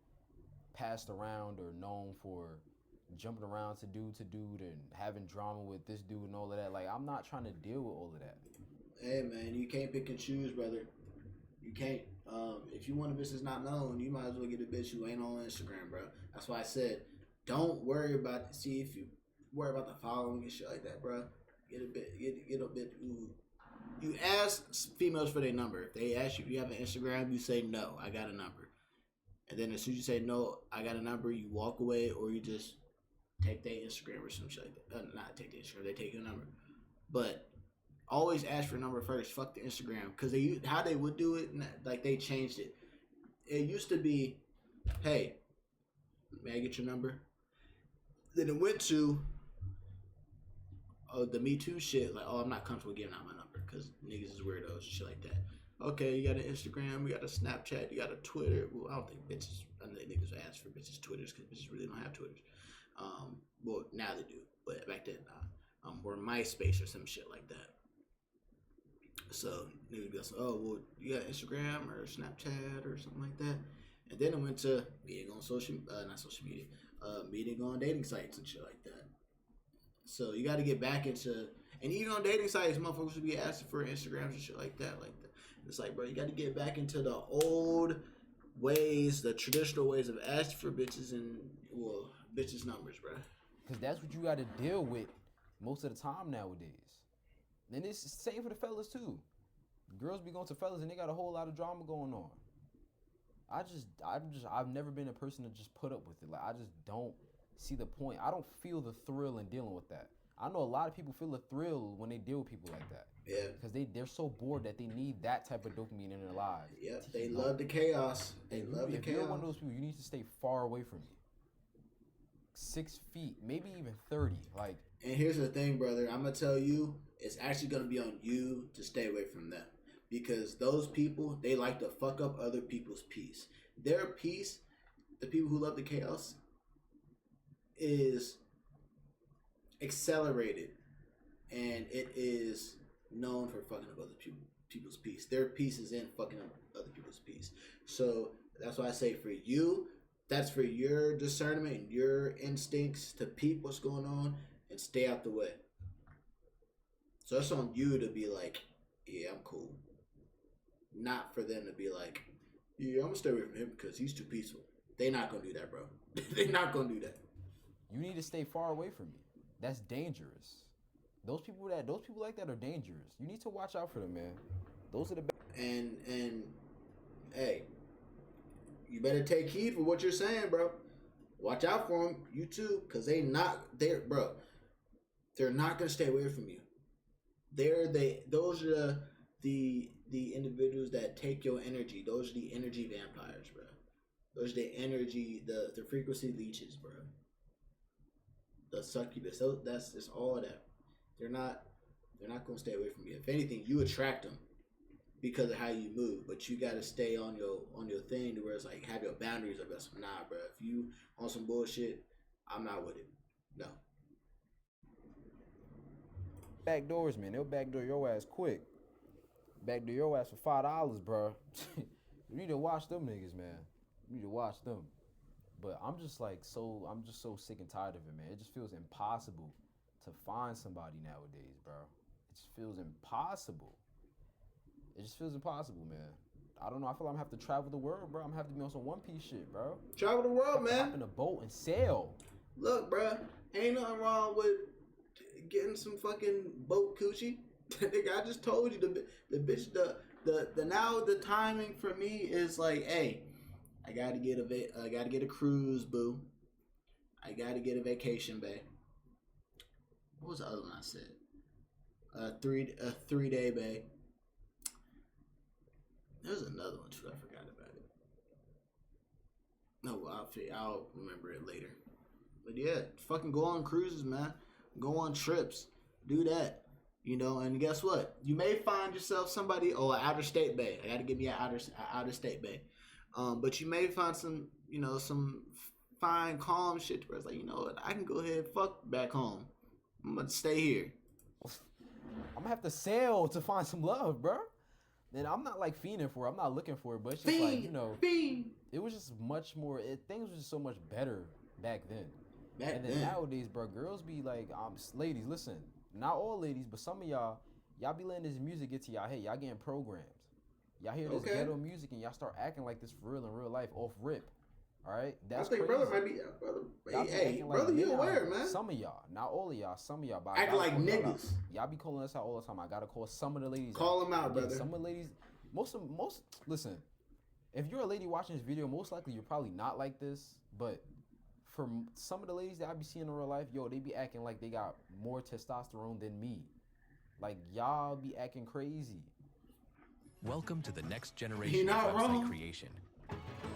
passed around or known for jumping around to dude and having drama with this dude and all of that. Like, I'm not trying to deal with all of that. Hey, man, you can't pick and choose, brother. You can't. If you want a bitch that's not known, you might as well get a bitch who ain't on Instagram, bro. That's why I said, don't worry about. See, if you worry about the following and shit like that, bro, get a bit. Ooh. You ask females for their number. If they ask you if you have an Instagram, you say no, I got a number. And then as soon as you say no, I got a number, you walk away, or you just take their Instagram or some shit like that. Not take the Instagram, they take your number. But always ask for a number first. Fuck the Instagram, because how they would do it, like they changed it. It used to be, hey, may I get your number? Then it went to the Me Too shit. Like, I'm not comfortable giving out my number because niggas is weirdos and shit like that. Okay, you got an Instagram, you got a Snapchat, you got a Twitter. Well, I don't think bitches, niggas ask for bitches' Twitters because bitches really don't have Twitters. Well, now they do, but back then, or MySpace or some shit like that. So niggas be like, oh, well, you got Instagram or Snapchat or something like that. And then it went to meeting on meeting on dating sites and shit like that. So you got to get back into, and even on dating sites, motherfuckers would be asking for Instagrams and shit like that. It's like, bro, you got to get back into the old ways, the traditional ways of asking for bitches and, bitches' numbers, bro. Because that's what you got to deal with most of the time nowadays. And it's the same for the fellas, too. Girls be going to fellas and they got a whole lot of drama going on. I've never been a person to just put up with it. Like, I just don't see the point. I don't feel the thrill in dealing with that. I know a lot of people feel the thrill when they deal with people like that. Yeah. Because they're so bored that they need that type of dopamine in their lives. Yep, they love the chaos. They love the chaos. If you're one of those people, you need to stay far away from me. 6 feet, maybe even 30. Like. And here's the thing, brother. I'm gonna tell you, it's actually gonna be on you to stay away from them. Because those people, they like to fuck up other people's peace. Their peace, the people who love the chaos, is accelerated. And it is known for fucking up other people's peace. Their peace is in fucking up other people's peace. So that's why I say for you, that's for your discernment and your instincts to peep what's going on and stay out the way. So it's on you to be like, yeah, I'm cool. Not for them to be like, yeah, I'm gonna stay away from him because he's too peaceful. They not gonna do that, bro. They not gonna do that. You need to stay far away from me. That's dangerous. Those people like that are dangerous. You need to watch out for them, man. Those are the best. And hey, you better take heed for what you're saying, bro. Watch out for them, you too, because they're not gonna stay away from you. Those are the individuals that take your energy. Those are the energy vampires, bro. Those are the energy, the frequency leeches, bro. The succubus. That's just all of that. They're not gonna stay away from you. If anything, you attract them because of how you move. But you gotta stay on your thing to where it's like have your boundaries of us. Nah, bro. If you on some bullshit, I'm not with it. No. Backdoors, man. They'll backdoor your ass quick. Backdoor your ass for $5, bro. You need to watch them niggas, man. You need to watch them. But I'm just so sick and tired of it, man. It just feels impossible to find somebody nowadays, bro. It just feels impossible. It just feels impossible, man. I don't know. I feel like I'm gonna have to travel the world, bro. I'm gonna have to be on some One Piece shit, bro. Travel the world, man. Hop in a boat and sail. Look, bro. Ain't nothing wrong with getting some fucking boat coochie. Nigga, I just told you the bitch the now the timing for me is like, hey, I gotta get a cruise, boo. I gotta get a vacation, bae. What was the other one I said? A 3-day, bae. There's another one too. I forgot about it. No, I'll remember it later. But yeah, fucking go on cruises, man. Go on trips. Do that. You know, and guess what? You may find yourself somebody, an outer state bae. I gotta give me an outer state bae. But you may find some fine, calm shit where it's like, you know what? I can go ahead and fuck back home. I'm gonna stay here. I'm gonna have to sail to find some love, bro. And I'm not like fiending for it. I'm not looking for it, but it's just like, you know, it was just much more. Things was just so much better back then. Then nowadays, bro, girls be like, ladies, listen. Not all ladies, but some of y'all be letting this music get to y'all head. Y'all getting programs. Y'all hear this ghetto music and y'all start acting like this for real in real life off rip. All right, that's I think crazy. Brother might be hey, brother, you aware, man? Some of y'all, not all of y'all. Some of y'all, act like niggas. Y'all be calling us out all the time. I gotta call some of the ladies. Call them out, brother. Some of the ladies, most. Listen, if you're a lady watching this video, most likely you're probably not like this, but. For some of the ladies that I be seeing in real life, yo, they be acting like they got more testosterone than me. Like, y'all be acting crazy. Welcome to the next generation of website creation.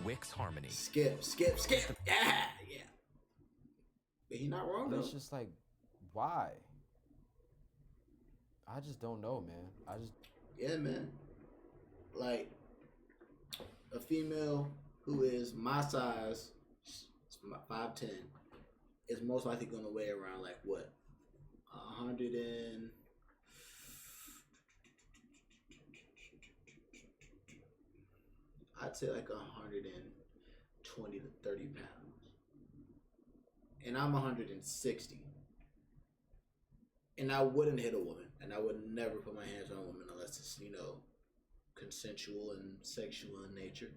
Wix Harmony. Skip. Yeah. But he not wrong, though. It's just like, why? I just don't know, man. Yeah, man. Like, a female who is my size... 5'10" is most likely going to weigh around like what 100 and I'd say like 120 to 30 pounds, and I'm 160, and I wouldn't hit a woman, and I would never put my hands on a woman unless it's, you know, consensual and sexual in nature.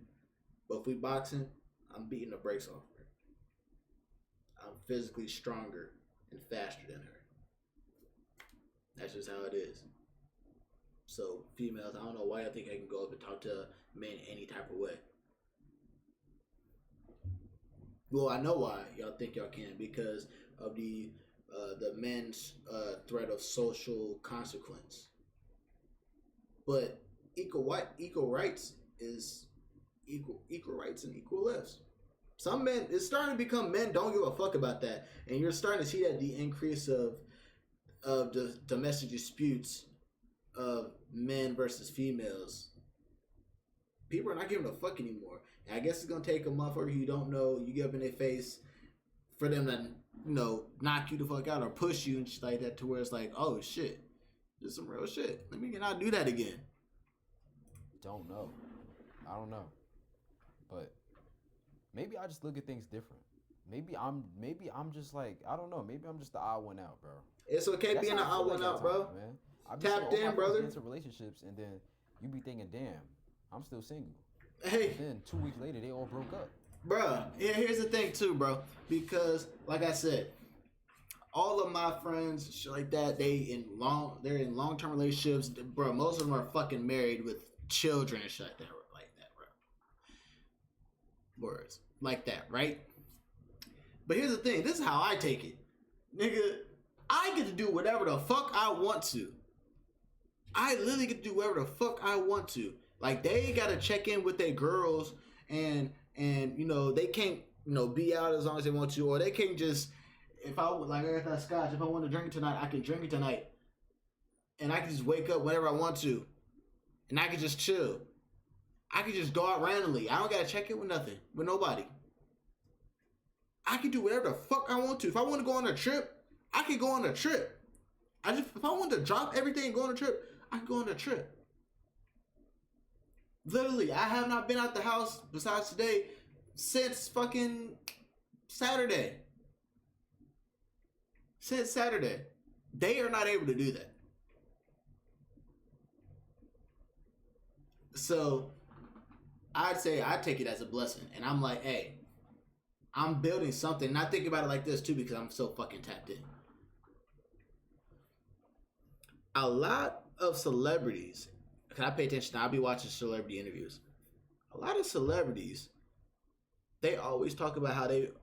But if we boxing, I'm beating the brakes off. I'm physically stronger and faster than her. That's just how it is. So females, I don't know why I think I can go up and talk to men any type of way. Well, I know why y'all think y'all can, because of the men's threat of social consequence. But equal rights is equal rights and equal lefts. Some men, it's starting to become men don't give a fuck about that, and you're starting to see that the increase of the domestic disputes of men versus females. People are not giving a fuck anymore. And I guess it's gonna take a motherfucker you don't know, you get up in their face, for them to, you know, knock you the fuck out or push you and shit like that, to where it's like, oh shit, this is some real shit. Let me not do that again. Don't know. I don't know. But maybe I just look at things different. Maybe I'm just like, I don't know. Maybe I'm just the odd one out, bro. It's okay being an odd one out, bro. Man. Tapped in, brother. Into relationships, and then you be thinking, damn, I'm still single. Hey. And then 2 weeks later, they all broke up. Bruh, here's the thing too, bro. Because, like I said, all of my friends, shit like that, they're in long-term relationships. Bro, most of them are fucking married with children and shit like that, bro. Words like that, right? But here's the thing. This is how I take it, nigga. I get to do whatever the fuck I want to. I literally get to do whatever the fuck I want to. Like, they gotta check in with their girls, and you know, they can't, you know, be out as long as they want to, or they can't just, if I would, like that scotch, if I want to drink it tonight, I can drink it tonight, and I can just wake up whenever I want to, and I can just chill. I can just go out randomly. I don't gotta check in with nothing, with nobody. I can do whatever the fuck I want to. If I want to go on a trip, I can go on a trip. If I want to drop everything and go on a trip, I can go on a trip. Literally, I have not been out the house besides today since fucking Saturday. Since Saturday. They are not able to do that. So, I'd say I take it as a blessing. And I'm like, hey, I'm building something. And I think about it like this too, because I'm so fucking tapped in. A lot of celebrities, because I pay attention, I'll be watching celebrity interviews. A lot of celebrities, they always talk about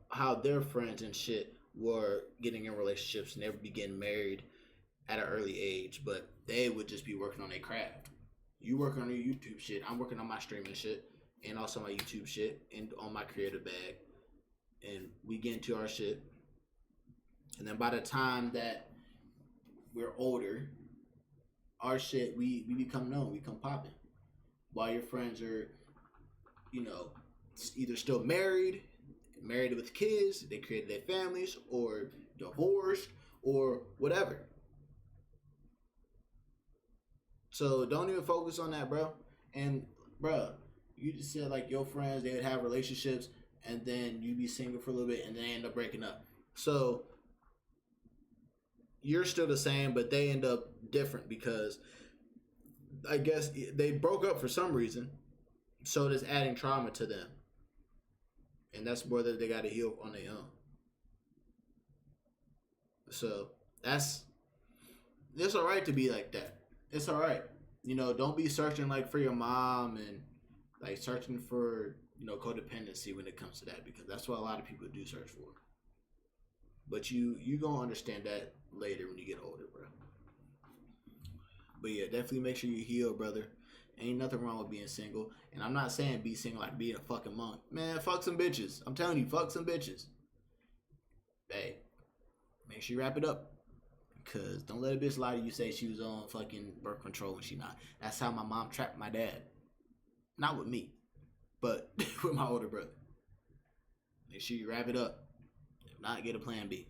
how their friends and shit were getting in relationships and they would be getting married at an early age, but they would just be working on their craft. You work on your YouTube shit, I'm working on my streaming shit, and also my YouTube shit, and on my creative bag, and we get into our shit, and then by the time that we're older, our shit, we become known, we become popping. While your friends are, you know, either still married with kids, they created their families, or divorced, or whatever. So don't even focus on that, bro. And, bro, you just said like your friends, they would have relationships, and then you be single for a little bit, and they end up breaking up. So you're still the same, but they end up different because I guess they broke up for some reason. So it's adding trauma to them. And that's whether they got to heal on their own. So it's all right to be like that. It's all right. You know, don't be searching like for your mom and like searching for, you know, codependency when it comes to that, because that's what a lot of people do search for. But you gonna understand that later when you get older, bro. But yeah, definitely make sure you heal, brother. Ain't nothing wrong with being single. And I'm not saying be single like being a fucking monk. Man, fuck some bitches. I'm telling you, fuck some bitches. Hey, make sure you wrap it up. Because don't let a bitch lie to you, say she was on fucking birth control when she not. That's how my mom trapped my dad. Not with me, but with my older brother. Make sure you wrap it up. If not, get a plan B.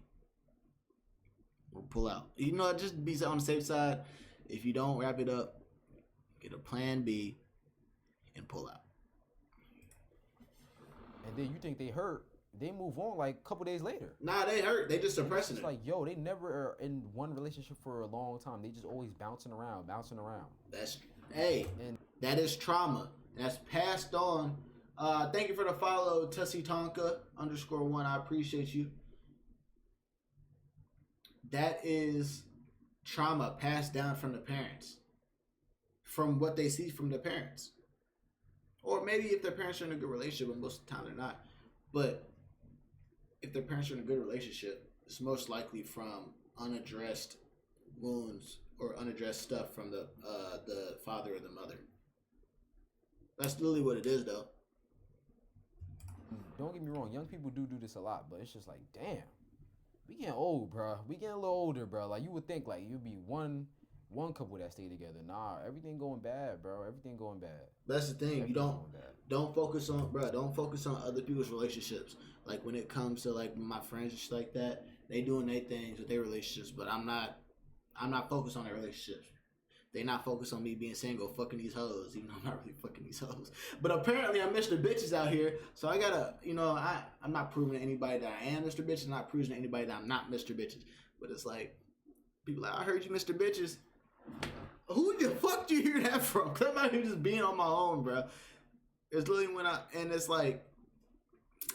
Or pull out. You know, just be on the safe side. If you don't wrap it up, get a plan B and pull out. And then you think they hurt, they move on like a couple days later. Nah, they hurt. They just suppressing it. Like, yo, they never are in one relationship for a long time. They just always bouncing around. That is trauma. That's passed on. Thank you for the follow, Tussie Tonka _1. I appreciate you. That is trauma passed down from the parents. from what they see from their parents. Or maybe if their parents are in a good relationship, but most of the time they're not. But if their parents are in a good relationship, it's most likely from unaddressed wounds or unaddressed stuff from the father or the mother. That's literally what it is, though. Don't get me wrong, young people do this a lot, but it's just like, damn, we getting old, bro. We getting a little older, bro. Like, you would think like you'd be one couple that stay together. Nah, everything going bad, bro. Everything going bad. That's the thing. You don't focus on, bro. Don't focus on other people's relationships. Like when it comes to like my friends and shit like that, they doing their things with their relationships, but I'm not focused on their relationships. They not focused on me being single, fucking these hoes, even though I'm not really fucking these hoes. But apparently I'm Mr. Bitches out here, so I gotta, I'm not proving to anybody that I am Mr. Bitches, I'm not proving to anybody that I'm not Mr. Bitches. But it's like, people like, I heard you Mr. Bitches. Who the fuck do you hear that from? Cause I'm out here just being on my own, bro. It's literally and it's like,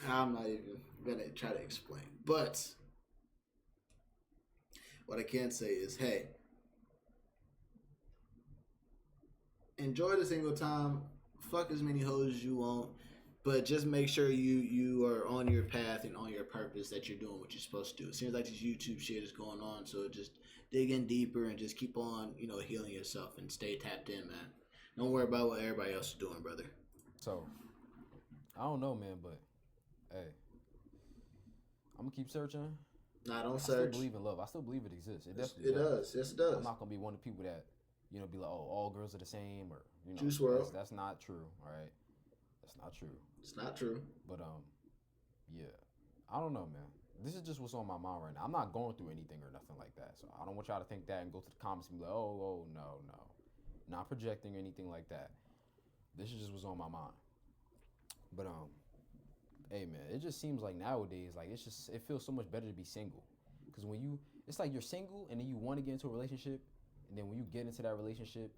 I'm not even gonna try to explain. But what I can say is, hey, enjoy the single time. Fuck as many hoes as you want. But just make sure you are on your path and on your purpose, that you're doing what you're supposed to do. It seems like this YouTube shit is going on, so just dig in deeper and just keep on, healing yourself and stay tapped in, man. Don't worry about what everybody else is doing, brother. So, I don't know, man, but hey, I'm gonna keep searching. Nah, don't search. I still believe in love. I still believe it exists. It definitely does. Yes, it does. I'm not gonna be one of the people that, be like, oh, all girls are the same, or Juice WRLD. That's not true. All right, that's not true. It's not true. But yeah, I don't know, man. This is just what's on my mind right now. I'm not going through anything or nothing like that, so I don't want y'all to think that and go to the comments and be like, oh, no, not projecting or anything like that. This is just what's on my mind. But hey, man, it just seems like nowadays, like it feels so much better to be single, because it's like you're single and then you want to get into a relationship, and then when you get into that relationship,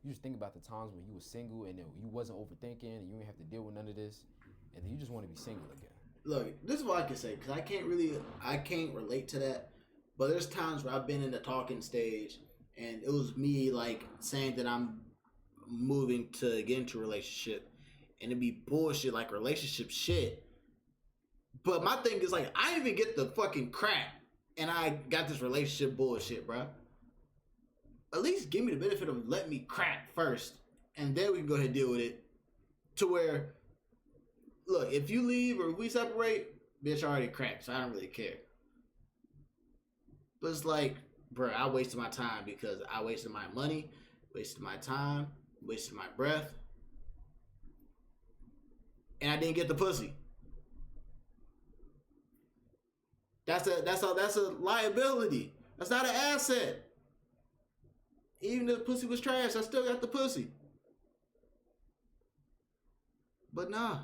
you just think about the times when you were single and then you wasn't overthinking and you didn't have to deal with none of this, and then you just want to be single again. Look, this is what I can say, because I can't relate to that, but there's times where I've been in the talking stage and it was me like saying that I'm moving to get into a relationship, and it'd be bullshit, like relationship shit. But my thing is like, I didn't even get the fucking crack and I got this relationship bullshit, bro. At least give me the benefit of letting me crack first, and then we can go ahead and deal with it. To where, look, if you leave or we separate, bitch, I already cracked, so I don't really care. But it's like, bro, I wasted my time because I wasted my money, wasted my time, wasted my breath, and I didn't get the pussy. That's a liability. That's not an asset. Even if the pussy was trash, I still got the pussy. But nah.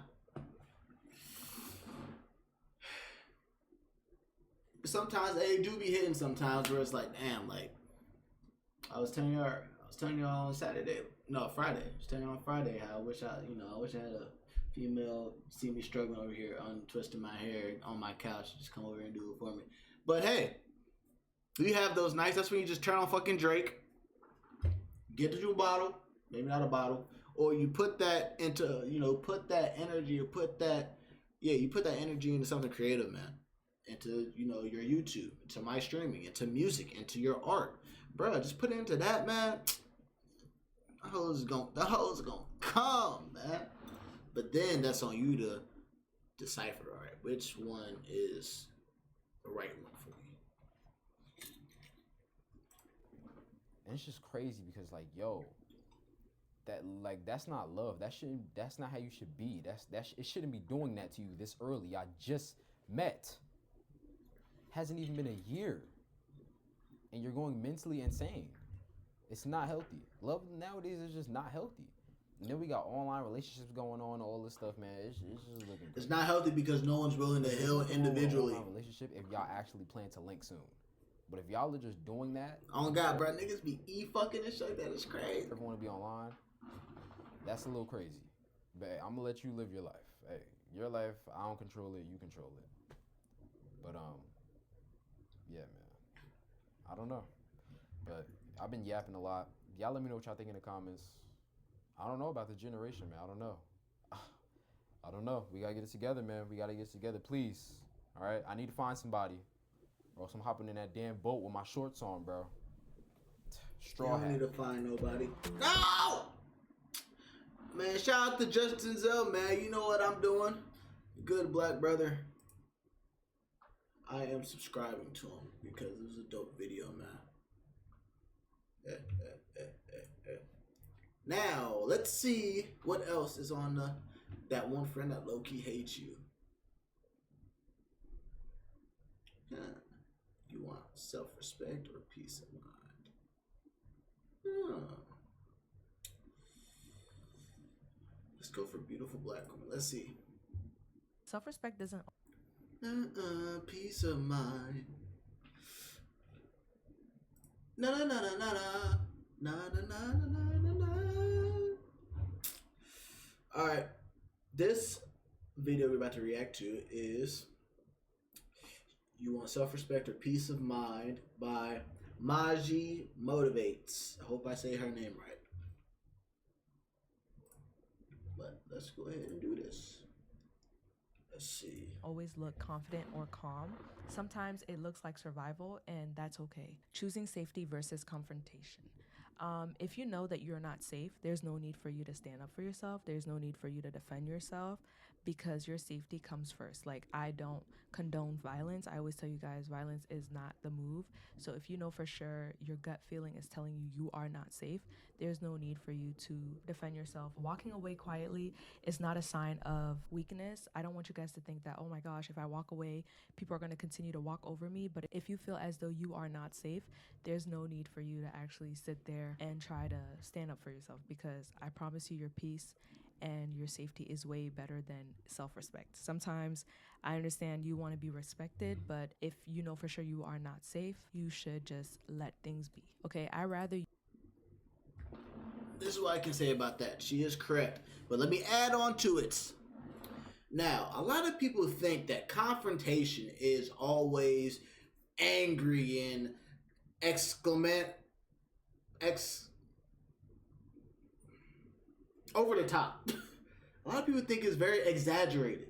Sometimes they do be hitting sometimes where it's like, damn, like I was telling you on Friday. I was telling you on Friday how I wish I had a female see me struggling over here, untwisting my hair on my couch, just come over and do it for me. But hey, you have those nights. That's when you just turn on fucking Drake, get into a bottle, maybe not a bottle, or you put that into, put that energy, or put that energy into something creative, man. Into, your YouTube, into my streaming, into music, into your art. Bro, just put it into that, man. The hoes is gonna come, man. But then that's on you to decipher, all right, which one is the right one for you. And it's just crazy because, like, yo, that's not love. That's not how you should be. It shouldn't be doing that to you this early. I just met. Hasn't even been a year, and you're going mentally insane. It's not healthy. Love nowadays is just not healthy. And then we got online relationships going on, all this stuff, man. It's just looking crazy. It's not healthy because no one's willing to heal individually. Relationship if y'all actually plan to link soon. But if y'all are just doing that, oh God, bro, niggas be fucking and shit like that. It's crazy. Everyone to be online. That's a little crazy. But I'm gonna let you live your life. Hey, your life. I don't control it. You control it. But yeah, man. I don't know. But I've been yapping a lot. y'all let me know what y'all think in the comments. I don't know about the generation, man. I don't know. I don't know. We gotta get it together, man. We gotta get it together, please. All right. I need to find somebody, or else I'm hopping in that damn boat with my shorts on, bro. Straw hat. I don't need to find nobody. No! Man, shout out to Justin Zell, man. You know what I'm doing. Good black brother. I am subscribing to him because it was a dope video, man. Now, let's see what else is on that one friend that low-key hates you. You want self-respect or peace of mind? Let's go for beautiful black woman. Let's see. Self-respect doesn't... peace of mind. Na na na na na na na na na na na. All right, this video we're about to react to is "You Want Self-Respect or Peace of Mind" by Maji Motivates. I hope I say her name right. But let's go ahead and do this. Let's see. Always look confident or calm. Sometimes it looks like survival, and that's okay. Choosing safety versus confrontation. If you know that you're not safe, there's no need for you to stand up for yourself. There's no need for you to defend yourself because your safety comes first. Like, I don't condone violence. I always tell you guys, violence is not the move. So if you know for sure your gut feeling is telling you you are not safe, there's no need for you to defend yourself. Walking away quietly is not a sign of weakness. I don't want you guys to think that, oh my gosh, if I walk away, people are going to continue to walk over me. But if you feel as though you are not safe, there's no need for you to actually sit there and try to stand up for yourself, because I promise you your peace and your safety is way better than self-respect. Sometimes I understand you want to be respected, but if you know for sure you are not safe, you should just let things be. Okay, I rather... This is what I can say about that. She is correct. But let me add on to it. Now, a lot of people think that confrontation is always angry and over the top. A lot of people think it's very exaggerated.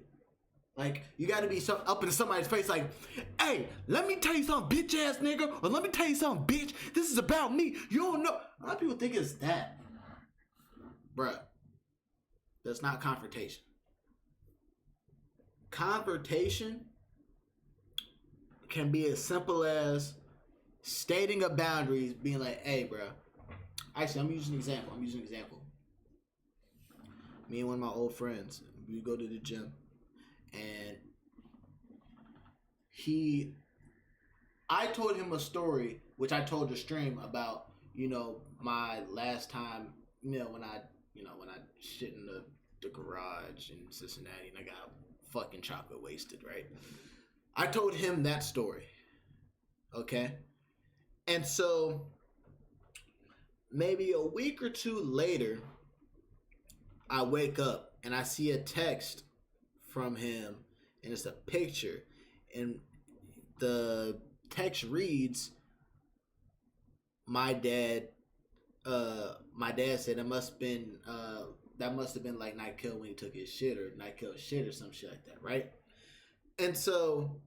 Like, you got to be up in somebody's face like, hey, let me tell you something, bitch ass nigga, or let me tell you something, bitch. This is about me. You don't know. A lot of people think it's that. Bruh, that's not confrontation. Confrontation can be as simple as stating a boundaries, being like, hey, bruh. Actually, I'm using an example. Me and one of my old friends, we go to the gym, and I told him a story, which I told the stream about, my last time, when I shit in the garage in Cincinnati and I got fucking chocolate wasted, right? I told him that story. Okay? And so maybe a week or two later, I wake up and I see a text from him, and it's a picture, and the text reads, my dad said that must have been like Nykel when he took his shit, or Nykel shit, or some shit like that, right? And so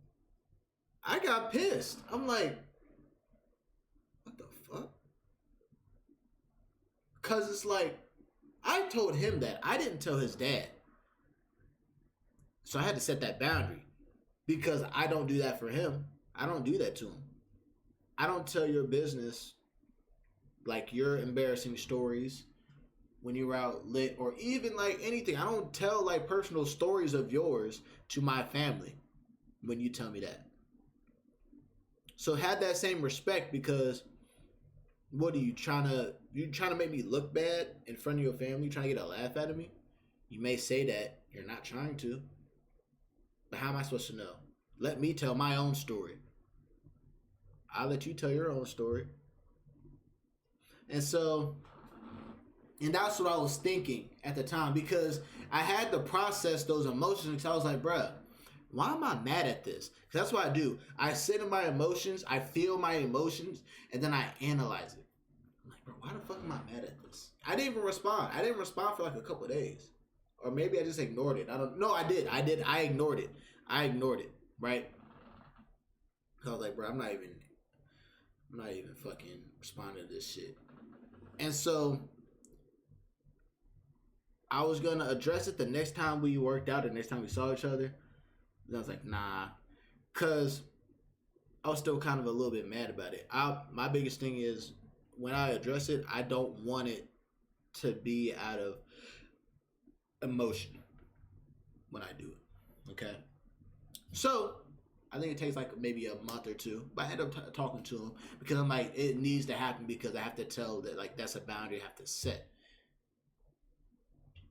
I got pissed. I'm like, what the fuck? Cause it's like, I told him that. I didn't tell his dad. So I had to set that boundary, because I don't do that for him. I don't do that to him. I don't tell your business, like your embarrassing stories when you're out lit, or even like anything. I don't tell like personal stories of yours to my family when you tell me that. So have that same respect, because what are you trying to make me look bad in front of your family? You trying to get a laugh out of me? You may say that, you're not trying to. But how am I supposed to know? Let me tell my own story. I'll let you tell your own story. And that's what I was thinking at the time, because I had to process those emotions, because I was like, bruh, why am I mad at this? Because that's what I do. I sit in my emotions, I feel my emotions, and then I analyze it. I'm like, bro, why the fuck am I mad at this? I didn't even respond. I didn't respond for like a couple of days. Or maybe I just ignored it. I did. I ignored it. Right? I was like, bro, I'm not even fucking responding to this shit. And so I was gonna address it the next time we worked out, the next time we saw each other. And I was like, nah. Cause I was still kind of a little bit mad about it. My biggest thing is when I address it, I don't want it to be out of emotion when I do it. Okay? So I think it takes like maybe a month or two, but I end up talking to him because I'm like, it needs to happen because I have to tell that like that's a boundary I have to set.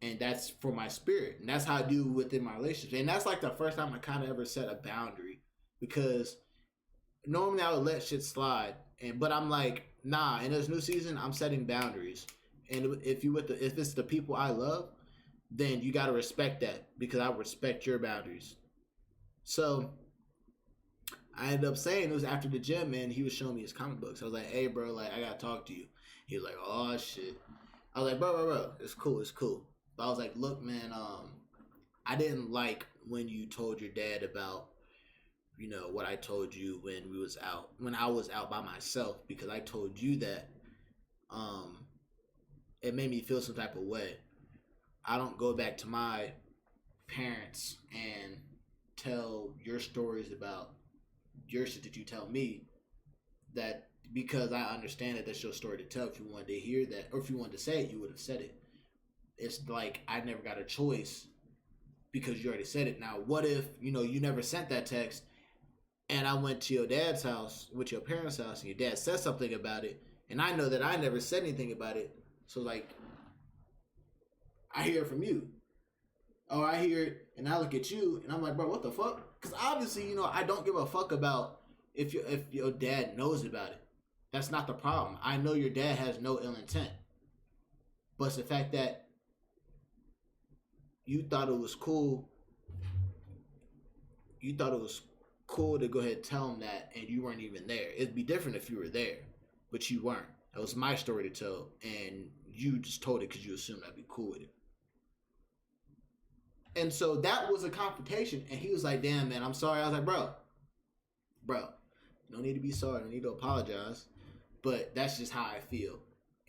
And that's for my spirit. And that's how I do within my relationship. And that's like the first time I kind of ever set a boundary because normally I would let shit slide. But I'm like, nah, in this new season, I'm setting boundaries. And if it's the people I love, then you got to respect that because I respect your boundaries. So I ended up saying it was after the gym, and he was showing me his comic books. I was like, hey, bro, like I got to talk to you. He was like, oh, shit. I was like, bro, it's cool. But I was like, look, man, I didn't like when you told your dad about, you know, what I told you when I was out by myself, because I told you that it made me feel some type of way. I don't go back to my parents and tell your stories about your shit that you tell me, that because I understand that that's your story to tell. If you wanted to hear that, or if you wanted to say it, you would have said it. It's like I never got a choice because you already said it. Now, what if, you know, you never sent that text and I went to your dad's house, with your parents' house, and your dad said something about it, and I know that I never said anything about it. So, like, I hear it from you. Or I hear it and I look at you and I'm like, bro, what the fuck? Because obviously, you know, I don't give a fuck about if your dad knows about it. That's not the problem. I know your dad has no ill intent. But it's the fact that you thought it was cool. You thought it was cool to go ahead and tell him that, and you weren't even there. It'd be different if you were there, but you weren't. It was my story to tell, and you just told it because you assumed I'd be cool with it. And so that was a confrontation, and he was like, damn, man, I'm sorry. I was like, bro, no need to be sorry. No need to apologize. But that's just how I feel.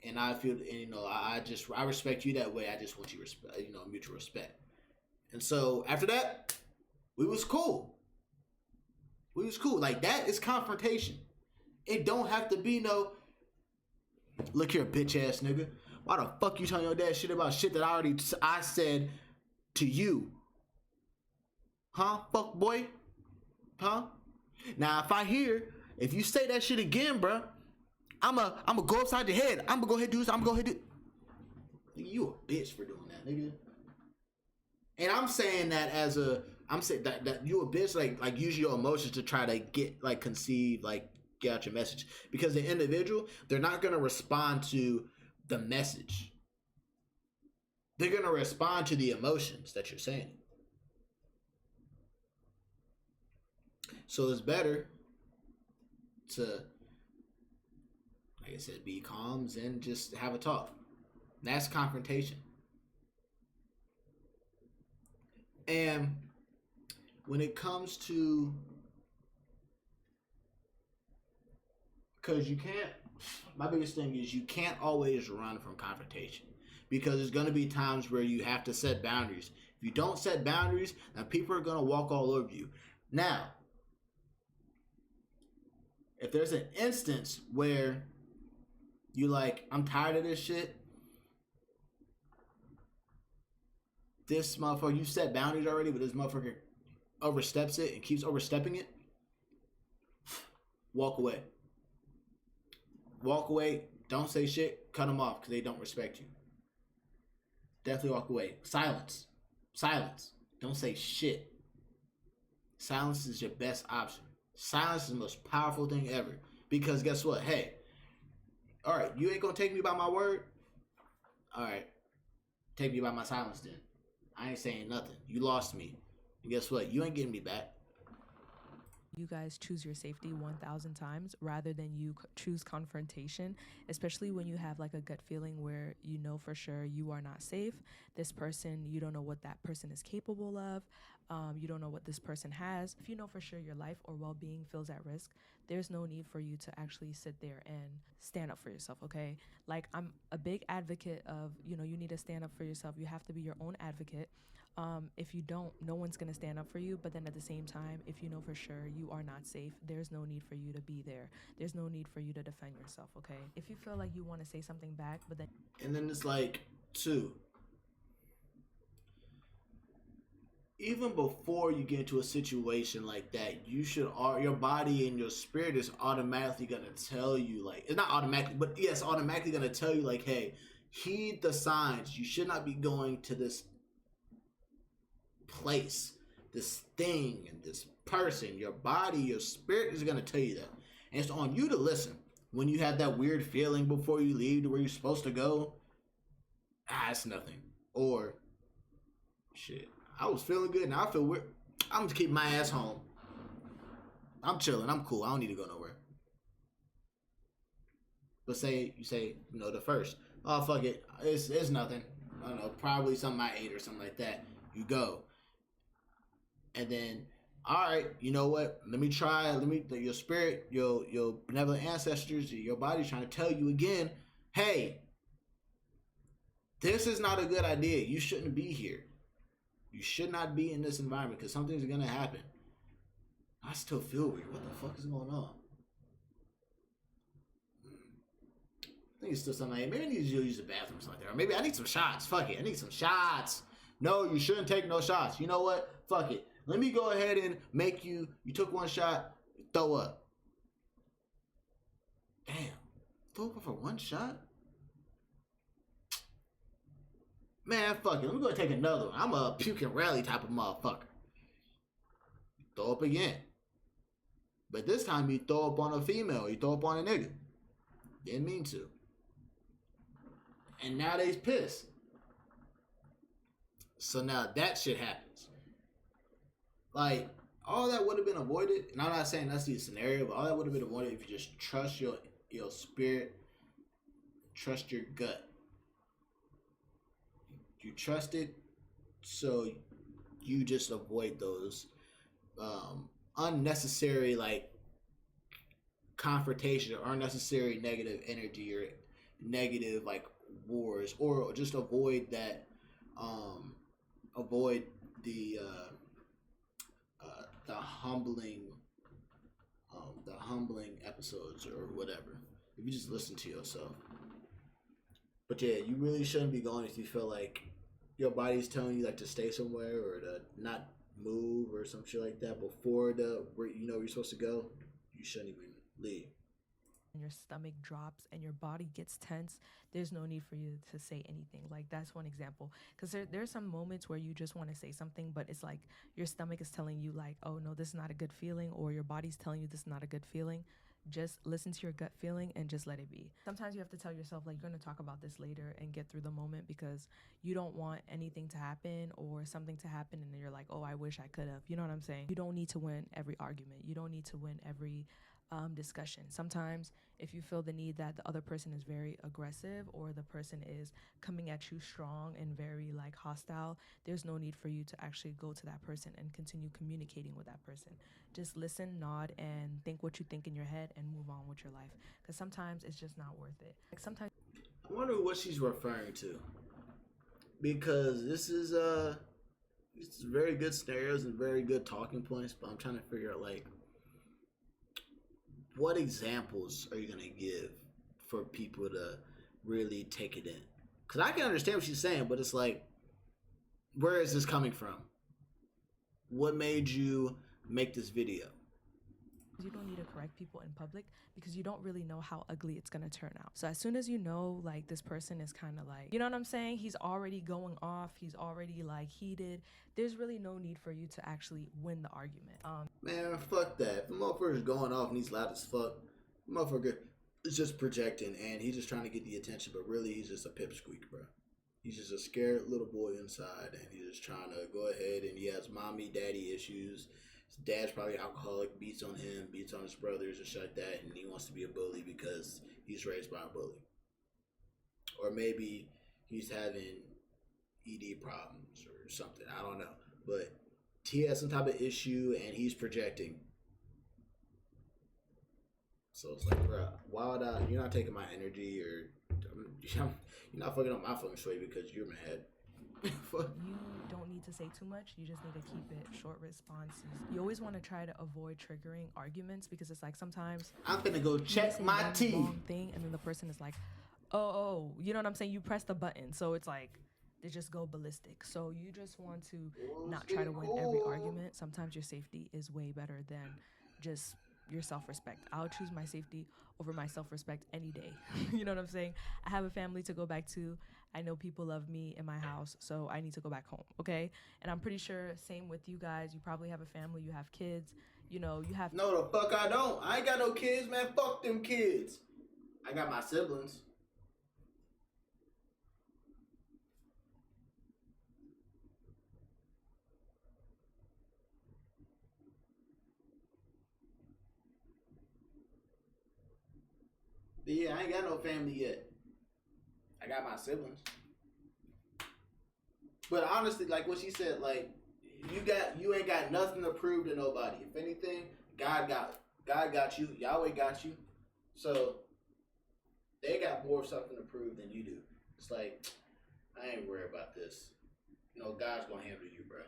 And I feel, and, you know, I respect you that way. I just want you respect, you know, mutual respect. And so after that, we was cool. Like, that is confrontation. It don't have to be no, look here, bitch ass nigga. Why the fuck you telling your dad shit about shit that I said to you? Huh, fuck boy? Huh? Now, if you say that shit again, bruh, I'ma go upside your head. I'ma go ahead and do this. I'ma go ahead and do. You a bitch for doing that, nigga. And I'm saying that I'm saying that you a bitch, like use your emotions to try to get, like, conceive, like, get out your message. Because the individual, they're not gonna respond to the message. They're gonna respond to the emotions that you're saying. So it's better to, like I said, be calm and just have a talk. That's confrontation. And when it comes to, because you can't, my biggest thing is you can't always run from confrontation, because there's going to be times where you have to set boundaries. If you don't set boundaries, then people are going to walk all over you. Now, if there's an instance where you like, I'm tired of this shit, this motherfucker, you set boundaries already, but this motherfucker oversteps it and keeps overstepping it, walk away. Walk away. Don't say shit. Cut them off because they don't respect you. Definitely walk away. Silence. Don't say shit. Silence is your best option. Silence is the most powerful thing ever. Because guess what? Hey, all right, you ain't gonna take me by my word? All right, take me by my silence then. I ain't saying nothing. You lost me. And guess what? You ain't getting me back. You guys choose your safety 1,000 times rather than you choose confrontation, especially when you have like a gut feeling where you know for sure you are not safe. This person, you don't know what that person is capable of. You don't know what this person has. If you know for sure your life or well-being feels at risk, there's no need for you to actually sit there and stand up for yourself, okay? Like, I'm a big advocate of, you know, you need to stand up for yourself. You have to be your own advocate. If you don't, no one's gonna stand up for you. But then at the same time, if you know for sure you are not safe, there's no need for you to be there. There's no need for you to defend yourself, okay? If you feel like you want to say something back, but then... And then it's like, two, even before you get into a situation like that, you should, your body and your spirit is automatically gonna tell you, like, it's not automatically, but yes, automatically gonna tell you, like, hey, heed the signs. You should not be going to this place, this thing, and this person. Your body, your spirit is gonna tell you that, and it's on you to listen. When you have that weird feeling before you leave to where you're supposed to go, it's nothing. Or, shit, I was feeling good, now I feel weird. I'm just keeping my ass home. I'm chilling, I'm cool, I don't need to go nowhere. But say, you say, you know, the first, oh, fuck it, it's nothing. I don't know, probably something I ate or something like that. You go. And then, all right, you know what? Your spirit, your benevolent ancestors, your body's trying to tell you again, hey, this is not a good idea. You shouldn't be here. You should not be in this environment because something's going to happen. I still feel weird. What the fuck is going on? I think it's still something like, maybe I need to use the bathroom or something. Or maybe I need some shots. Fuck it. I need some shots. No, you shouldn't take no shots. You know what? Fuck it. Let me go ahead and make you took one shot, throw up. Damn. Throw up for one shot? Man, fuck it. Let me go take another one. I'm a puke and rally type of motherfucker. Throw up again. But this time you throw up on a female. You throw up on a nigga. Didn't mean to. And now they's pissed. So now that shit happens. Like, all that would have been avoided. And I'm not saying that's the scenario, but all that would have been avoided if you just trust your spirit, trust your gut. You trust it, so you just avoid those unnecessary, like, confrontation or unnecessary negative energy or negative, like, wars, or just avoid that, avoid the humbling episodes or whatever. If you just listen to yourself. But yeah, you really shouldn't be going if you feel like your body's telling you, like, to stay somewhere or to not move or some shit like that before where you know you're supposed to go. You shouldn't even leave. And your stomach drops and your body gets tense, there's no need for you to say anything. Like, that's one example. Because there's some moments where you just want to say something, but it's like your stomach is telling you, like, oh no, this is not a good feeling, or your body's telling you this is not a good feeling. Just listen to your gut feeling and just let it be. Sometimes you have to tell yourself, like, you're going to talk about this later and get through the moment, because you don't want anything to happen or something to happen and then you're like, oh, I wish I could have. You know what I'm saying? You don't need to win every argument. You don't need to win every discussion. Sometimes if you feel the need that the other person is very aggressive or the person is coming at you strong and very, like, hostile, there's no need for you to actually go to that person and continue communicating with that person. Just listen, nod, and think what you think in your head and move on with your life, because sometimes it's just not worth it. Like, sometimes I wonder what she's referring to, because this is very good scenarios and very good talking points, but I'm trying to figure out, like, what examples are you going to give for people to really take it in? Because I can understand what she's saying, but it's like, where is this coming from? What made you make this video? you don't need to correct people in public because you don't really know how ugly it's gonna turn out. So as soon as you know, like, this person is kind of like, you know what I'm saying? He's already going off. He's already, like, heated. There's really no need for you to actually win the argument. Man, fuck that. If the motherfucker's going off and he's loud as fuck, the motherfucker is just projecting and he's just trying to get the attention, but really he's just a pipsqueak, bro. He's just a scared little boy inside and he's just trying to go ahead, and he has mommy, daddy issues. His dad's probably alcoholic, beats on him, beats on his brothers and shit like that, and he wants to be a bully because he's raised by a bully. Or maybe he's having ED problems or something. I don't know. But he has some type of issue and he's projecting. So it's like, bro, why would I? You're not taking my energy, or you're not fucking up my fucking shui because you're mad. You don't need to say too much. You just need to keep it short responses. You always want to try to avoid triggering arguments because it's like sometimes I'm finna go check my teeth. Wrong thing, and then the person is like, oh, you know what I'm saying? You press the button, so it's like they just go ballistic. So you just want to not try to win every argument. Sometimes your safety is way better than just your self-respect. I'll choose my safety over my self-respect any day. You know what I'm saying? I have a family to go back to. I know people love me in my house, so I need to go back home, okay? And I'm pretty sure same with you guys. You probably have a family, you have kids, you know, you have... No, the fuck I don't. I ain't got no kids, man. Fuck them kids. I got my siblings. But yeah, I ain't got no family yet. I got my siblings. But honestly, like what she said, like you ain't got nothing to prove to nobody. If anything, God got you. Yahweh got you. So they got more something to prove than you do. It's like, I ain't worried about this. You know, God's gonna handle you, bro.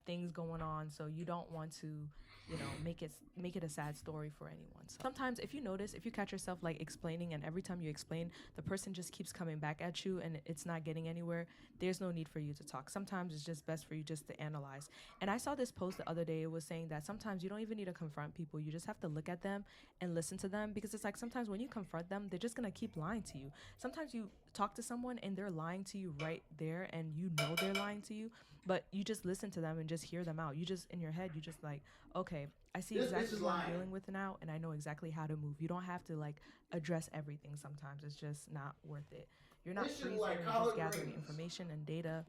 Things going on, so you don't want to, you know, make it a sad story for anyone. So sometimes if you notice, if you catch yourself like explaining, and every time you explain the person just keeps coming back at you and it's not getting anywhere, there's no need for you to talk. Sometimes it's just best for you just to analyze. And I saw this post the other day. It was saying that sometimes you don't even need to confront people. You just have to look at them and listen to them, because it's like sometimes when you confront them, they're just gonna keep lying to you. Sometimes you talk to someone and they're lying to you right there, and you know they're lying to you, but you just listen to them and just hear them out. You just, in your head, you just like, okay, I see exactly what I'm dealing with now, and I know exactly how to move. You don't have to like address everything sometimes. It's just not worth it. You're not freezing, you're just gathering information and data,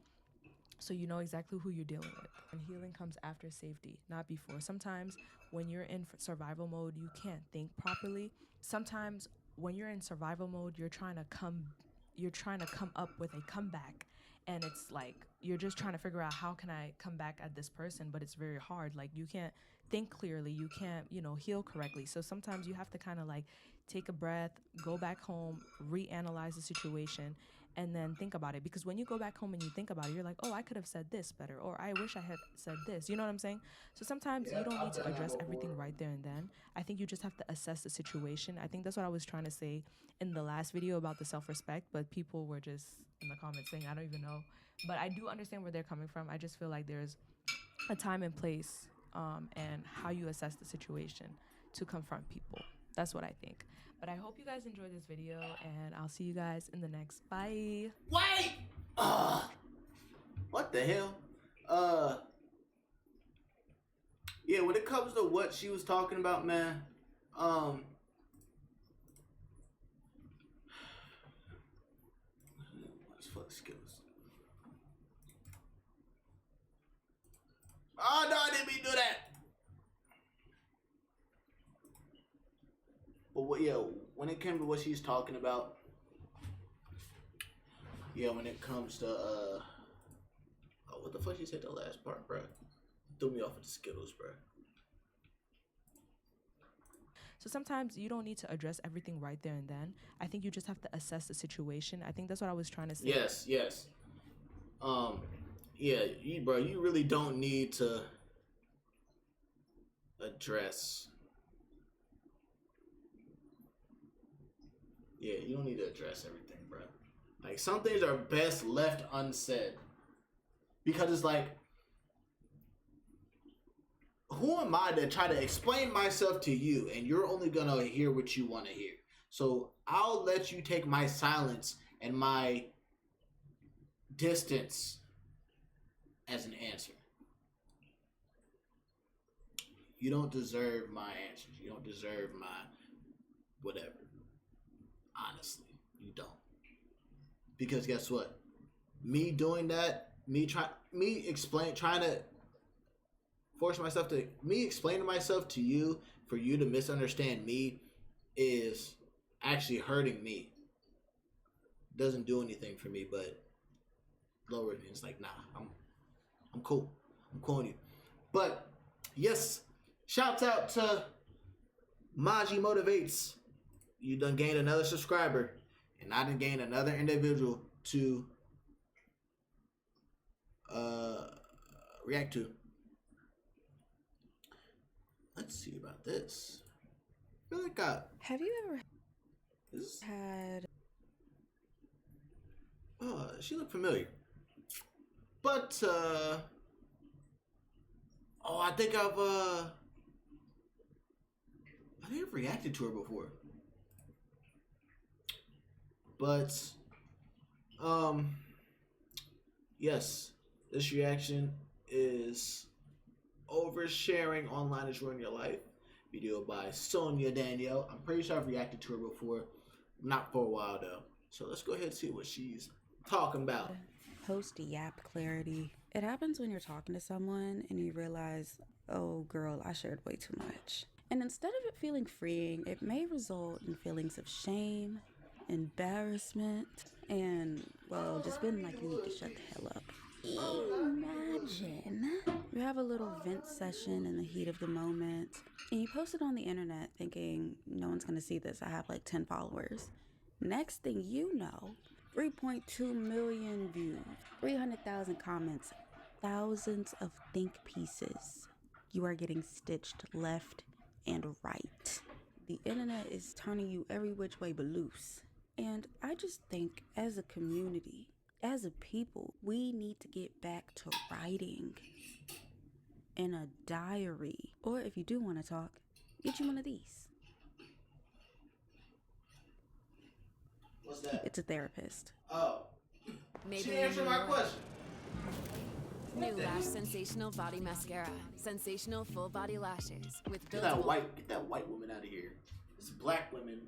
so you know exactly who you're dealing with. And healing comes after safety, not before. Sometimes when you're in survival mode, you can't think properly. Sometimes when you're in survival mode, you're trying to come up with a comeback. And it's like, you're just trying to figure out, how can I come back at this person? But it's very hard. Like, you can't think clearly. You can't, you know, heal correctly. So sometimes you have to kind of like take a breath, go back home, reanalyze the situation, and then think about it. Because when you go back home and you think about it, you're like, oh, I could have said this better, or I wish I had said this. You know what I'm saying? So sometimes you don't need to address everything right there and then. I think you just have to assess the situation. I think that's what I was trying to say in the last video about the self-respect, but people were just in the comments saying, I don't even know. But I do understand where they're coming from. I just feel like there's a time and place and how you assess the situation to confront people. That's what I think. But I hope you guys enjoyed this video, and I'll see you guys in the next. Bye. Wait! What the hell? Yeah, when it comes to what she was talking about, man, what's fuck skills? Oh no, I didn't mean to do that. But what? Yeah, when it came to what she's talking about, yeah, when it comes to oh, what the fuck she said the last part, bro? Threw me off with the Skittles, bro. So sometimes you don't need to address everything right there and then. I think you just have to assess the situation. I think that's what I was trying to say. Yes. Yeah, bro, you really don't need to address. Yeah, you don't need to address everything, bro. Like, some things are best left unsaid. Because it's like, who am I to try to explain myself to you, and you're only gonna hear what you want to hear? So I'll let you take my silence and my distance as an answer. You don't deserve my answers. You don't deserve my whatever. Honestly, you don't. Because guess what? Me doing that, trying to force myself to me explaining myself to you for you to misunderstand me is actually hurting me. Doesn't do anything for me, but lowering it. It's like, nah, I'm cool. I'm cool on you. But yes, shouts out to Maji Motivates. You done gained another subscriber, and I done gained another individual to react to. Let's see about this. I feel like have you ever had? She looked familiar, but I think I've reacted to her before, but yes, this reaction is Oversharing Online is Ruining Your Life. Video by Sonia Danielle. I'm pretty sure I've reacted to her before. Not for a while though. So let's go ahead and see what she's talking about. Post yap clarity. It happens when you're talking to someone and you realize, oh girl, I shared way too much. And instead of it feeling freeing, it may result in feelings of shame, embarrassment, and, well, just feeling like you need to shut the hell up. Imagine you have a little vent session in the heat of the moment and you post it on the internet thinking no one's gonna see this. I have like 10 followers. Next thing you know, 3.2 million views, 300,000 comments, thousands of think pieces. You are getting stitched left and right. The internet is turning you every which way but loose. And I just think as a community, as a people, we need to get back to writing in a diary. Or if you do want to talk, get you one of these. What's that? It's a therapist. Oh. Maybe She answered my question. New Lash Sensational Body Mascara. Sensational full body lashes with Get that white woman out of here. It's black women.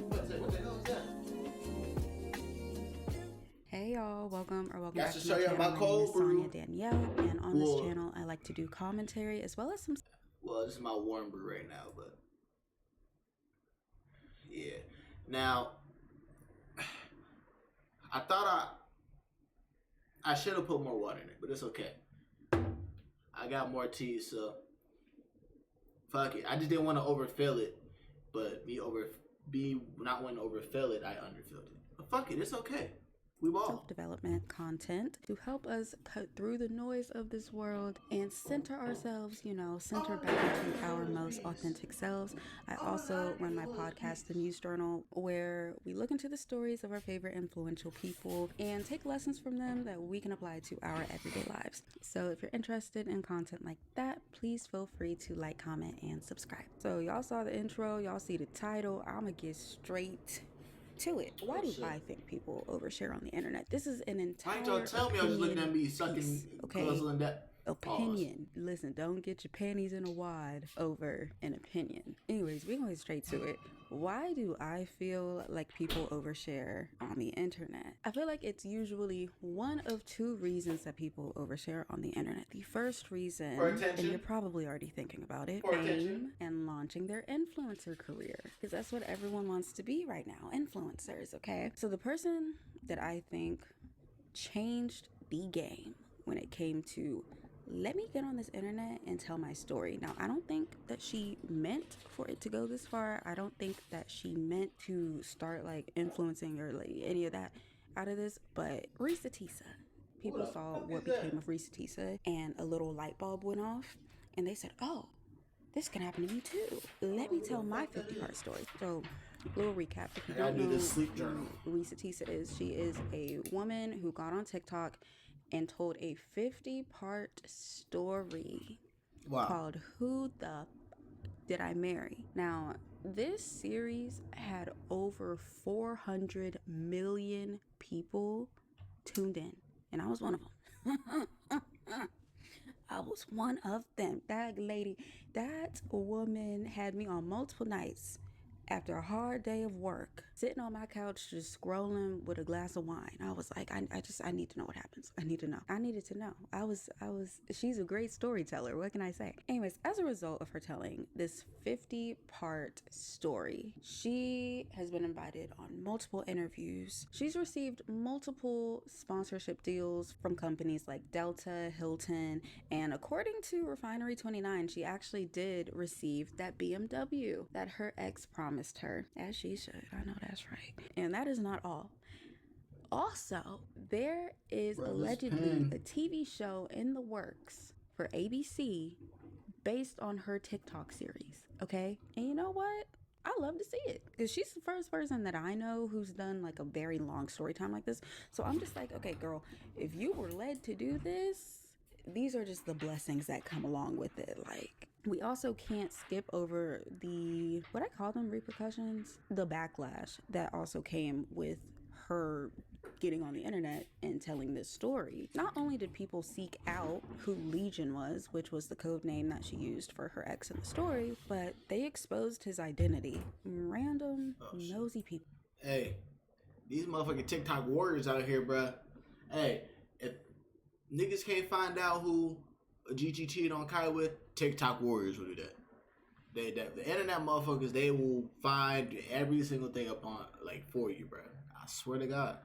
What the hell is that? Hey y'all, welcome Got back to to show my you channel. my My name cold is Sonia brew. Danielle, and on this channel I like to do commentary as well as some. Well, this is my warm brew right now, but yeah. Now, I thought I should have put more water in it, but it's okay. I got more tea, so fuck it. I just didn't want to overfill it, but not wanting to overfill it, I underfilled it. But fuck it, it's okay. We ball. Self-development content to help us cut through the noise of this world and center ourselves, center back into our most authentic selves. I also run my podcast, The News Journal, where we look into the stories of our favorite influential people and take lessons from them that we can apply to our everyday lives. So if you're interested in content like that, please feel free to like, comment, and subscribe. So y'all saw the intro, y'all see the title. I'ma get straight to it. Why do I think people overshare on the internet? This is an entire Why y'all tell me I was looking at me sucking, guzzling that? Opinion. Listen, don't get your panties in a wad over an opinion. Anyways, we're going straight to it. Why do I feel like people overshare on the internet? I feel like it's usually one of two reasons that people overshare on the internet. The first reason, and you're probably already thinking about it, fame and launching their influencer career. Because that's what everyone wants to be right now, influencers, okay? So the person that I think changed the game when it came to let me get on this internet and tell my story. Now, I don't think that she meant for it to go this far. I don't think that she meant to start like influencing or like any of that out of this, but Risa Tisa. People saw what became of Risa Tisa and a little light bulb went off and they said, oh, this can happen to me too. Let me tell my 50-part story. So, little recap. If you don't know who Risa Tisa is, she is a woman who got on TikTok and told a 50-part story called Who the Did I Marry? Now, this series had over 400 million people tuned in, and I was one of them. I was one of them. That lady, that woman had me on multiple nights After a hard day of work, sitting on my couch just scrolling with a glass of wine, I was like, I need to know what happens. I need to know. I needed to know. She's a great storyteller. What can I say? Anyways, as a result of her telling this 50-part story, she has been invited on multiple interviews. She's received multiple sponsorship deals from companies like Delta, Hilton, and according to Refinery 29, she actually did receive that BMW that her ex promised her, as she should. I know that's right. And that is not all. Also, there is allegedly a TV show in the works for ABC based on her TikTok series, okay? And you know what? I love to see it because she's the first person that I know who's done like a very long story time like this. So I'm just like, okay, girl, if you were led to do this, these are just the blessings that come along with it. Like, we also can't skip over the, what I call them, repercussions, the backlash that also came with her getting on the internet and telling this story. Not only did people seek out who Legion was, which was the code name that she used for her ex in the story, but they exposed his identity. Random, nosy people. Hey, these motherfucking TikTok warriors out here, bruh. Hey, if niggas can't find out who Gigi cheated on Kai with, TikTok warriors will do that. The internet motherfuckers, they will find every single thing upon, like, for you, bruh. I swear to God.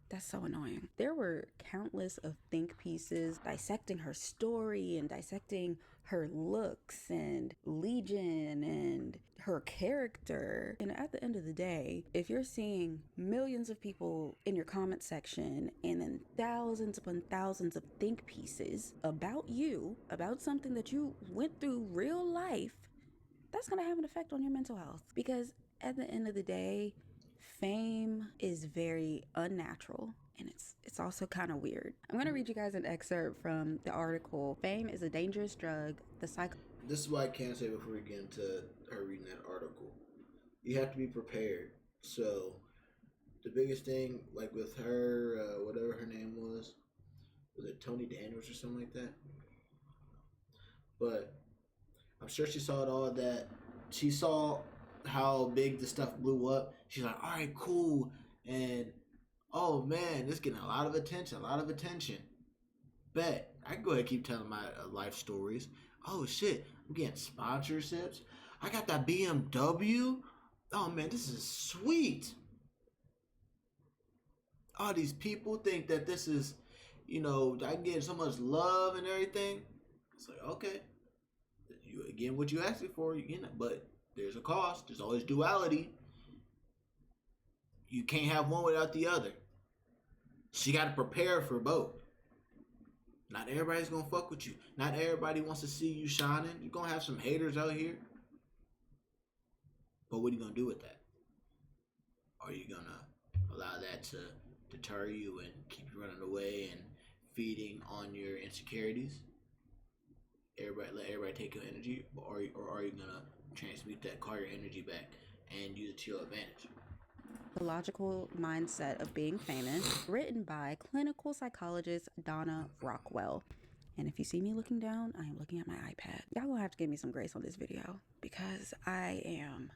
That's so annoying. There were countless of think pieces dissecting her story and dissecting her looks and Legion and her character. And at the end of the day, if you're seeing millions of people in your comment section and then thousands upon thousands of think pieces about you, about something that you went through real life, that's going to have an effect on your mental health. Because at the end of the day, fame is very unnatural, and it's also kind of weird. I'm going to read you guys an excerpt from the article, Fame is a Dangerous Drug, This is what I can say before we get into her reading that article. You have to be prepared. So, the biggest thing, like with her, whatever her name was it Tony Daniels or something like that? But I'm sure she saw it all that. She saw how big the stuff blew up. She's like, all right, cool. And, oh man, this getting a lot of attention. Bet. I can go ahead and keep telling my life stories. Oh shit, I'm getting sponsorships. I got that BMW. Oh man, this is sweet. All these people think that this is, I get so much love and everything. It's like, okay, you again what you asking for, but there's a cost. There's always duality. You can't have one without the other. So you got to prepare for both. Not everybody's going to fuck with you. Not everybody wants to see you shining. You're going to have some haters out here. But what are you going to do with that? Are you going to allow that to deter you and keep you running away and feeding on your insecurities? Let everybody take your energy? Or are you going to transmute that, call your energy back, and use it to your advantage? The Logical Mindset of Being Famous, written by clinical psychologist Donna Rockwell. And if you see me looking down, I am looking at my iPad. Y'all gonna have to give me some grace on this video because I am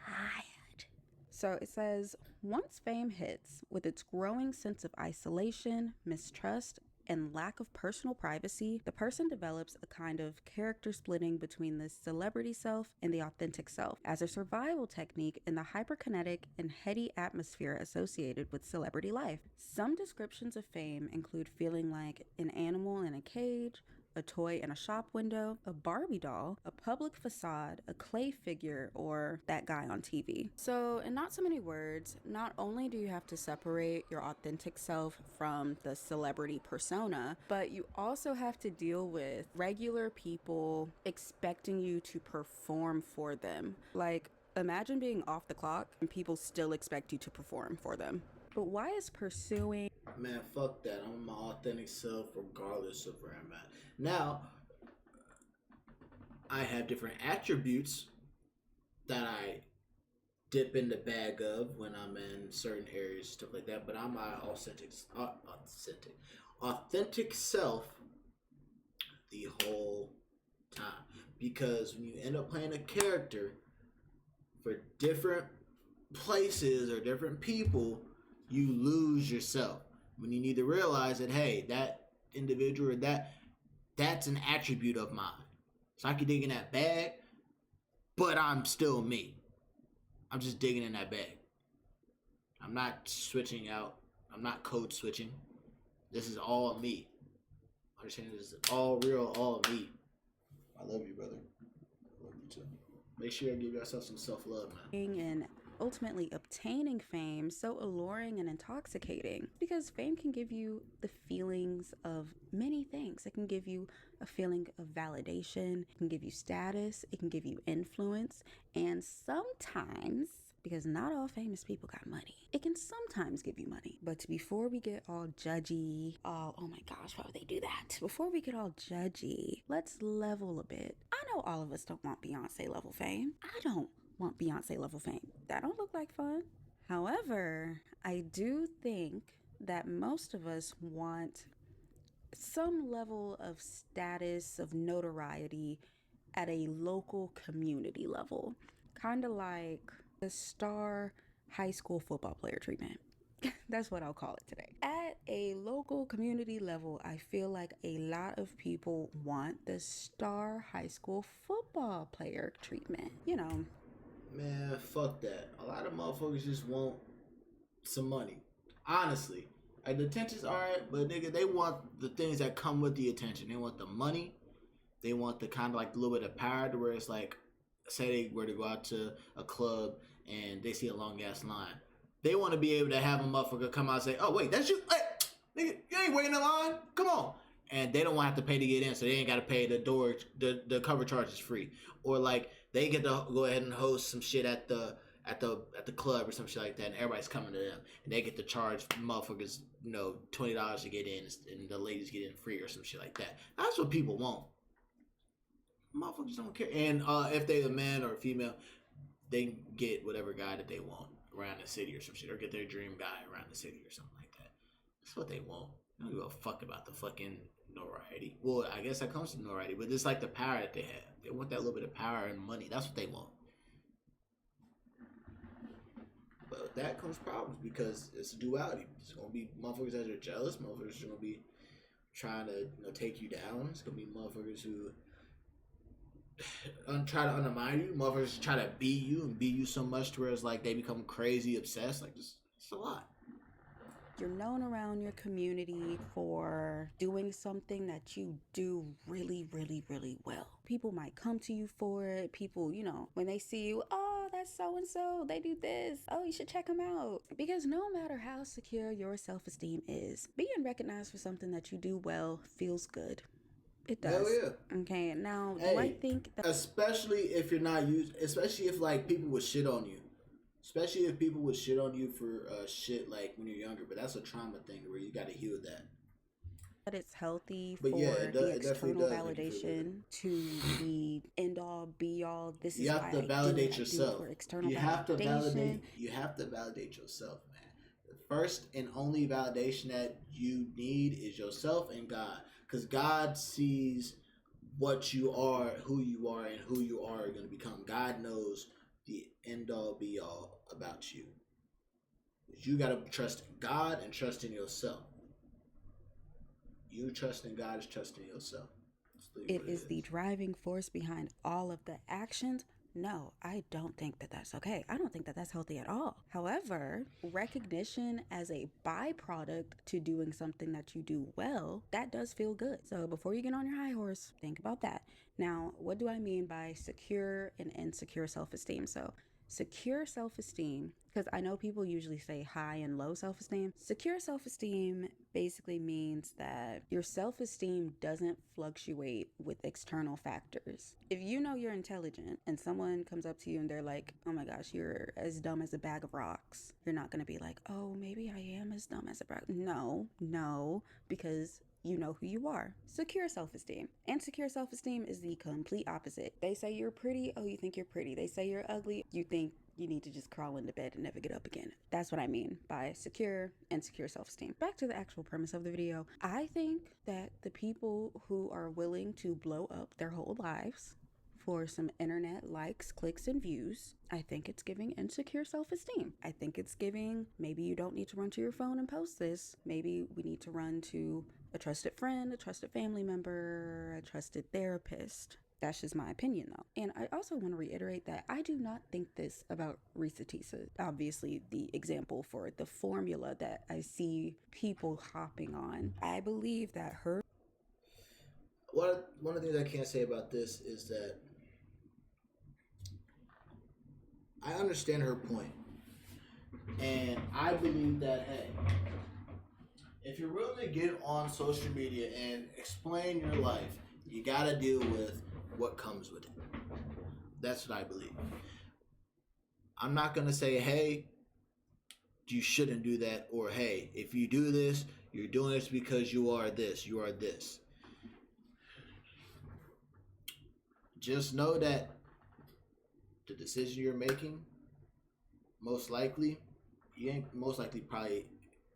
tired. So it says, once fame hits, with its growing sense of isolation, mistrust, and lack of personal privacy, the person develops a kind of character splitting between the celebrity self and the authentic self as a survival technique in the hyperkinetic and heady atmosphere associated with celebrity life. Some descriptions of fame include feeling like an animal in a cage, a toy in a shop window, a Barbie doll, a public facade, a clay figure, or that guy on TV. So, in not so many words, not only do you have to separate your authentic self from the celebrity persona, but you also have to deal with regular people expecting you to perform for them. Like, imagine being off the clock and people still expect you to perform for them. But why is pursuing... Man, fuck that. I'm my authentic self regardless of where I'm at. Now, I have different attributes that I dip in the bag of when I'm in certain areas, stuff like that. But I'm my authentic self the whole time. because when you end up playing a character for different places or different people, you lose yourself. When you need to realize that, hey, that individual or that's an attribute of mine. So I can dig in that bag, but I'm still me. I'm just digging in that bag. I'm not switching out. I'm not code switching. This is all me. Understand, this is all real, all me. I love you, brother. I love you too. Make sure you give yourself some self-love, man. And ultimately obtaining fame so alluring and intoxicating, because fame can give you the feelings of many things. It can give you a feeling of validation, it can give you status, it can give you influence, and sometimes, because not all famous people got money, it can sometimes give you money. But before we get all judgy, oh my gosh, why would they do that? Before we get all judgy, let's level a bit. I know all of us don't want Beyonce level fame. I don't want Beyonce level fame. That don't look like fun. However, I do think that most of us want some level of status, of notoriety at a local community level. Kind of like the star high school football player treatment. That's what I'll call it today. At a local community level, I feel like a lot of people want the star high school football player treatment. You know. Man, fuck that. A lot of motherfuckers just want some money. Honestly. Like, the attention's alright, but nigga, they want the things that come with the attention. They want the money. They want the kind of like a little bit of power to where it's like, say they were to go out to a club and they see a long ass line. They want to be able to have a motherfucker come out and say, oh wait, that's you? Hey, nigga, you ain't waiting in line? Come on. And they don't want to have to pay to get in, so they ain't got to pay the cover charge is free. Or like, they get to go ahead and host some shit at the club or some shit like that, and everybody's coming to them, and they get to charge motherfuckers, $20 to get in, and the ladies get in free or some shit like that. That's what people want. Motherfuckers don't care. And if they're a man or a female, they get whatever guy that they want around the city or some shit, or get their dream guy around the city or something like that. That's what they want. They don't give a fuck about the fucking notoriety. Well, I guess that comes to notoriety, but it's like the power that they have. They want that little bit of power and money. That's what they want. But with that comes problems, because it's a duality. It's gonna be motherfuckers that are jealous. Motherfuckers are gonna be trying to take you down. It's gonna be motherfuckers who try to undermine you. Motherfuckers try to beat you and beat you so much to where it's like they become crazy obsessed. Like, it's a lot. You're known around your community for doing something that you do really, really, really well. People might come to you for it. People, when they see you, oh, that's so-and-so, they do this. Oh, you should check them out. Because no matter how secure your self-esteem is, being recognized for something that you do well feels good. It does. Hell yeah. Okay, now, do I think that... Especially if you're not especially if, like, people would shit on you. Especially if people would shit on you for shit like when you're younger, but that's a trauma thing where you got to heal that. But it's healthy But for yeah, the external validation to be end all be all. This you is have why to validate yourself. For external you have to validate. You have to validate yourself, man. The first and only validation that you need is yourself and God, because God sees what you are, who you are, and who you are going to become. God knows the end all be all about you. You gotta trust in God and trust in yourself. You trusting God is trusting yourself. It is the driving force behind all of the actions. No, I don't think that that's okay. I don't think that that's healthy at all. However, recognition as a byproduct to doing something that you do well, that does feel good. So before you get on your high horse, think about that. Now, what do I mean by secure and insecure self-esteem? So secure self-esteem, because I know people usually say high and low self-esteem. Secure self-esteem basically means that your self-esteem doesn't fluctuate with external factors. If you know you're intelligent and someone comes up to you and they're like, oh my gosh, you're as dumb as a bag of rocks, you're not going to be like, oh, maybe I am as dumb as a bag. No, because you know who you are. Secure self-esteem. Insecure self-esteem is the complete opposite. They say you're pretty, oh, you think you're pretty. They say you're ugly, you think you need to just crawl into bed and never get up again. That's what I mean by secure and insecure self-esteem. Back to the actual premise of the video. I think that the people who are willing to blow up their whole lives for some internet likes, clicks, and views. I think it's giving insecure self-esteem. I think it's giving, maybe you don't need to run to your phone and post this. Maybe we need to run to a trusted friend, a trusted family member, a trusted therapist. That's just my opinion, though. And I also want to reiterate that I do not think this about Risa Tisa. Obviously, the example for the formula that I see people hopping on. I believe that her... One of the things I can't say about this is that I understand her point. And I believe that, hey, if you're willing to get on social media and explain your life, you gotta deal with what comes with it. That's what I believe. I'm not gonna say, hey, you shouldn't do that, or hey, if you do this, you're doing this because you are this, you are this. Just know that the decision you're making, most likely, you ain't probably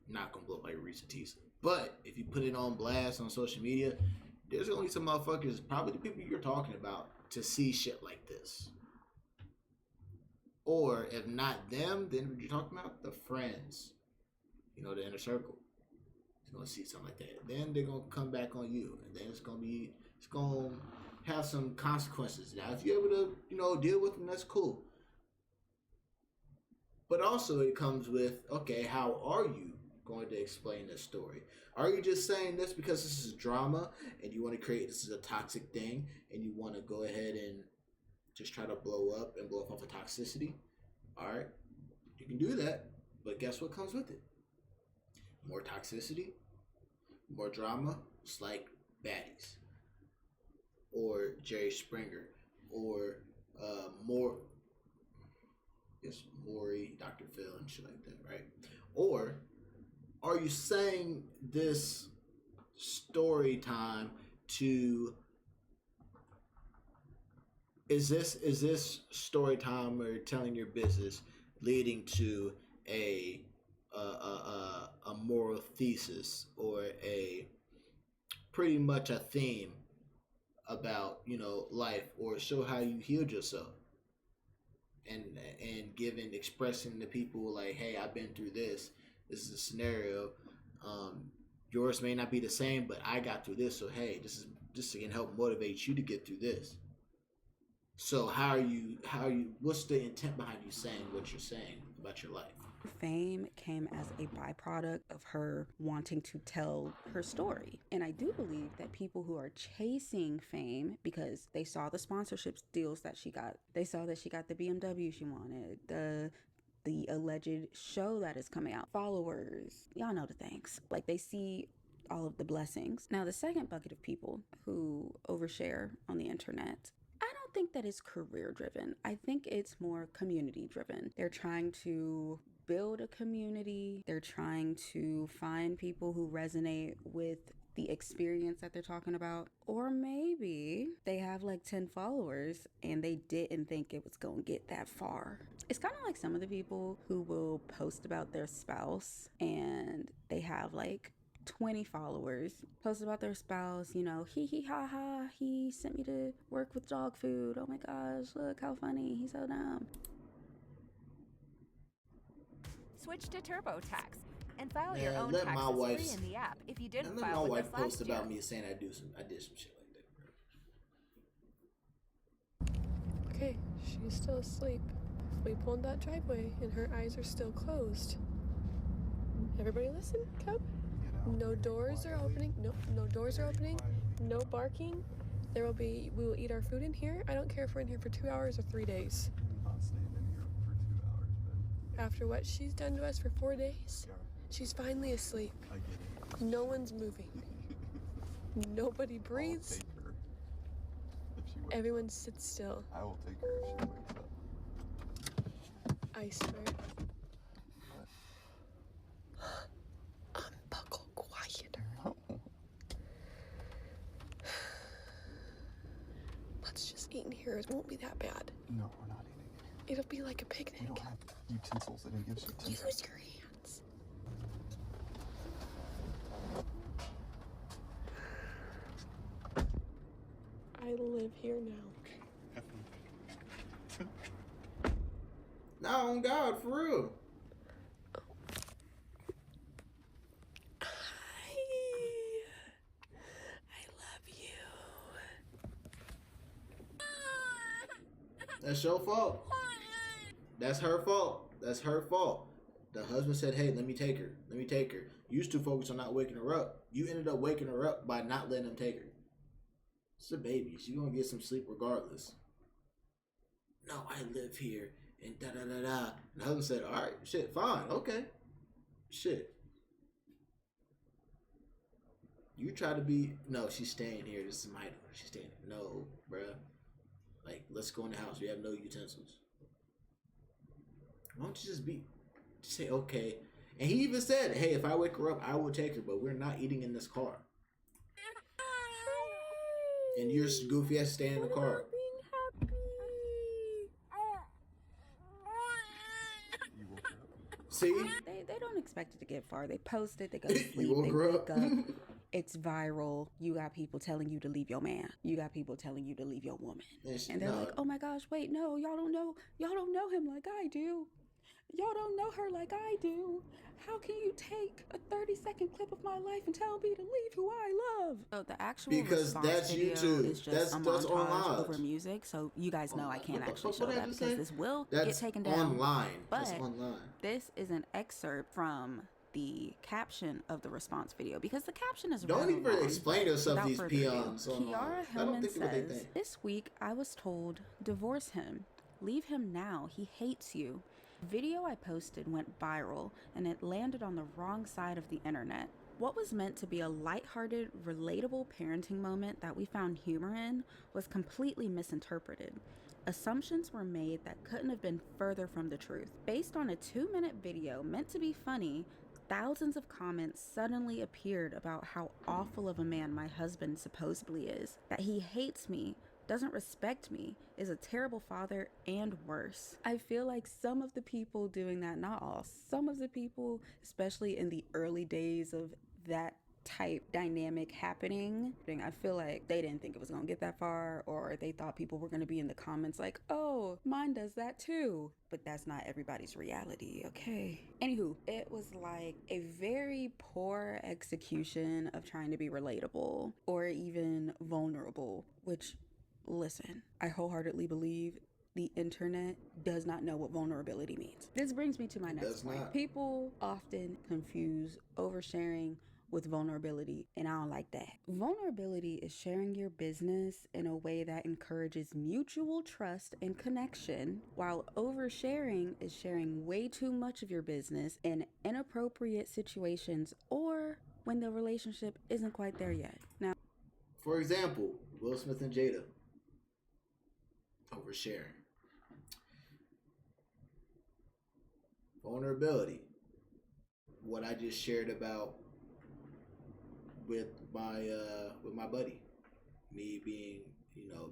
not gonna blow up like Risa Tisa. But if you put it on blast on social media, there's only some motherfuckers, probably the people you're talking about, to see shit like this. Or if not them, then what you're talking about, the friends, the inner circle, is gonna see something like that. Then they're gonna come back on you, and then it's gonna have some consequences. Now, if you're able to, deal with them, that's cool. But also, it comes with, okay, how are you going to explain this story? Are you just saying this because this is drama and you want to create this is a toxic thing and you want to go ahead and just try to blow up and blow up off of toxicity? All right, you can do that, but guess what comes with it? More toxicity, more drama. It's like baddies, or Jerry Springer, or Maury, Dr. Phil, and shit like that, right? Or are you saying this story time to... Is this story time or telling your business leading to a moral thesis or a pretty much a theme about life, or show how you healed yourself and expressing to people like, hey, I've been through this. This is a scenario. Yours may not be the same, but I got through this. So hey, this can help motivate you to get through this. So how are you? What's the intent behind you saying what you're saying about your life? Fame came as a byproduct of her wanting to tell her story. And I do believe that people who are chasing fame because they saw the sponsorship deals that she got, they saw that she got the BMW she wanted, the alleged show that is coming out, followers, y'all know the things. Like, they see all of the blessings. Now, the second bucket of people who overshare on the internet, I don't think that it's career driven. I think it's more community driven. They're trying to build a community. They're trying to find people who resonate with the experience that they're talking about. Or maybe they have like 10 followers and they didn't think it was going to get that far. It's kind of like some of the people who will post about their spouse and they have like 20 followers, post about their spouse, hee hee ha ha, he sent me to work with dog food. Oh my gosh, look how funny, he's so dumb. Switch to TurboTax and file your own taxes free in the app if you didn't file with us last year. Let my wife post about me saying I did some shit like that, bro. Okay, she's still asleep. We pulled that driveway and her eyes are still closed. Everybody listen, Cub. No doors are opening. No doors are opening. No barking. We will eat our food in here. I don't care if we're in here for 2 hours or 3 days. I'm not staying in here for 2 hours, but... After what she's done to us for 4 days, she's finally asleep. I get it. No one's moving. Nobody breathes. I'll take her if she wakes Everyone up. sits still. I will take her if she wakes up. I swear. Unbuckle quieter. Let's just eat in here. It won't be that bad. No, we're not eating. It'll be like a picnic. We don't have utensils. I didn't give us utensils. Use your hands. I live here now. Have Nah, on God, for real. That's your fault. That's her fault. That's her fault. The husband said, hey, let me take her. Let me take her. You used to focus on not waking her up. You ended up waking her up by not letting him take her. It's a baby. She's going to get some sleep regardless. No, I live here. And da-da-da-da. And the husband said, all right, shit, fine. Okay. Shit. You try to be... No, she's staying here. This is my daughter. She's staying here. No, bruh. Like, let's go in the house. We have no utensils. Why don't you just say, okay. And he even said, hey, if I wake her up, I will take her, but we're not eating in this car. And you're goofy ass staying in the car. See? They don't expect it to get far. They post it, they go to sleep, they wake up. It's viral. You got people telling you to leave your man. You got people telling you to leave your woman. And they're like, oh my gosh, wait, no, y'all don't know him like I do. Y'all don't know her like I do. How can you take a 30-second clip of my life and tell me to leave who I love? So the actual response video is just a montage over music. So you guys know I can't actually show that because this will get taken down. Online. But that's online. This is an excerpt from the caption of the response video because the caption is don't even long. Explain yourself, these peons. Kiara Hillman says, this week I was told, divorce him. Leave him now. He hates you. Video I posted went viral and it landed on the wrong side of the internet. What was meant to be a lighthearted, relatable parenting moment that we found humor in was completely misinterpreted. Assumptions were made that couldn't have been further from the truth. Based on a 2-minute video meant to be funny, thousands of comments suddenly appeared about how awful of a man my husband supposedly is, that he hates me, doesn't respect me, is a terrible father, and worse. I feel like some of the people doing that, not all, some of the people, especially in the early days of that type dynamic happening, I feel like they didn't think it was gonna get that far, or they thought people were gonna be in the comments like, oh, mine does that too. But that's not everybody's reality, okay? Anywho, it was like a very poor execution of trying to be relatable or even vulnerable, which, listen, I wholeheartedly believe the internet does not know what vulnerability means. This brings me to my next point. People often confuse oversharing with vulnerability, and I don't like that. Vulnerability is sharing your business in a way that encourages mutual trust and connection, while oversharing is sharing way too much of your business in inappropriate situations or when the relationship isn't quite there yet. Now, for example, Will Smith and Jada. Oversharing. Vulnerability. What I just shared about with my buddy, me being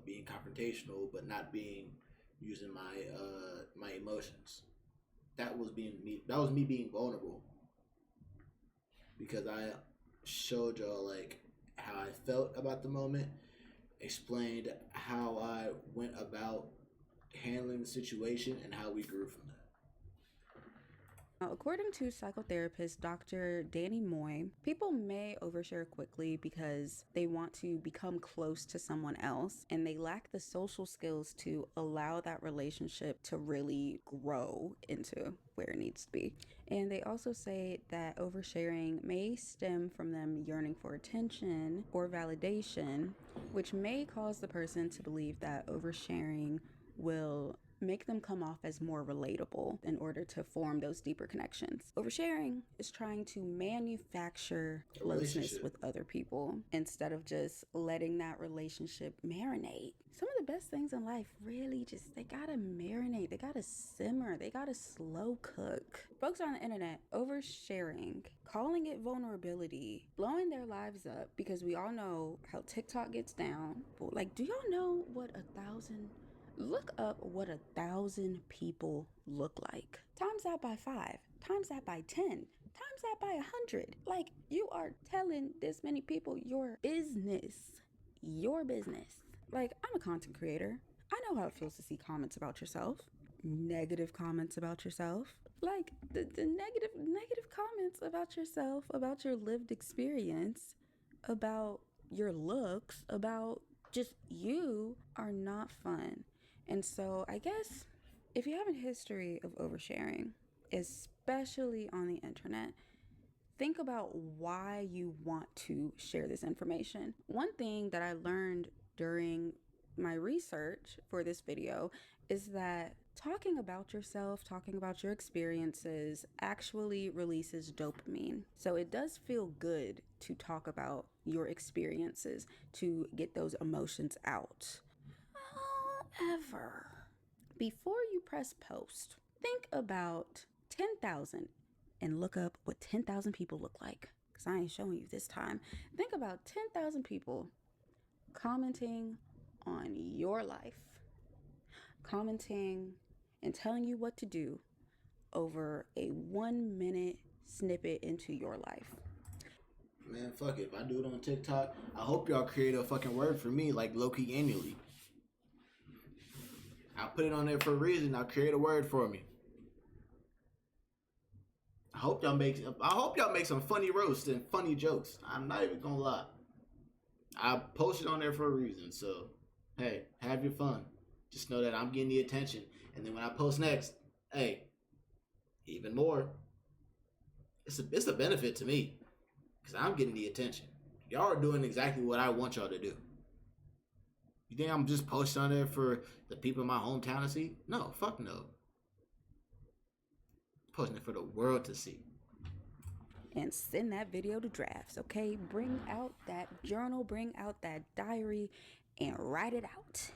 being confrontational but not using my emotions. That was me being vulnerable because I showed y'all like how I felt about the moment, explained how I went about handling the situation and how we grew from that. According to psychotherapist Dr. Danny Moy, people may overshare quickly because they want to become close to someone else and they lack the social skills to allow that relationship to really grow into where it needs to be. And they also say that oversharing may stem from them yearning for attention or validation, which may cause the person to believe that oversharing will make them come off as more relatable in order to form those deeper connections. Oversharing is trying to manufacture closeness with other people instead of just letting that relationship marinate. Some of the best things in life really just, they gotta marinate, they gotta simmer, they gotta slow cook. Folks on the internet oversharing, calling it vulnerability, blowing their lives up because we all know how TikTok gets down. But like, do y'all know what 1,000... Look up what 1,000 people look like. Times that by 5, times that by 10, times that by 100. Like, you are telling this many people your business. Your business. Like, I'm a content creator. I know how it feels to see comments about yourself. negative comments about yourself. Like the negative comments about yourself, about your lived experience, about your looks, about just you are not fun. And so I guess if you have a history of oversharing, especially on the internet, think about why you want to share this information. One thing that I learned during my research for this video is that talking about yourself, talking about your experiences actually releases dopamine. So it does feel good to talk about your experiences, to get those emotions out. However, before you press post, think about 10,000 and look up what 10,000 people look like, because I ain't showing you this time. Think about 10,000 people commenting on your life, commenting and telling you what to do over a 1 minute snippet into your life. Man, fuck it. If I do it on TikTok, I hope y'all create a fucking word for me, like low-key annually. I'll put it on there for a reason. I'll create a word for me. I hope y'all make some funny roasts and funny jokes. I'm not even gonna lie. I posted on there for a reason, so hey, have your fun. Just know that I'm getting the attention, and then when I post next, hey, even more. It's a benefit to me because I'm getting the attention. Y'all are doing exactly what I want y'all to do. You think I'm just posting on there for the people in my hometown to see? No, fuck no. Posting it for the world to see. And send that video to drafts, okay? Bring out that journal, bring out that diary, and write it out.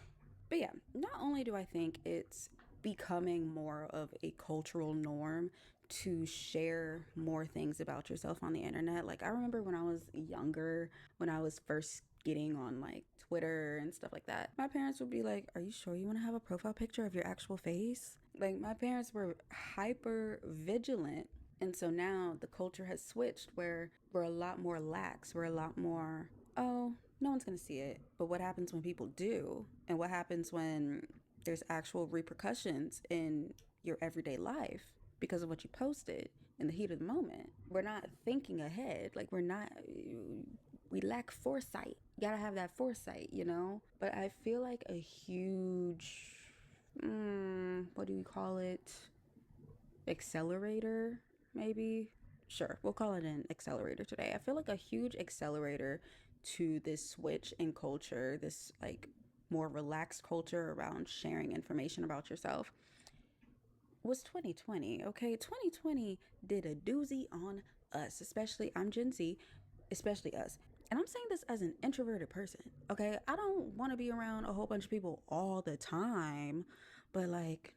But yeah, not only do I think it's becoming more of a cultural norm to share more things about yourself on the internet. Like I remember when I was younger, when I was first getting on like Twitter and stuff like that, my parents would be like, are you sure you want to have a profile picture of your actual face? Like my parents were hyper vigilant. And so now the culture has switched where we're a lot more lax. We're a lot more, oh, no one's going to see it. But what happens when people do? And what happens when there's actual repercussions in your everyday life because of what you posted in the heat of the moment? We're not thinking ahead. Like we lack foresight. You gotta have that foresight, you know? But I feel like a huge, what do you call it? Accelerator, maybe? Sure, we'll call it an accelerator today. I feel like a huge accelerator to this switch in culture, this like more relaxed culture around sharing information about yourself, was 2020, okay? 2020 did a doozy on us, especially, I'm Gen Z, especially us. And I'm saying this as an introverted person, okay? I don't want to be around a whole bunch of people all the time, but like,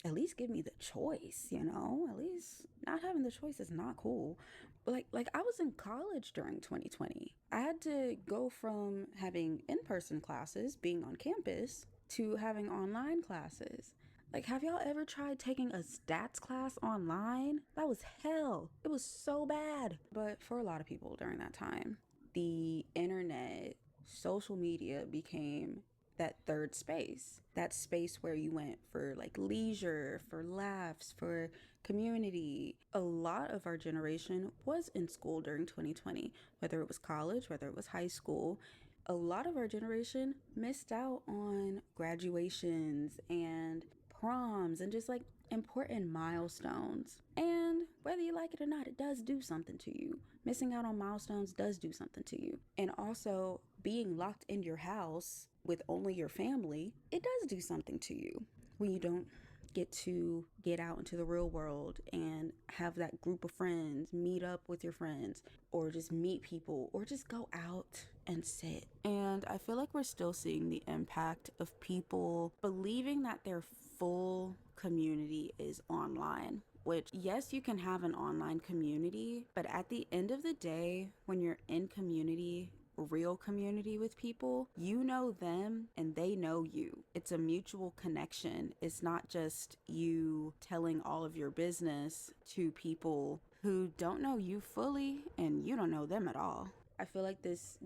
at least give me the choice, you know? At least not having the choice is not cool. But like I was in college during 2020. I had to go from having in-person classes, being on campus, to having online classes. Like, have y'all ever tried taking a stats class online? That was hell. It was so bad. But for a lot of people during that time, the internet, social media became that third space, that space where you went for like leisure, for laughs, for community. A lot of our generation was in school during 2020, whether it was college, whether it was high school. A lot of our generation missed out on graduations and proms and just like important milestones. And whether you like it or not, it does do something to you. Missing out on milestones does do something to you. And also being locked in your house with only your family, it does do something to you when you don't get to get out into the real world and have that group of friends, meet up with your friends, or just meet people, or just go out and sit. And I feel like we're still seeing the impact of people believing that their full community is online. Which, yes, you can have an online community, but at the end of the day, when you're in community, real community with people, you know them and they know you. It's a mutual connection. It's not just you telling all of your business to people who don't know you fully and you don't know them at all. I feel like this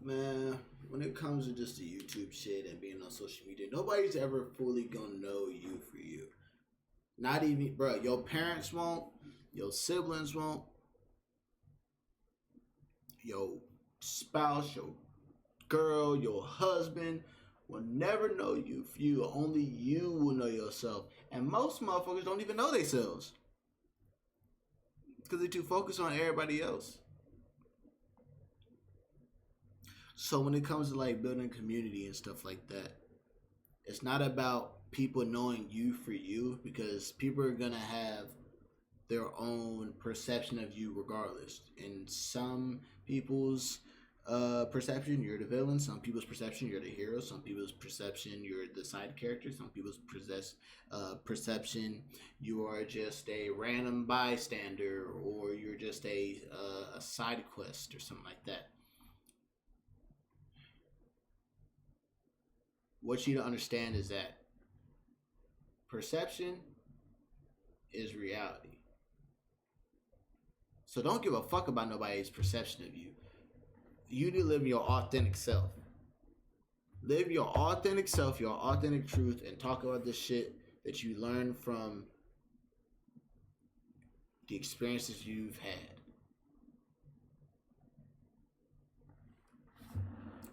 Man, when it comes to just the YouTube shit and being on social media, nobody's ever fully gonna know you for you. Not even, bro, your parents won't, your siblings won't, your spouse, your girl, your husband will never know you for you. Only you will know yourself. And most motherfuckers don't even know themselves because they're too focused on everybody else. So when it comes to like building community and stuff like that, it's not about people knowing you for you, because people are gonna have their own perception of you regardless. In some people's perception, you're the villain. Some people's perception, you're the hero. Some people's perception, you're the side character. Some people's perception, you are just a random bystander, or you're just a side quest or something like that. What you don't understand is that perception is reality. So don't give a fuck about nobody's perception of you. You need to live your authentic self. Live your authentic self, your authentic truth, and talk about the shit that you learned from the experiences you've had.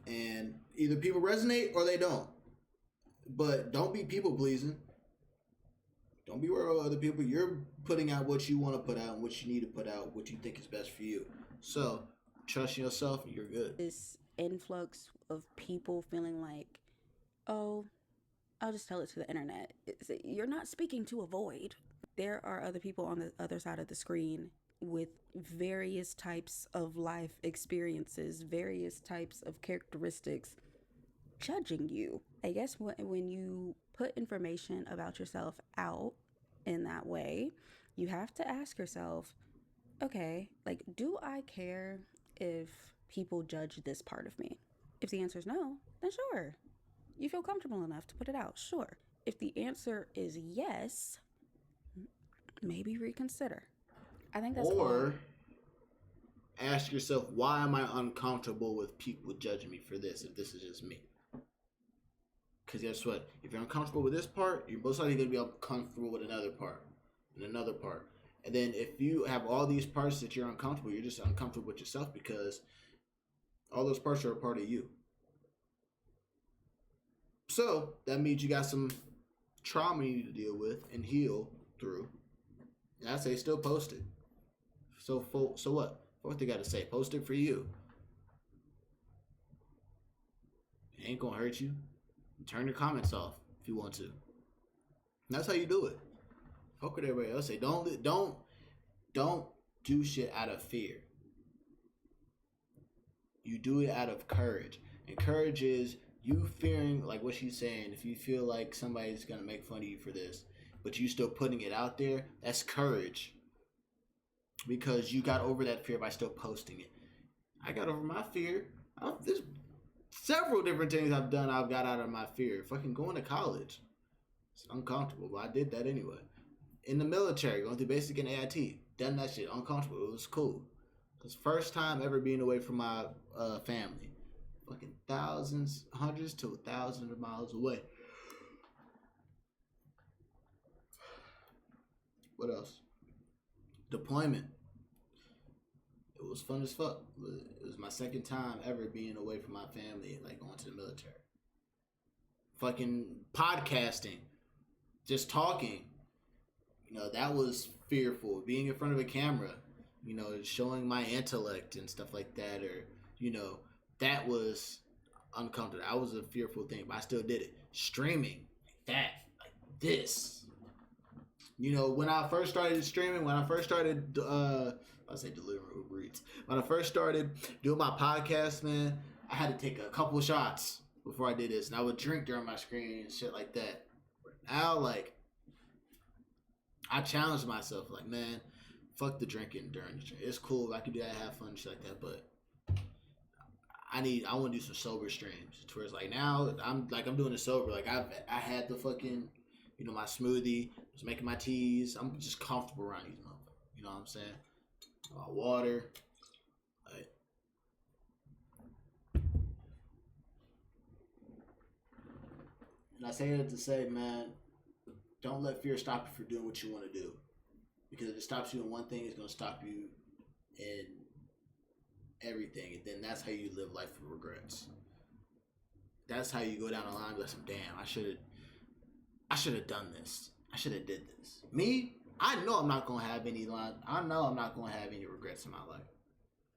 And either people resonate or they don't. But don't be people pleasing. Don't be worried about other people. You're putting out what you want to put out and what you need to put out, what you think is best for you. So trust yourself and you're good. This influx of people feeling like, oh, I'll just tell it to the internet. You're not speaking to a void. There are other people on the other side of the screen with various types of life experiences, various types of characteristics, judging you. I guess when you put information about yourself out in that way, you have to ask yourself, okay, like, do I care if people judge this part of me? If the answer is no, then sure. You feel comfortable enough to put it out, sure. If the answer is yes, maybe reconsider. I think that's Or ask yourself, why am I uncomfortable with people judging me for this if this is just me? Because guess what? If you're uncomfortable with this part, you're most likely going to be uncomfortable with another part and another part. And then if you have all these parts that you're uncomfortable, you're just uncomfortable with yourself because all those parts are a part of you. So that means you got some trauma you need to deal with and heal through. And I say still post it. So what? What they got to say? Post it for you. It ain't gonna hurt you. Turn your comments off if you want to. And that's how you do it. Fuck with everybody else. Say don't do shit out of fear. You do it out of courage. And courage is you fearing, like what she's saying, if you feel like somebody's gonna make fun of you for this, but you still putting it out there, that's courage. Because you got over that fear by still posting it. I got over my fear. There's several different things I've done. I've got out of my fear. Fucking going to college. It's uncomfortable, but I did that anyway. In the military, going through basic and AIT. Done that shit. Uncomfortable. It was cool. It was first time ever being away from my family. Fucking thousands, hundreds to thousands of miles away. What else? Deployment. It was fun as fuck. It was my second time ever being away from my family, like going to the military. Fucking podcasting. Just talking. You know, that was fearful. Being in front of a camera, you know, showing my intellect and stuff like that, or, you know, that was uncomfortable. That was a fearful thing, but I still did it. Streaming. Like this. You know, when I first started streaming, when I first started, I say delivering Uber Eats. When I first started doing my podcast, man, I had to take a couple shots before I did this. And I would drink during my screen and shit like that. Now, like, I challenged myself, like, man, fuck the drinking during the stream. It's cool. I can do that, have fun and shit like that. But I want to do some sober streams. To where it's like, now, I'm doing it sober. Like, I had the fucking, you know, my smoothie, was making my teas. I'm just comfortable around these motherfuckers. You know what I'm saying? My water. Like, I say that to say, man, don't let fear stop you from doing what you want to do. Because if it stops you in one thing, it's going to stop you in everything. And then that's how you live life with regrets. That's how you go down the line and be like, damn, I should have done this. I should have did this. Me, I know I'm not going to have any line. I know I'm not going to have any regrets in my life.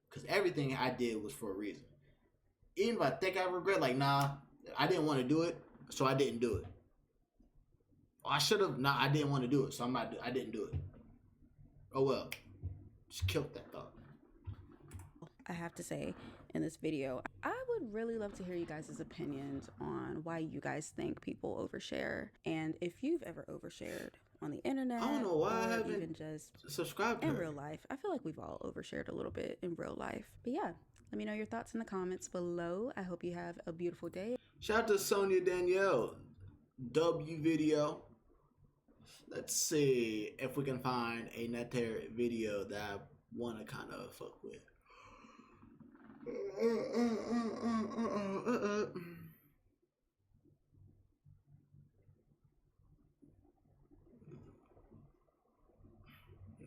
Because everything I did was for a reason. Even if I think I regret, like, nah, I didn't want to do it, so I didn't do it. I should have, I didn't want to do it, so I didn't do it. Oh well, just killed that thought. I have to say, in this video, I would really love to hear you guys' opinions on why you guys think people overshare, and if you've ever overshared on the internet. I don't know why I haven't even just subscribed to in her. real life. I feel like we've all overshared a little bit in real life. But yeah, let me know your thoughts in the comments below. I hope you have a beautiful day. Shout out to Sonia Danielle. W video. Let's see if we can find another video that I want to kind of fuck with.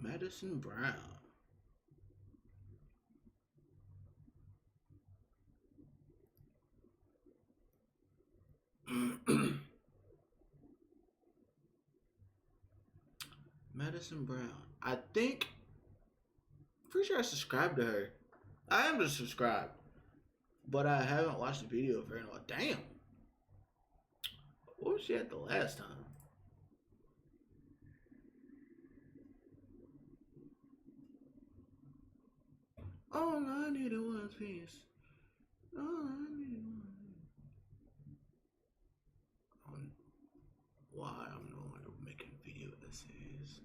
Madison Brown. Madison Brown. I think, pretty sure I subscribed to her. I am just subscribed, but I haven't watched the video of her in a while. Damn. What was she at the last time? All I needed was peace. All I needed was why I'm no longer making video essays.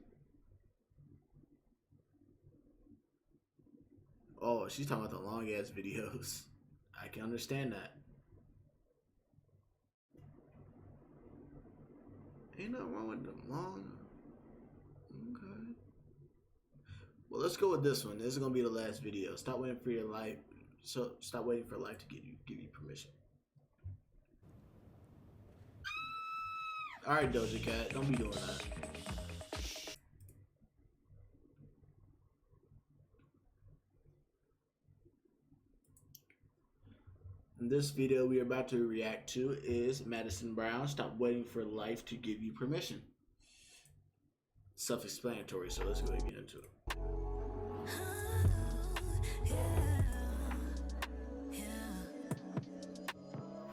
Oh, she's talking about the long ass videos. I can understand that. Ain't nothing wrong with them long. Okay. Well, let's go with this one. This is gonna be the last video. Stop waiting for your life. So stop waiting for life to give you permission. All right, Doja Cat, don't be doing that. And this video we are about to react to is Madison Brown. Stop waiting for life to give you permission. Self-explanatory, so let's go ahead and get into it.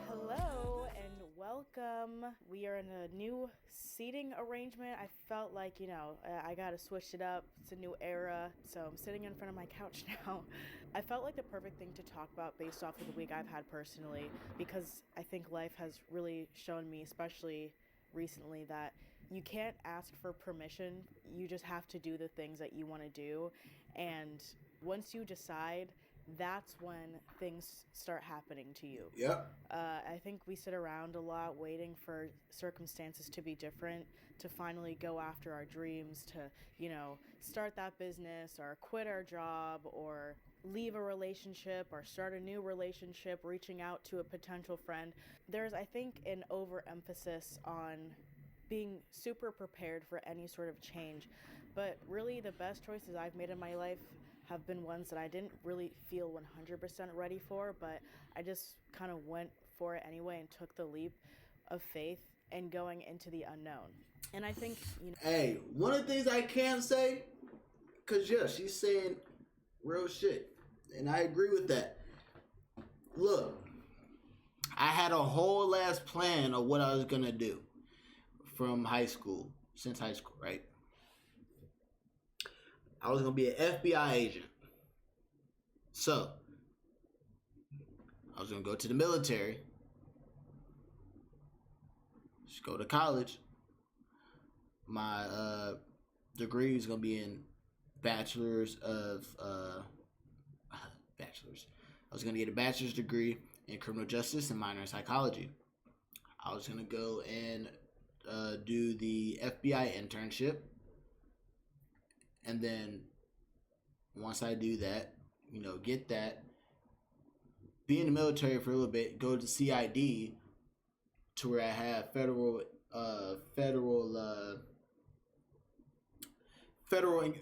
Hello and welcome. We are in a new seating arrangement. I felt like, I gotta switch it up. It's a new era, so I'm sitting in front of my couch now. I felt like the perfect thing to talk about based off of the week I've had personally, because I think life has really shown me, especially recently, that you can't ask for permission. You just have to do the things that you want to do. And once you decide, that's when things start happening to you. Yep. I think we sit around a lot waiting for circumstances to be different, to finally go after our dreams, to, start that business or quit our job or leave a relationship or start a new relationship, reaching out to a potential friend. There's, I think, an overemphasis on being super prepared for any sort of change. But really the best choices I've made in my life have been ones that I didn't really feel 100% ready for, but I just kind of went for it anyway and took the leap of faith and going into the unknown. And I think, Hey, one of the things I can say, because yeah, she's saying real shit, and I agree with that. Look, I had a whole ass plan of what I was gonna do from high school, since high school, right? I was gonna be an FBI agent. So, I was gonna go to the military, just go to college. My degree is gonna be in bachelor's. I was gonna get a bachelor's degree in criminal justice and minor in psychology. I was gonna go and do the FBI internship, and then once I do that, get that, be in the military for a little bit, go to CID, to where I have federal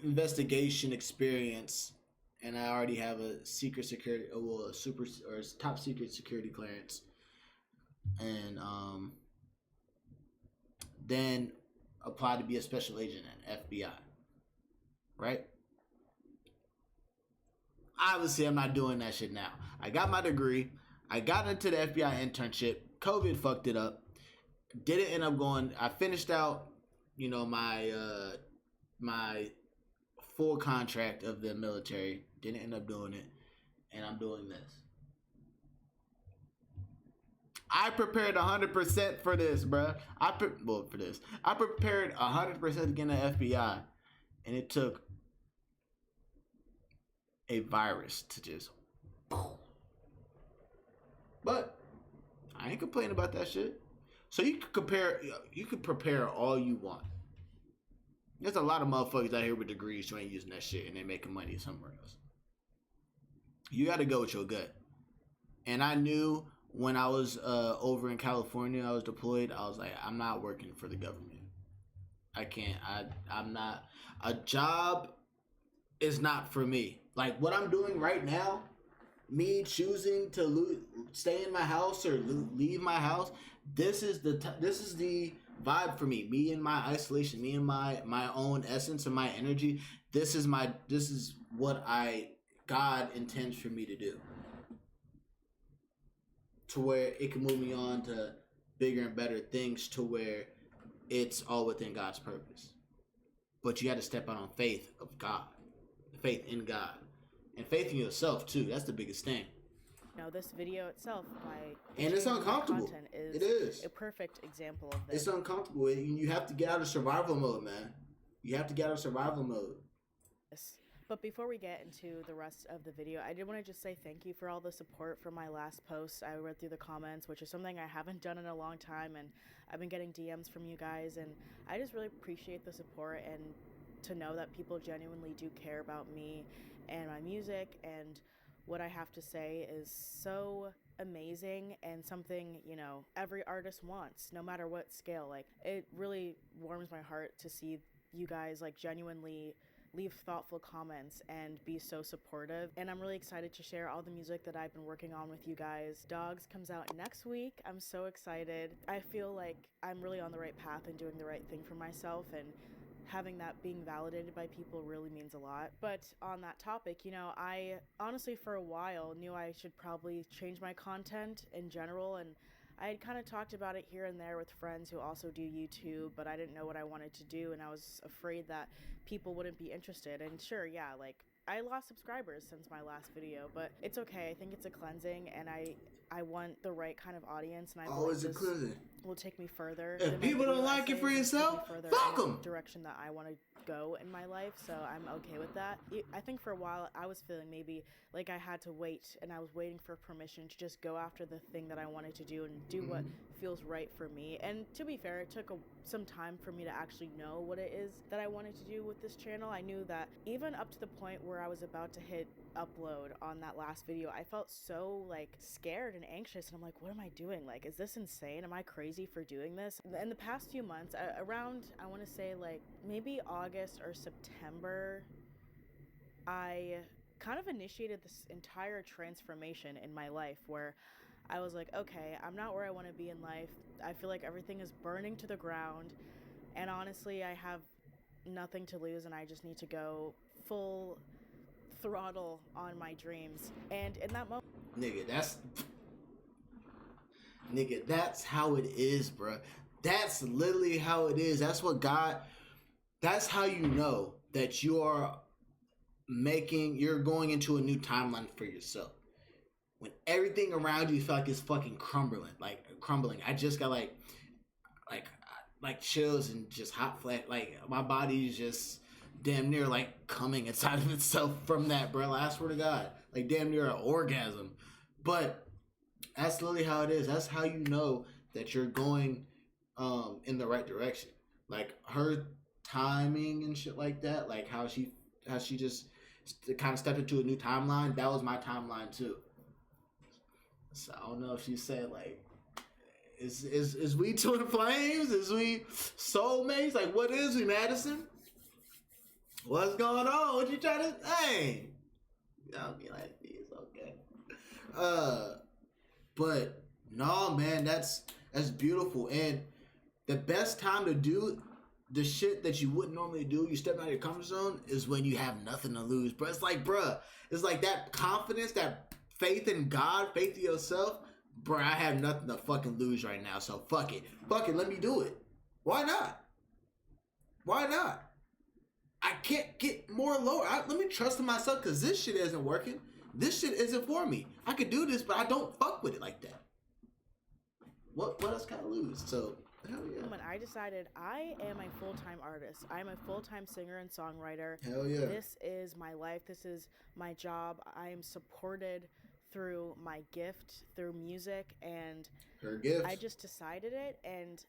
investigation experience, and I already have a secret security, a super or top secret security clearance, and then apply to be a special agent at FBI, right? Obviously, I'm not doing that shit now. I got my degree. I got into the FBI internship. COVID fucked it up. Didn't end up going. I finished out, my full contract of the military. Didn't end up doing it, and I'm doing this. I prepared 100% for this, bruh. I prepared 100% to get in the FBI, and it took a virus to just. But I ain't complaining about that shit. So you could prepare all you want. There's a lot of motherfuckers out here with degrees who ain't using that shit and they making money somewhere else. You got to go with your gut. And I knew when I was over in California, I was deployed. I was like, I'm not working for the government. I can't. I'm not. A job is not for me. Like what I'm doing right now, me choosing to stay in my house or leave my house, this is the vibe for me. Me and my isolation, me and my own essence and my energy. This is what God intends for me to do. To where it can move me on to bigger and better things, to where it's all within God's purpose. But you got to step out on faith of God, faith in God, and faith in yourself too. That's the biggest thing. This video itself, and it's uncomfortable. It is a perfect example of this. It's uncomfortable. You have to get out of survival mode, man. You have to get out of survival mode. But before we get into the rest of the video, I did want to just say thank you for all the support from my last post. I read through the comments, which is something I haven't done in a long time, and I've been getting DMs from you guys, and I just really appreciate the support and to know that people genuinely do care about me and my music, and what I have to say is so amazing and something, every artist wants, no matter what scale. Like, it really warms my heart to see you guys, genuinely leave thoughtful comments and be so supportive, and I'm really excited to share all the music that I've been working on with you guys. Dogs comes out next week. I'm so excited. I feel like I'm really on the right path and doing the right thing for myself, and having that being validated by people really means a lot. But on that topic, I honestly for a while knew I should probably change my content in general, and I had kind of talked about it here and there with friends who also do YouTube, but I didn't know what I wanted to do, and I was afraid that people wouldn't be interested. And sure, yeah, I lost subscribers since my last video, but it's okay. I think it's a cleansing, and I want the right kind of audience, and I believe this will take me further. If people don't like it for yourself, fuck them. Direction that I want to go in my life, so I'm okay with that. I think for a while I was feeling maybe like I had to wait, and I was waiting for permission to just go after the thing that I wanted to do and do what feels right for me. And to be fair, it took some time for me to actually know what it is that I wanted to do with this channel. I knew that even up to the point where I was about to hit upload on that last video, I felt so scared and anxious, and I'm like, what am I doing? Is this insane? Am I crazy for doing this? In the past few months, around, I want to say maybe August or September, I kind of initiated this entire transformation in my life where I was like, okay, I'm not where I want to be in life. I feel like everything is burning to the ground, and honestly, I have nothing to lose, and I just need to go full throttle on my dreams. And in that moment, nigga, that's how it is, bruh. That's literally how it is. That's how you know that you're going into a new timeline for yourself. When everything around you feel like it's fucking crumbling. I just got chills and just hot flash. My body's just damn near coming inside of itself from that, bro. I swear to God, damn near an orgasm. But that's literally how it is. That's how you know that you're going in the right direction. Her timing and shit like that, how she just kind of stepped into a new timeline. That was my timeline too. So I don't know if she said Is we twin flames? Is we soulmates? Like, what is we, Madison? What's going on? What you trying to say? Y'all be like, it's okay. But no, man, that's beautiful. And the best time to do the shit that you wouldn't normally do, you step out of your comfort zone, is when you have nothing to lose, bro. It's like, bruh, it's like that confidence, that faith in God, faith in yourself. Bro, I have nothing to fucking lose right now, so fuck it. Fuck it, let me do it. Why not? Why not? I can't get more lower. Let me trust in myself, because this shit isn't working. This shit isn't for me. I could do this, but I don't fuck with it like that. What else can I lose? So, hell yeah. When I decided I am a full-time artist, I'm a full-time singer and songwriter. Hell yeah. This is my life. This is my job. I am supported through my gift, through music, and her gift. I just decided it, and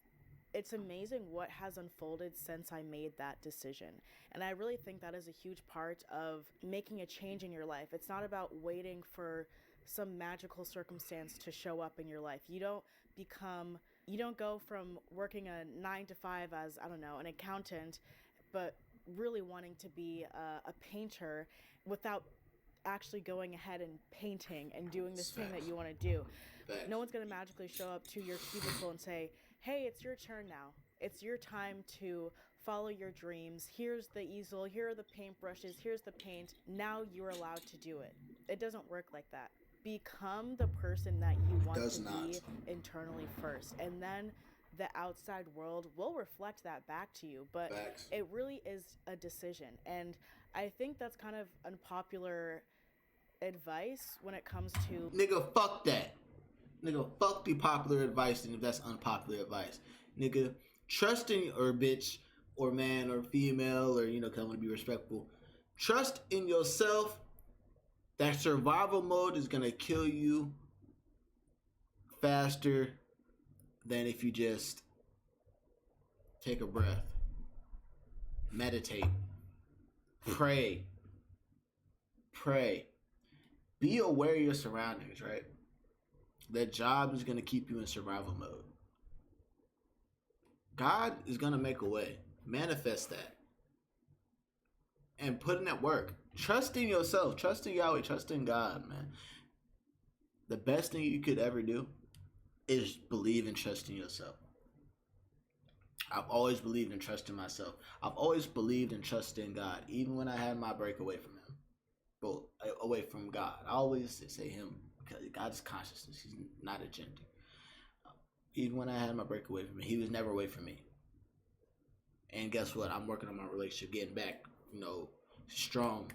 it's amazing what has unfolded since I made that decision. And I really think that is a huge part of making a change in your life. It's not about waiting for some magical circumstance to show up in your life. You don't go from working a 9 to 5 as, I don't know, an accountant, but really wanting to be a painter without actually going ahead and painting and doing this thing that you want to do. No one's going to magically show up to your cubicle and say, hey, it's your turn now. It's your time to follow your dreams. Here's the easel. Here are the paintbrushes. Here's the paint. Now you're allowed to do it. It doesn't work like that. Become the person that you want to be internally first. And then the outside world will reflect that back to you. But it really is a decision. And I think that's kind of unpopular advice when it comes to... Nigga, fuck that. Nigga, fuck the popular advice, and if that's unpopular advice. Nigga, trust in, or bitch, or man, or female, or, cause I want to be respectful. Trust in yourself. That survival mode is gonna kill you faster than if you just take a breath, meditate, pray. Be aware of your surroundings, right? That job is going to keep you in survival mode. God is going to make a way. Manifest that. And put in that work. Trust in yourself. Trust in Yahweh. Trust in God, man. The best thing you could ever do is believe and trust in yourself. I've always believed in trusting myself. I've always believed in trusting God, even when I had my break away from Him. But away from God. I always say Him, because God is consciousness. He's not a gender. Even when I had my break away from Him, He was never away from me. And guess what? I'm working on my relationship, getting back, strong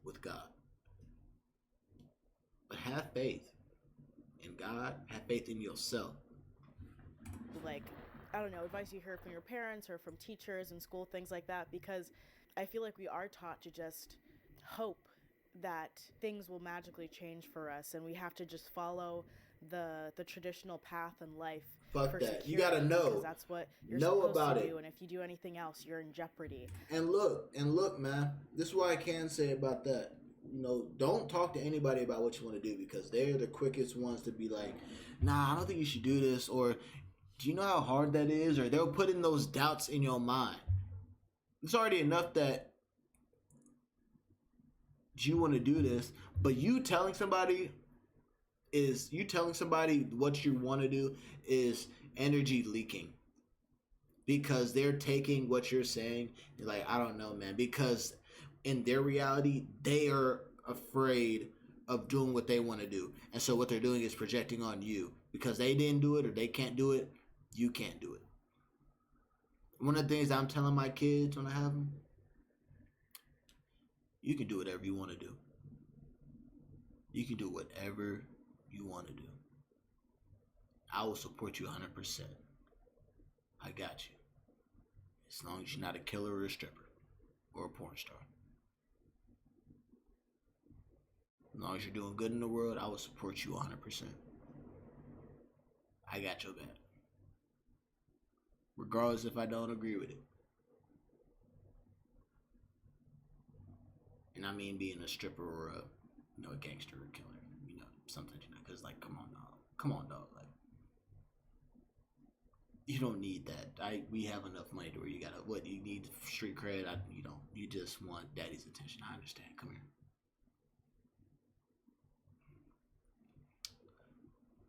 with God. But have faith in God. Have faith in yourself. Like, I don't know, advice you heard from your parents or from teachers in school, things like that, because I feel like we are taught to just hope that things will magically change for us, and we have to just follow the traditional path in life. Fuck for that. security, You gotta know. because that's what you're know supposed about to it. do, and if you do anything else, you're in jeopardy. And look, man. This is what I can say about that. Don't talk to anybody about what you want to do, because they're the quickest ones to be like, nah, I don't think you should do this, or do you know how hard that is? Or they'll put in those doubts in your mind. It's already enough that you want to do this, but you telling somebody what you want to do is energy leaking, because they're taking what you're saying. You're like, I don't know, man, because in their reality, they are afraid of doing what they want to do. And so what they're doing is projecting on you, because they didn't do it or they can't do it. You can't do it. One of the things I'm telling my kids when I have them, you can do whatever you want to do. You can do whatever you want to do. I will support you 100%. I got you. As long as you're not a killer or a stripper or a porn star. As long as you're doing good in the world, I will support you 100%. I got your back. Regardless if I don't agree with it. And I mean being a stripper or a gangster or killer, something, because come on, dog. Like, You don't need that. We have enough money to where you gotta, what, you need street cred? You just want daddy's attention. I understand. Come here.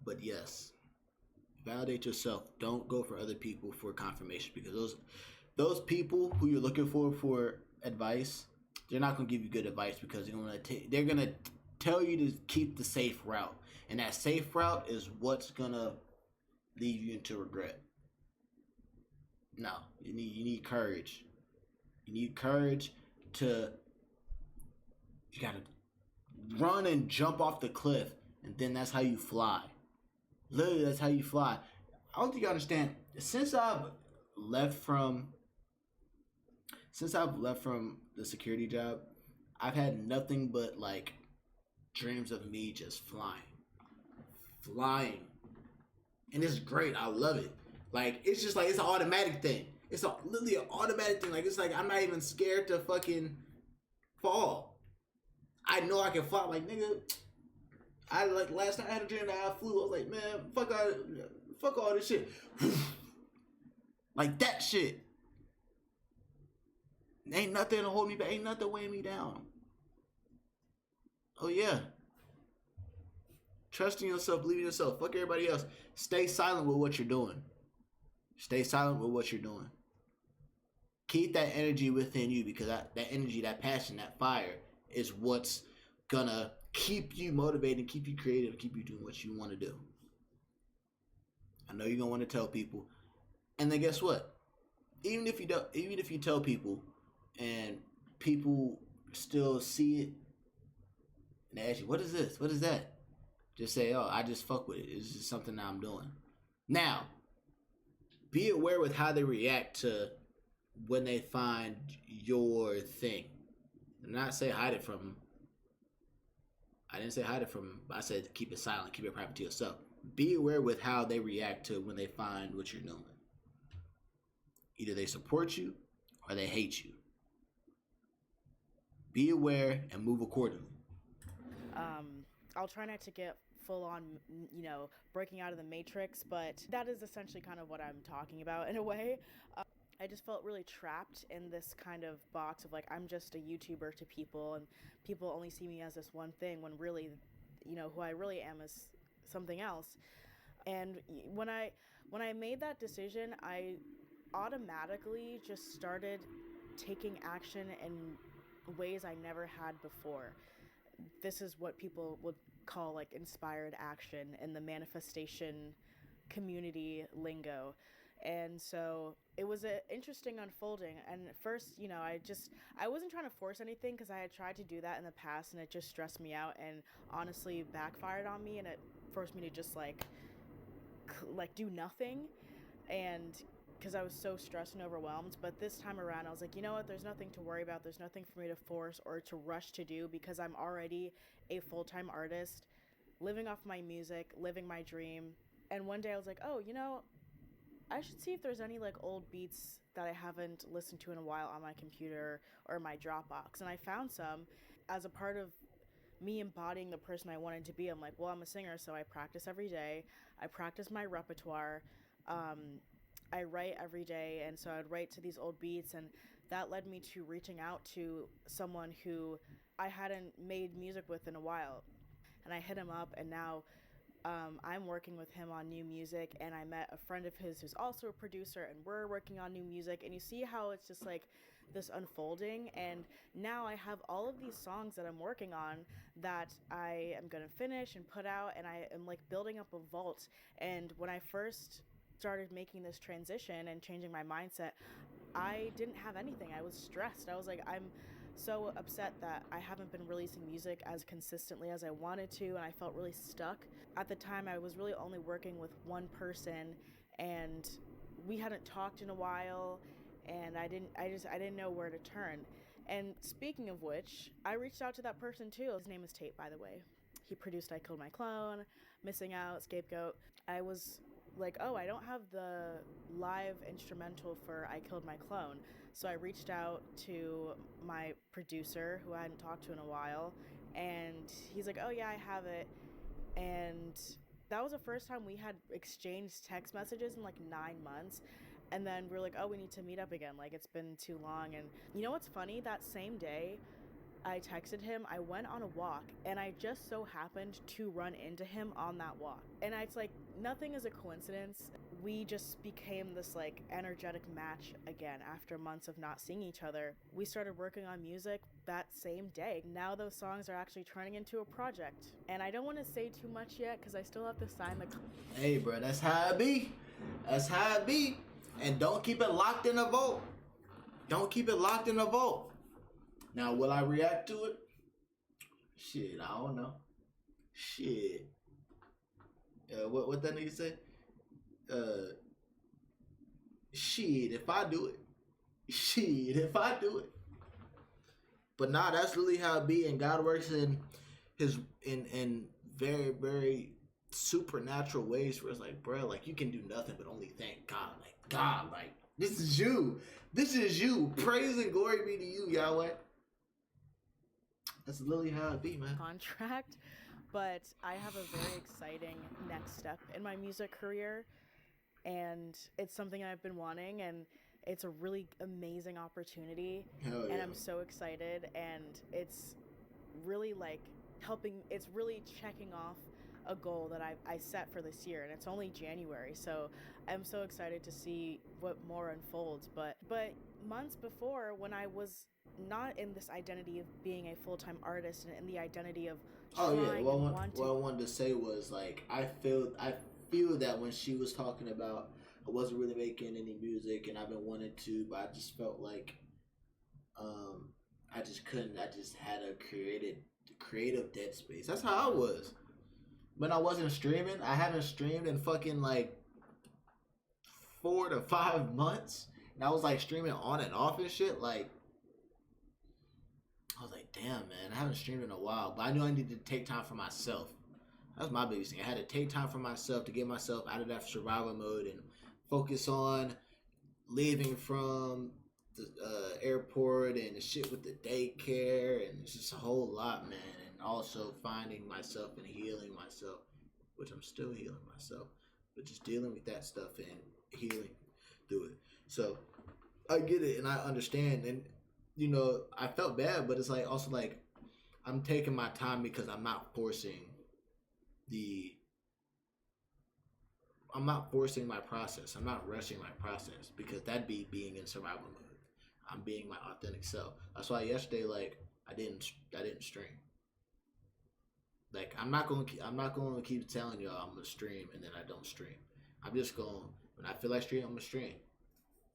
But yes, validate yourself. Don't go for other people for confirmation, because those people who you're looking for advice, they're not gonna give you good advice, because they're gonna tell you to keep the safe route, and that safe route is what's gonna lead you into regret. No, you need courage. You need courage you gotta run and jump off the cliff, and then that's how you fly. Literally, that's how you fly. I don't think you understand. Since I've left from the security job, I've had nothing but like dreams of me just flying, and it's great. I love it. Like, it's just like, it's an automatic thing. It's literally an automatic thing. Like, it's like I'm not even scared to fucking fall. I know I can fly. Like, nigga, last night I had a dream that I flew. I was like, man, fuck all this shit. Like that shit. Ain't nothing to hold me back. Ain't nothing weighing me down. Oh yeah. Trust in yourself, believe in yourself. Fuck everybody else. Stay silent with what you're doing. Stay silent with what you're doing. Keep that energy within you, because that energy, that passion, that fire is what's gonna keep you motivated, keep you creative, keep you doing what you want to do. I know you're gonna want to tell people, and then guess what? Even if you tell people, and people still see it, and they ask you, "What is this? What is that?" Just say, "Oh, I just fuck with it. It's just something that I'm doing." Now, be aware with how they react to when they find your thing. Do not say hide it from them. I didn't say hide it from them. I said keep it silent, keep it private to yourself. Be aware with how they react to when they find what you're doing. Either they support you or they hate you. Be aware and move accordingly. I'll try not to get full on, breaking out of the matrix, but that is essentially kind of what I'm talking about in a way. I just felt really trapped in this kind of box of like, I'm just a YouTuber to people, and people only see me as this one thing, when really, who I really am is something else. And when I made that decision, I automatically just started taking action in ways I never had before. This is what people would call like inspired action in the manifestation community lingo. And so it was an interesting unfolding. And at first, I wasn't trying to force anything, because I had tried to do that in the past, and it just stressed me out and honestly backfired on me, and it forced me to just like do nothing, and because I was so stressed and overwhelmed. But this time around, I was like, you know what, there's nothing to worry about. There's nothing for me to force or to rush to do, because I'm already a full-time artist, living off my music, living my dream. And one day I was like, oh, I should see if there's any like old beats that I haven't listened to in a while on my computer or my Dropbox. And I found some. As a part of me embodying the person I wanted to be, I'm like, well, I'm a singer, so I practice every day. I practice my repertoire. I write every day, and so I'd write to these old beats, and that led me to reaching out to someone who I hadn't made music with in a while. And I hit him up, and now I'm working with him on new music, and I met a friend of his who's also a producer, and we're working on new music. And you see how it's just like this unfolding, and now I have all of these songs that I'm working on that I am gonna finish and put out, and I am like building up a vault. And when I first started making this transition and changing my mindset, I didn't have anything. I was stressed. I was like, I'm so upset that I haven't been releasing music as consistently as I wanted to, and I felt really stuck. At the time, I was really only working with one person, and we hadn't talked in a while, and I didn't know where to turn. And speaking of which, I reached out to that person too. His name is Tate, by the way. He produced I Killed My Clone, Missing Out, Scapegoat. I was like, oh, I don't have the live instrumental for I Killed My Clone. So I reached out to my producer, who I hadn't talked to in a while, and he's like, oh yeah, I have it. And that was the first time we had exchanged text messages in like 9 months. And then we were like, oh, we need to meet up again. Like, it's been too long. And you know what's funny? That same day, I texted him, I went on a walk, and I just so happened to run into him on that walk. And it's like, nothing is a coincidence. We just became this like energetic match again after months of not seeing each other. We started working on music that same day. Now those songs are actually turning into a project. And I don't want to say too much yet because I still have to sign the... Hey, bro, that's how it be. That's how it be. And don't keep it locked in a vault. Don't keep it locked in a vault. Now, will I react to it? Shit, I don't know. Shit. What that nigga say? Shit, if I do it. Shit, if I do it. But nah, that's really how it be. And God works in very, very supernatural ways where it's like, bro, like you can do nothing but only thank God. Like, God, like, this is you. This is you. Praise and glory be to you, Yahweh. That's literally how it be, man. Contract, but I have a very exciting next step in my music career, and it's something I've been wanting, and it's a really amazing opportunity. Hell yeah. And I'm so excited, and it's really like it's really checking off a goal that I set for this year, and it's only January, so I'm so excited to see what more unfolds. But months before, when I was not in this identity of being a full-time artist and in the identity of trying what I wanted to say was like I feel that when she was talking about I wasn't really making any music and I've been wanting to, but I just felt like I just couldn't. I just had a creative dead space. That's how I was. When I wasn't streaming, I haven't streamed in fucking like 4 to 5 months. And I was like streaming on and off and shit. Like, I was like, damn, man, I haven't streamed in a while. But I knew I needed to take time for myself. That was my biggest thing. I had to take time for myself to get myself out of that survival mode and focus on leaving from the airport and the shit with the daycare. And it's just a whole lot, man. Also finding myself and healing myself, which I'm still healing myself, but just dealing with that stuff and healing through it. So I get it and I understand, and you know I felt bad, but it's like also like I'm taking my time because I'm not forcing my process. I'm not rushing my process because that'd be being in survival mode. I'm being my authentic self. That's why yesterday, like I didn't stream. Like I'm not gonna keep telling y'all I'm gonna stream and then I don't stream. I'm just going when I feel like stream, I'm gonna stream.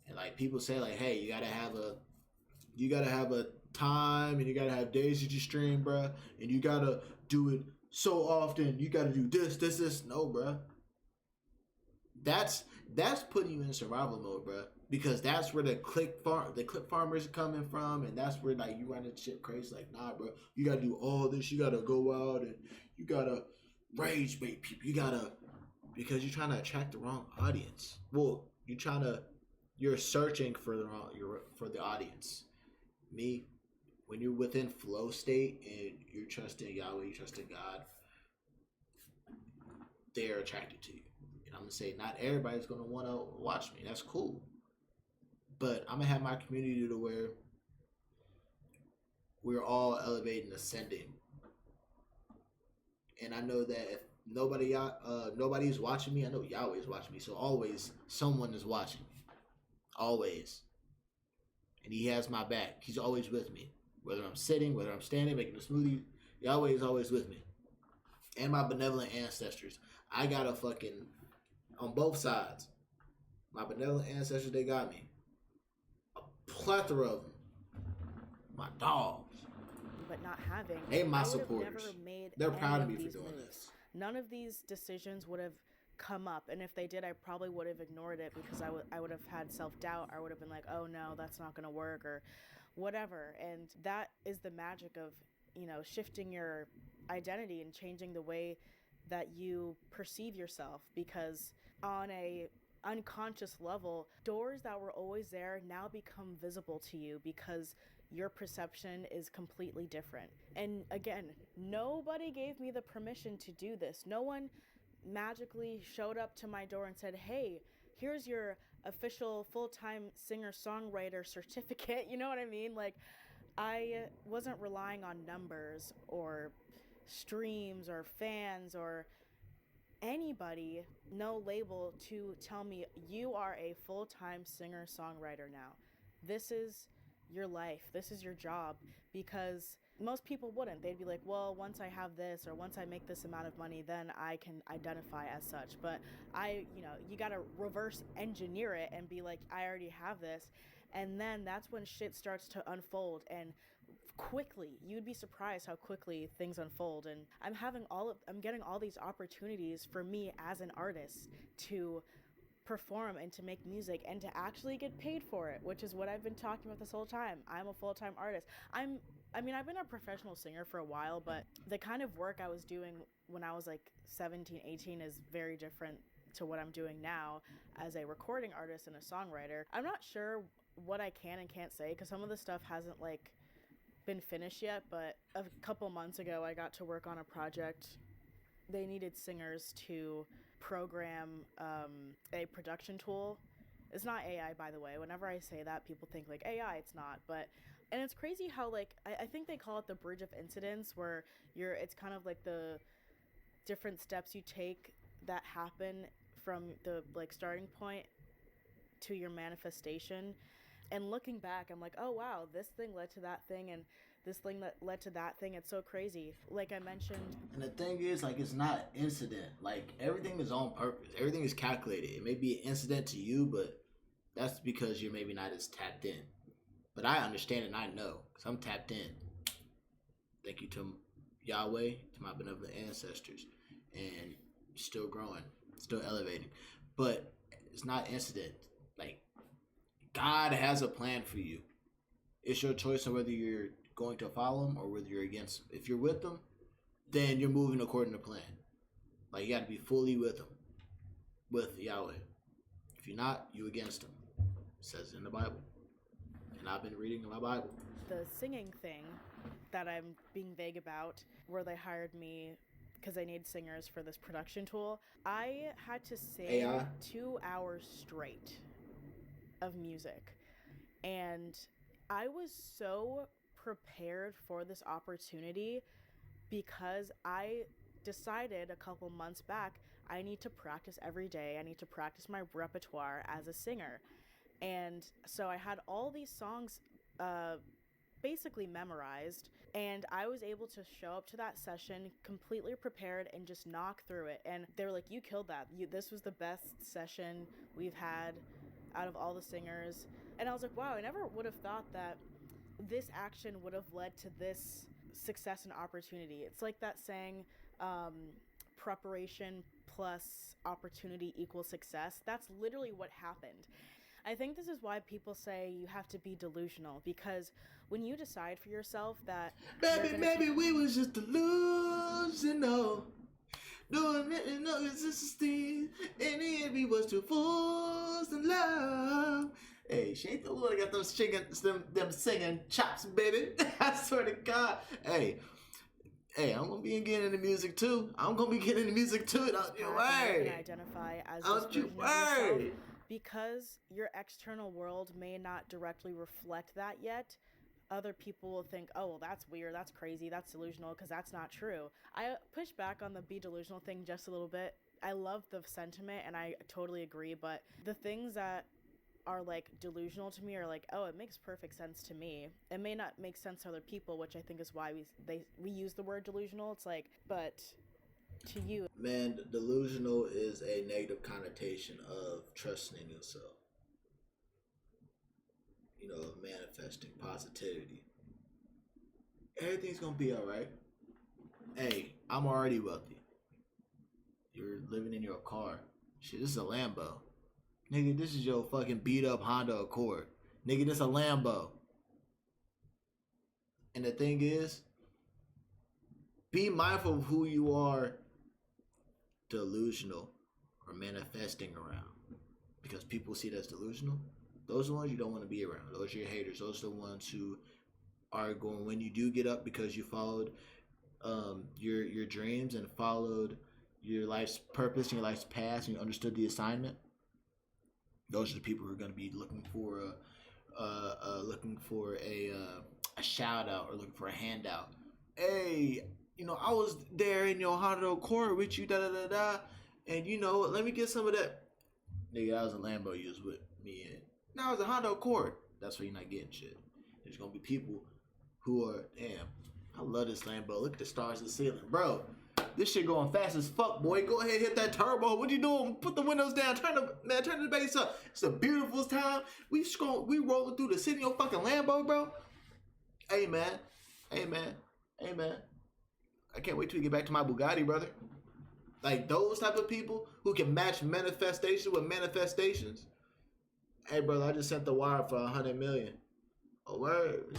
And like people say like, hey, you gotta have a time and you gotta have days that you stream, bruh, and you gotta do it so often. You gotta do this. No, bruh. That's putting you in survival mode, bruh. Because that's where the click farmers are coming from, and that's where like you running shit crazy. Like, nah, bro, you gotta do all this. You gotta go out and you gotta rage bait people. Because you're trying to attract the wrong audience. Well, you're searching for the audience. Me, when you're within flow state and you're trusting Yahweh, you trusting God, they're attracted to you. And I'm gonna say not everybody's gonna want to watch me. That's cool. But I'm gonna have my community to where we're all elevating, ascending, and I know that if nobody's watching me, I know Yahweh is watching me. So always someone is watching me, always, and He has my back. He's always with me, whether I'm sitting, whether I'm standing, making a smoothie. Yahweh is always with me, and my benevolent ancestors. I got a fucking on both sides. My benevolent ancestors, they got me. Plethora of them. My dogs. But not having. They my supporters. They're proud of me for doing this. None of these decisions would have come up, and if they did, I probably would have ignored it because I would have had self-doubt. I would have been like, oh no, that's not gonna work or whatever. And that is the magic of, you know, shifting your identity and changing the way that you perceive yourself, because on a unconscious level, doors that were always there now become visible to you because your perception is completely different. And again, nobody gave me the permission to do this. No one magically showed up to my door and said, hey, here's your official full-time singer-songwriter certificate. You know what I mean? Like, I wasn't relying on numbers or streams or fans or anybody, no label, to tell me you are a full-time singer-songwriter now. This is your life. This is your job. Because most people wouldn't. They'd be like, well, once I have this or once I make this amount of money, then I can identify as such. But you got to reverse engineer it and be like, I already have this. And then that's when shit starts to unfold, and quickly. You'd be surprised how quickly things unfold. And I'm getting all these opportunities for me as an artist to perform and to make music and to actually get paid for it, which is what I've been talking about this whole time. I'm a full-time artist. I've been a professional singer for a while, but the kind of work I was doing when I was like 17, 18 is very different to what I'm doing now as a recording artist and a songwriter. I'm not sure what I can and can't say because some of the stuff hasn't like been finished yet, but a couple months ago I got to work on a project. They needed singers to program a production tool. It's not AI, by the way. Whenever I say that, people think like AI. It's not. And it's crazy how like I think they call it the bridge of incidents, where it's kind of like the different steps you take that happen from the like starting point to your manifestation. And looking back, I'm like, oh wow, this thing led to that thing, and this thing that led to that thing. It's so crazy. Like I mentioned. And the thing is, like, it's not incident. Like, everything is on purpose. Everything is calculated. It may be an incident to you, but that's because you're maybe not as tapped in. But I understand and I know, because I'm tapped in. Thank you to Yahweh, to my benevolent ancestors. And still growing, still elevating. But it's not incident. Like, God has a plan for you. It's your choice on whether you're going to follow him or whether you're against him. If you're with him, then you're moving according to plan. Like, you got to be fully with him, with Yahweh. If you're not, you against him. It says it in the Bible. And I've been reading my Bible. The singing thing that I'm being vague about, where they hired me because they need singers for this production tool, I had to sing 2 hours straight of music. And I was so prepared for this opportunity because I decided a couple months back I need to practice every day. I need to practice my repertoire as a singer. And so I had all these songs basically memorized, and I was able to show up to that session completely prepared and just knock through it. And they were like, you killed that. This was the best session we've had out of all the singers. And I was like, wow, I never would have thought that this action would have led to this success and opportunity. It's like that saying, preparation plus opportunity equals success. That's literally what happened. I think this is why people say you have to be delusional, because when you decide for yourself that Maybe we was just delusional, doing it, no consistency, and the end we was two fools in love. Hey, she ain't the one that got them singing chops, baby. I swear to God. Hey, I'm gonna be getting into music too. Don't you worry. Identify as Don't you worry. Because your external world may not directly reflect that yet, other people will think, oh, well, that's weird, that's crazy, that's delusional, because that's not true. I push back on the be delusional thing just a little bit. I love the sentiment, and I totally agree, but the things that are, like, delusional to me are like, oh, it makes perfect sense to me. It may not make sense to other people, which I think is why we use the word delusional. It's like, but to you. Man, delusional is a negative connotation of trusting in yourself. You know, manifesting positivity. Everything's gonna be alright. Hey, I'm already wealthy. You're living in your car. Shit, this is a Lambo. Nigga, this is your fucking beat up Honda Accord. Nigga, this a Lambo. And the thing is, be mindful of who you are delusional or manifesting around, because people see that as delusional. Those are the ones you don't want to be around. Those are your haters. Those are the ones who are going, when you do get up because you followed your dreams and followed your life's purpose and your life's past, and you understood the assignment. Those are the people who are going to be looking for a shout out or looking for a handout. Hey, I was there in your Honda Accord with you, and let me get some of that. Nigga, that was a Lambo you was with me in. Now it's a Honda Accord. That's why you're not getting shit. There's gonna be people who are, damn, I love this Lambo. Look at the stars in the ceiling, bro. This shit going fast as fuck, boy. Go ahead, hit that turbo. What you doing? Put the windows down. Turn the bass up. It's a beautiful time. We rolling through the city on fucking Lambo, bro. Hey man. I can't wait till we get back to my Bugatti, brother. Like those type of people who can match manifestation with manifestations. Hey, brother, I just sent the wire for 100 million. Oh, word.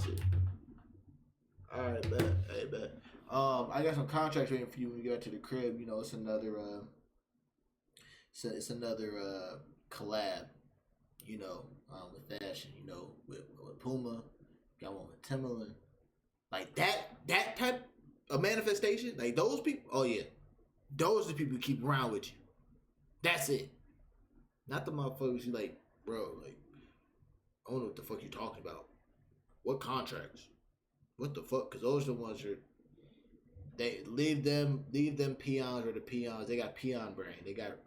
All right, bet. Hey, bet. I got some contracts waiting for you when you get back to the crib. It's another collab. With fashion. With Puma. Got one with Timberland. Like that type of manifestation. Like those people. Oh yeah, those are the people who keep around with you. That's it. Not the motherfuckers you like, bro. Like, I don't know what the fuck you talking about. What contracts? What the fuck? Because those are the ones they leave them peons or the peons. They got peon brain. They got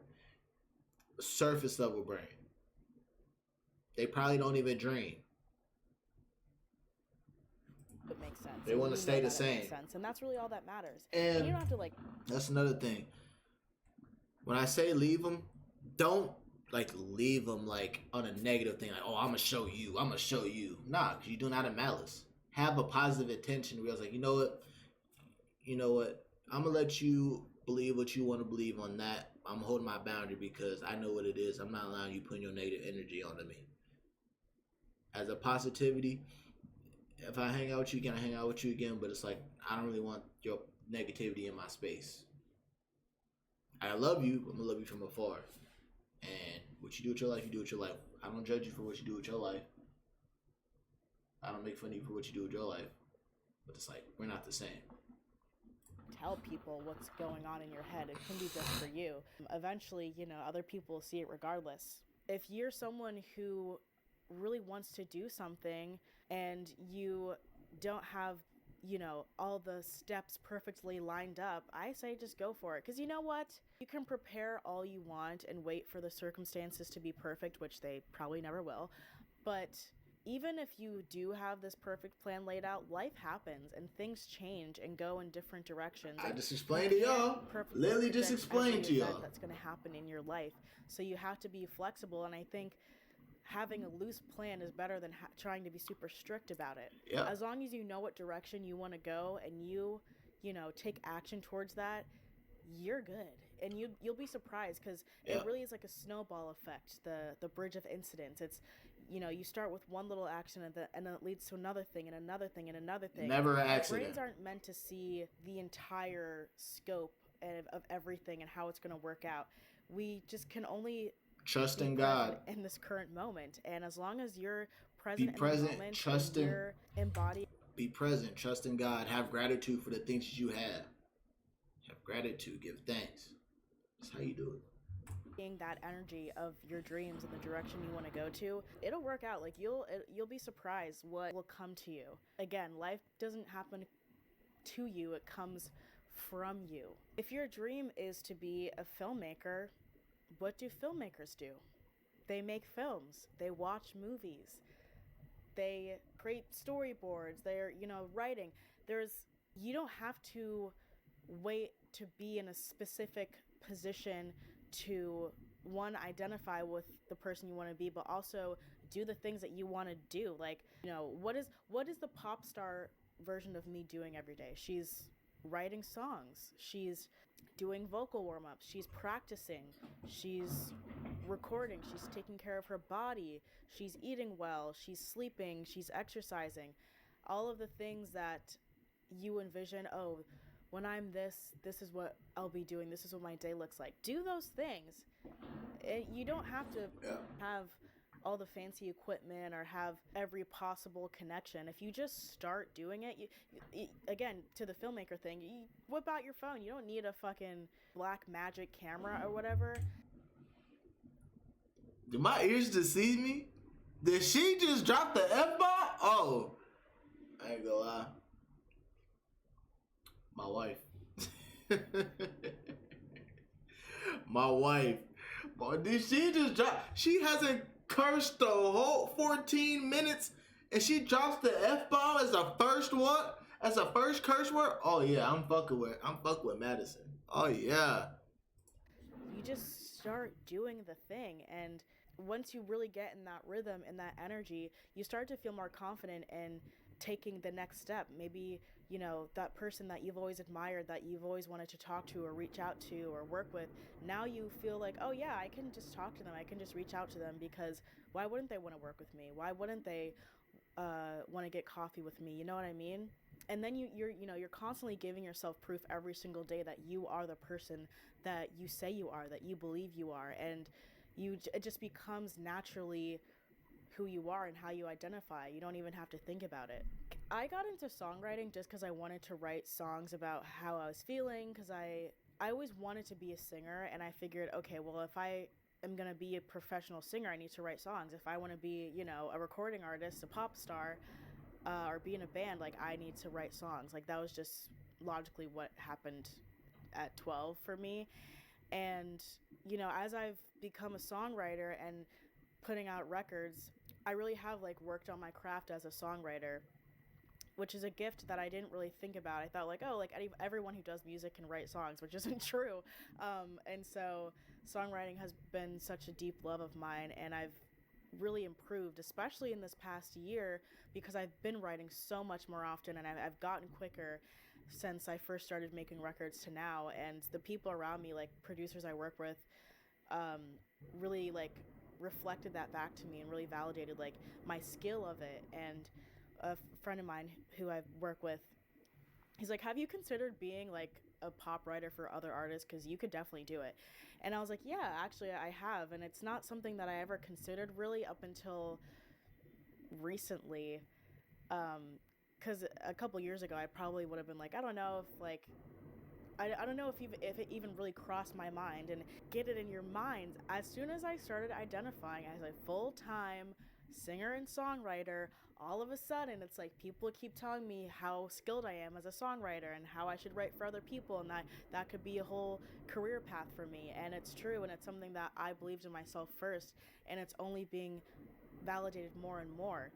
surface level brain. They probably don't even dream. It makes sense. They want to stay the same. Makes sense. And that's really all that matters. And you don't have to That's another thing. When I say leave them, don't leave them on a negative thing. Like, oh, I'm gonna show you. Nah, because you're doing out of malice. Have a positive intention. Where I was like, you know what? I'm gonna let you believe what you want to believe on that. I'm holding my boundary because I know what it is. I'm not allowing you putting your negative energy onto me. As a positivity, if I hang out with you again, I hang out with you again. But it's like, I don't really want your negativity in my space. I love you, but I'm gonna love you from afar. And what you do with your life, you do with your life. I don't judge you for what you do with your life. I don't make fun of you for what you do with your life. But it's like, we're not the same. Tell people what's going on in your head. It can be just for you. Eventually, other people will see it regardless. If you're someone who really wants to do something and you don't have all the steps perfectly lined up, I say just go for it. Because you know what? You can prepare all you want and wait for the circumstances to be perfect, which they probably never will. But even if you do have this perfect plan laid out, life happens and things change and go in different directions. I just explained to y'all. Literally just explained to y'all. That's going to happen in your life. So you have to be flexible. And I think having a loose plan is better than trying to be super strict about it. Yeah. As long as you know what direction you want to go and you take action towards that, you're good. And you'll be surprised because it really is like a snowball effect, the bridge of incidents. It's, you start with one little action and then it leads to another thing and another thing and another thing. Never an accident. Brains aren't meant to see the entire scope of everything and how it's going to work out. We just can only trust in God in this current moment, and as long as you're be present, in the moment, trust in, you're embodied. Be present, trust in God. Have gratitude for the things that you have. Have gratitude, give thanks. That's how you do it. Being that energy of your dreams and the direction you want to go to, it'll work out. Like you'll be surprised what will come to you. Again, life doesn't happen to you; it comes from you. If your dream is to be a filmmaker, what do filmmakers do? They make films. They watch movies. They create storyboards. They're, writing. You don't have to wait to be in a specific position to, one, identify with the person you want to be, but also do the things that you want to do. Like, what is the pop star version of me doing every day? She's writing songs. She's doing vocal warm-ups. She's practicing. She's recording. She's taking care of her body. She's eating well. She's sleeping. She's exercising. All of the things that you envision, oh, when I'm this is what I'll be doing. This is what my day looks like. Do those things. You don't have to have all the fancy equipment or have every possible connection. If you just start doing it, you again, to the filmmaker thing, you whip out your phone. You don't need a fucking black magic camera or whatever. Did my ears deceive me? Did she just drop the F-bomb? Oh, I ain't gonna lie. My wife. My wife. Boy, did she just drop? She hasn't cursed the whole 14 minutes and she drops the F-bomb as the first one? As the first curse word? Oh yeah, I'm fucking with Madison. Oh yeah. You just start doing the thing, and once you really get in that rhythm and that energy, you start to feel more confident in taking the next step. Maybe, you know, that person that you've always admired, that you've always wanted to talk to or reach out to or work with, now you feel like, oh yeah, I can just talk to them, I can just reach out to them, because why wouldn't they want to work with me? Why wouldn't they want to get coffee with me? You know what I mean? And then you're constantly giving yourself proof every single day that you are the person that you say you are, that you believe you are, and it just becomes naturally who you are and how you identify. You don't even have to think about it. I got into songwriting just because I wanted to write songs about how I was feeling, because I always wanted to be a singer, and I figured, okay, well, if I am going to be a professional singer, I need to write songs. If I want to be, you know, a recording artist, a pop star, or be in a band, like, I need to write songs. Like, that was just logically what happened at 12 for me. And, you know, as I've become a songwriter and putting out records, I really have, like, worked on my craft as a songwriter, which is a gift that I didn't really think about. I thought, like, oh, like, everyone who does music can write songs, which isn't true. And so songwriting has been such a deep love of mine, and I've really improved, especially in this past year, because I've been writing so much more often, and I've gotten quicker since I first started making records to now. And the people around me, like producers I work with, really, like, reflected that back to me and really validated, like, my skill of it. And a friend of mine who I work with, he's like, have you considered being, like, a pop writer for other artists, because you could definitely do it? And I was like, yeah, actually I have, and it's not something that I ever considered really up until recently, because a couple years ago I probably would have been like, I don't know if, like, I don't know if it even really crossed my mind. And get it in your mind, as soon as I started identifying as a full-time singer and songwriter, all of a sudden it's like people keep telling me how skilled I am as a songwriter and how I should write for other people, and that could be a whole career path for me. And it's true, and it's something that I believed in myself first, and it's only being validated more and more.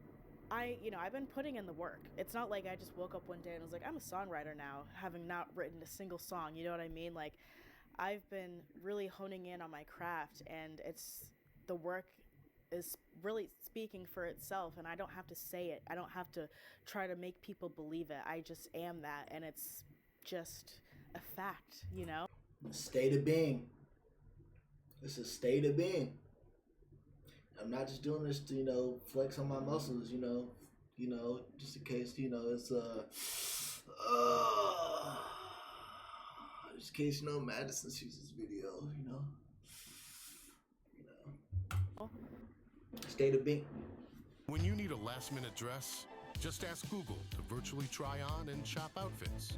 I've been putting in the work. It's not like I just woke up one day and was like, I'm a songwriter now, having not written a single song. You know what I mean? Like, I've been really honing in on my craft, and the work is really speaking for itself, and I don't have to say it. I don't have to try to make people believe it. I just am that, and it's just a fact, you know? State of being. It's a state of being. I'm not just doing this to, you know, flex on my muscles, you know, just in case, you know, it's just in case, you know, Madison sees this video, you know. State of being. When you need a last-minute dress, just ask Google to virtually try on and shop outfits.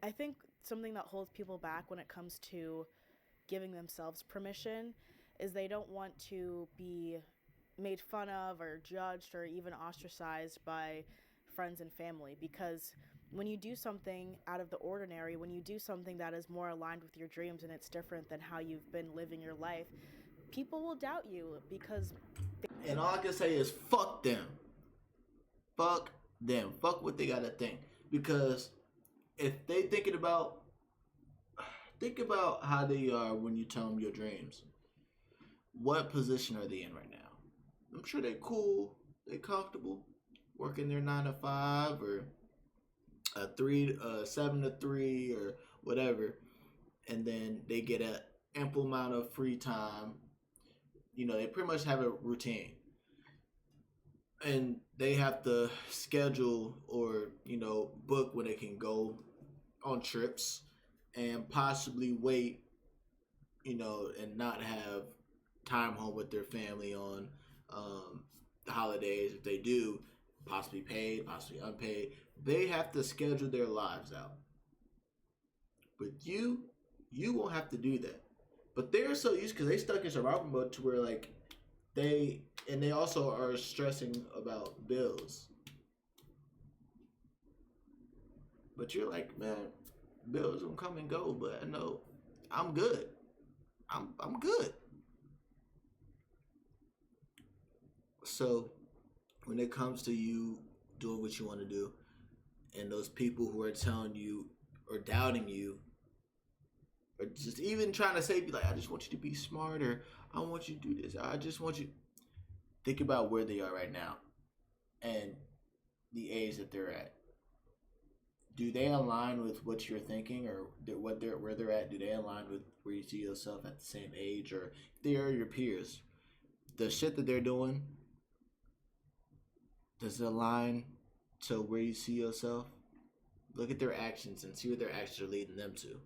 I think something that holds people back when it comes to giving themselves permission is they don't want to be made fun of or judged or even ostracized by friends and family, because when you do something out of the ordinary, when you do something that is more aligned with your dreams and it's different than how you've been living your life, people will doubt you, because and all I can say is fuck them. Fuck them. Fuck what they gotta think. Because if they think about how they are when you tell them your dreams. What position are they in right now? I'm sure they're cool, they're comfortable, working their 9 to 5 or a 7 to 3 or whatever, and then they get an ample amount of free time. You know, they pretty much have a routine. and they have to schedule or book when they can go on trips and possibly wait, and not have time home with their family on the holidays. If they do, possibly paid, possibly unpaid, they have to schedule their lives out. But you won't have to do that. But they're so used because they stuck in survival mode to where like they also are stressing about bills. But you're like, man, bills gonna come and go, but I know I'm good. I'm good. So when it comes to you doing what you want to do, and those people who are telling you or doubting you, or just even trying to say, be like, I just want you to be smarter. I want you to do this. I just want you. Think about where they are right now and the age that they're at. Do they align with what you're thinking, or where they're at? Do they align with where you see yourself at the same age, or if they are your peers? The shit that they're doing, does it align to where you see yourself? Look at their actions and see what their actions are leading them to.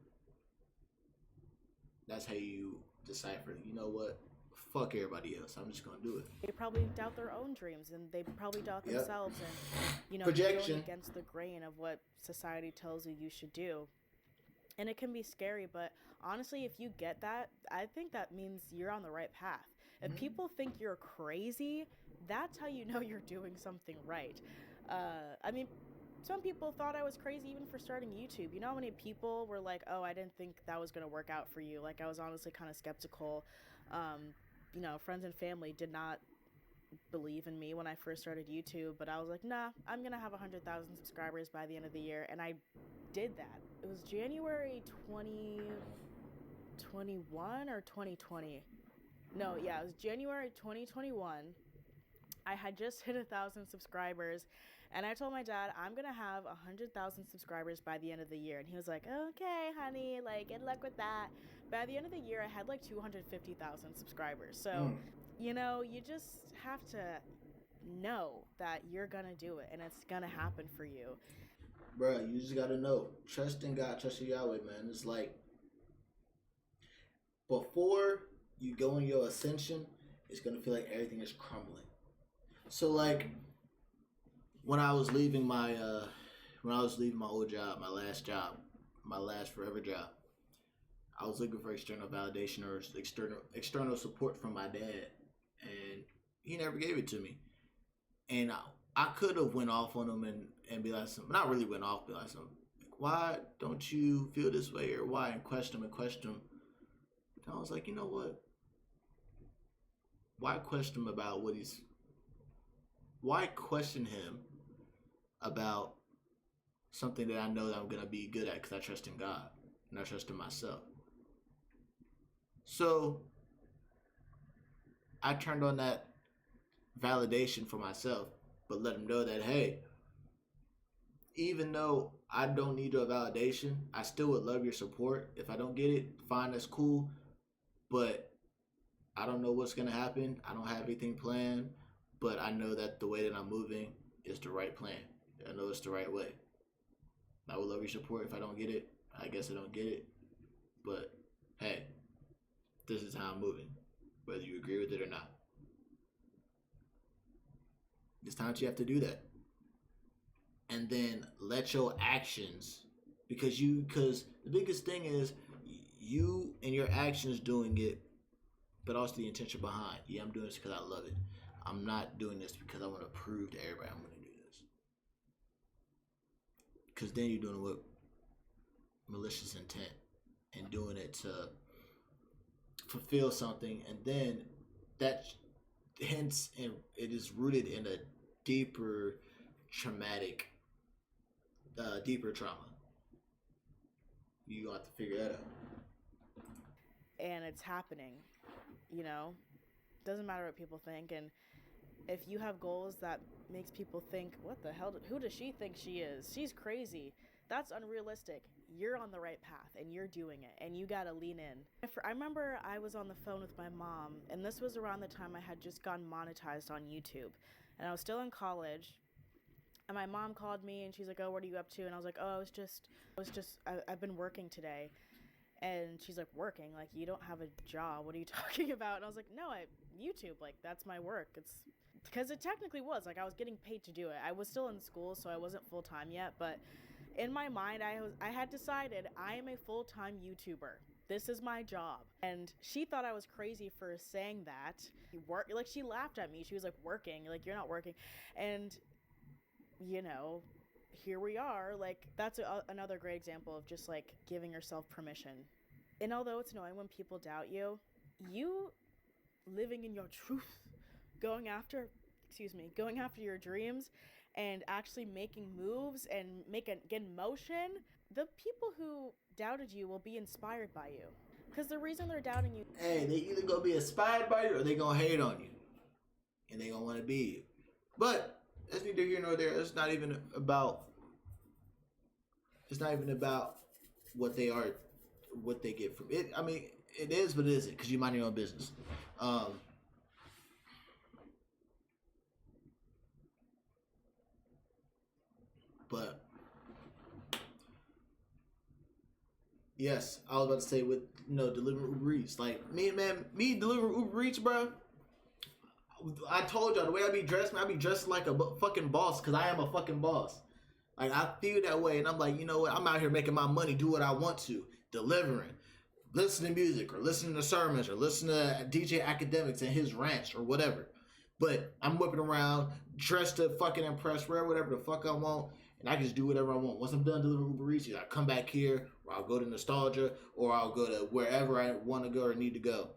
That's how you decipher. You know what? Fuck everybody else. I'm just gonna do it. They probably doubt their own dreams, and they probably doubt themselves, and Projection. going against the grain of what society tells you should do. And it can be scary, but honestly, if you get that, I think that means you're on the right path. If people think you're crazy, that's how you know you're doing something right. I mean, some people thought I was crazy even for starting YouTube. You know how many people were like, oh, I didn't think that was going to work out for you. Like, I was honestly kind of skeptical. Friends and family did not believe in me when I first started YouTube, but I was like, nah, I'm going to have 100,000 subscribers by the end of the year. And I did that. It was January 2021 or 2020. No, yeah, it was January 2021. I had just hit 1,000 subscribers, and I told my dad, I'm going to have 100,000 subscribers by the end of the year. And he was like, okay, honey, like, good luck with that. By the end of the year, I had like 250,000 subscribers. So, you just have to know that you're going to do it, and it's going to happen for you. Bruh, you just got to know. Trust in God, trust in Yahweh, man. It's like, before you go in your ascension, it's going to feel like everything is crumbling. So, like, when I was leaving my old job, my last forever job, I was looking for external validation or external support from my dad, and he never gave it to me. And I could have went off on him and be like, not really went off, be like, why don't you feel this way, or why, and question him. And I was like, you know what? Why question him about why question him about something that I know that I'm going to be good at, because I trust in God and I trust in myself. So I turned on that validation for myself, but let him know that, hey, even though I don't need your validation, I still would love your support. If I don't get it, fine, that's cool. But I don't know what's going to happen. I don't have anything planned. But I know that the way that I'm moving is the right plan. I know it's the right way. I would love your support. If I don't get it, I guess I don't get it. But hey, this is how I'm moving, whether you agree with it or not. It's time that you have to do that. And then let your actions, because the biggest thing is you and your actions doing it, but also the intention behind. Yeah, I'm doing this because I love it. I'm not doing this because I want to prove to everybody I'm going to do this. Because then you're doing it with malicious intent and doing it to fulfill something, and then that hence, and it is rooted in a deeper traumatic, deeper trauma. You have to figure that out. And it's happening, doesn't matter what people think. And if you have goals that makes people think, what the hell, who does she think she is? She's crazy. That's unrealistic. You're on the right path and you're doing it, and you gotta lean in. I remember I was on the phone with my mom, and this was around the time I had just gotten monetized on YouTube. and I was still in college. And my mom called me and she's like, "Oh, what are you up to?" And I was like, "Oh, I've been working today." And she's like, "Working? Like, you don't have a job. What are you talking about?" And I was like, "No, YouTube, like, that's my work." It's because it technically was, like, I was getting paid to do it. I was still in school, so I wasn't full-time yet, but in my mind, I had decided I am a full-time YouTuber. This is my job. And she thought I was crazy for saying that. Like, she laughed at me. She was like, "Working? Like, you're not working." And, you know, here we are. Like, that's another great example of just, like, giving yourself permission. And although it's annoying when people doubt you, you living in your truth, going after your dreams and actually making moves and get motion, the people who doubted you will be inspired by you. Because the reason they're doubting you... Hey, they either gonna be inspired by you or they gonna hate on you. And they gonna want to be you. But that's neither here nor there. It's not even about what they are, what they get from it. I mean, it is, but it isn't, because you mind your own business. But yes, I was about to say with delivering Uber Eats. Like me delivering Uber Eats, bro. I told y'all the way I be dressed, man, I be dressed like a fucking boss, because I am a fucking boss. Like, I feel that way, and I'm like, you know what? I'm out here making my money, do what I want to, delivering, listening to music, or listening to sermons, or listening to DJ Academics and his rants, or whatever. But I'm whipping around, dressed to fucking impress, wear whatever the fuck I want, and I can just do whatever I want. Once I'm done delivering Uber Eats, I come back here, or I'll go to Nostalgia, or I'll go to wherever I want to go or need to go.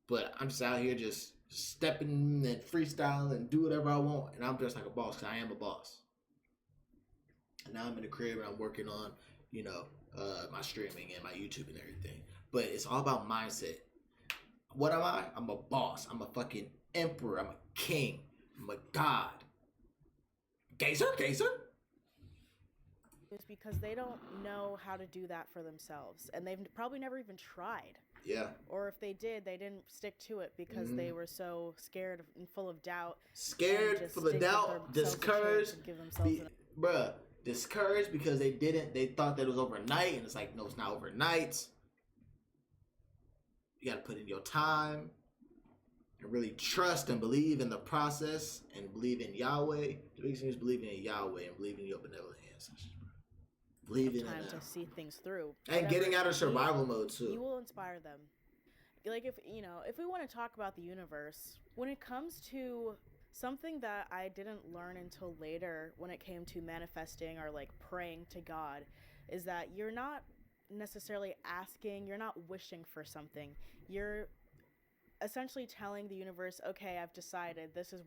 But I'm just out here just stepping and freestyling and do whatever I want, and I'm dressed like a boss, because I am a boss. And now I'm in the crib and I'm working on, my streaming and my YouTube and everything. But it's all about mindset. What am I? I'm a boss. I'm a fucking emperor. I'm a king. I'm a god. Gazer? It's because they don't know how to do that for themselves. And they've probably never even tried. Yeah. Or if they did, they didn't stick to it because they were so scared and full of doubt. Scared, full of doubt, discouraged. Bruh. Discouraged because they thought that it was overnight, and it's like, no, it's not overnight. You gotta put in your time and really trust and believe in the process and believe in Yahweh. The biggest thing is believing in Yahweh and believing in your benevolent ancestors. Believing in them. Time to see things through. And getting out of survival mode too. You will inspire them. Like, if we want to talk about the universe, when it comes to something that I didn't learn until later when it came to manifesting or like praying to God, is that you're not necessarily asking, you're not wishing for something. You're essentially telling the universe, okay, I've decided this is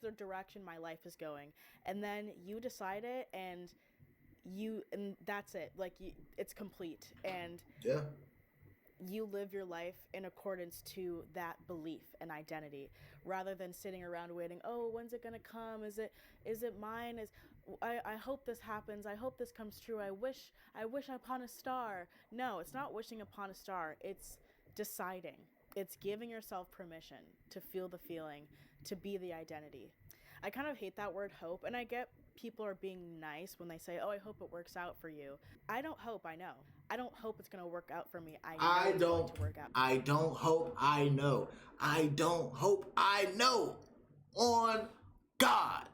the direction my life is going. And then you decide it and that's it. Like, it's complete. And yeah. You live your life in accordance to that belief and identity, rather than sitting around waiting, oh, when's it gonna come? Is it mine? I hope this happens. I hope this comes true. I wish upon a star. No, it's not wishing upon a star. It's deciding. It's giving yourself permission to feel the feeling, to be the identity. I kind of hate that word hope, and I get people are being nice when they say, oh, I hope it works out for you. I don't hope, I know. I don't hope it's going to work out for me. I know it's going to work out. I don't hope, I know. I don't hope, I know. On God.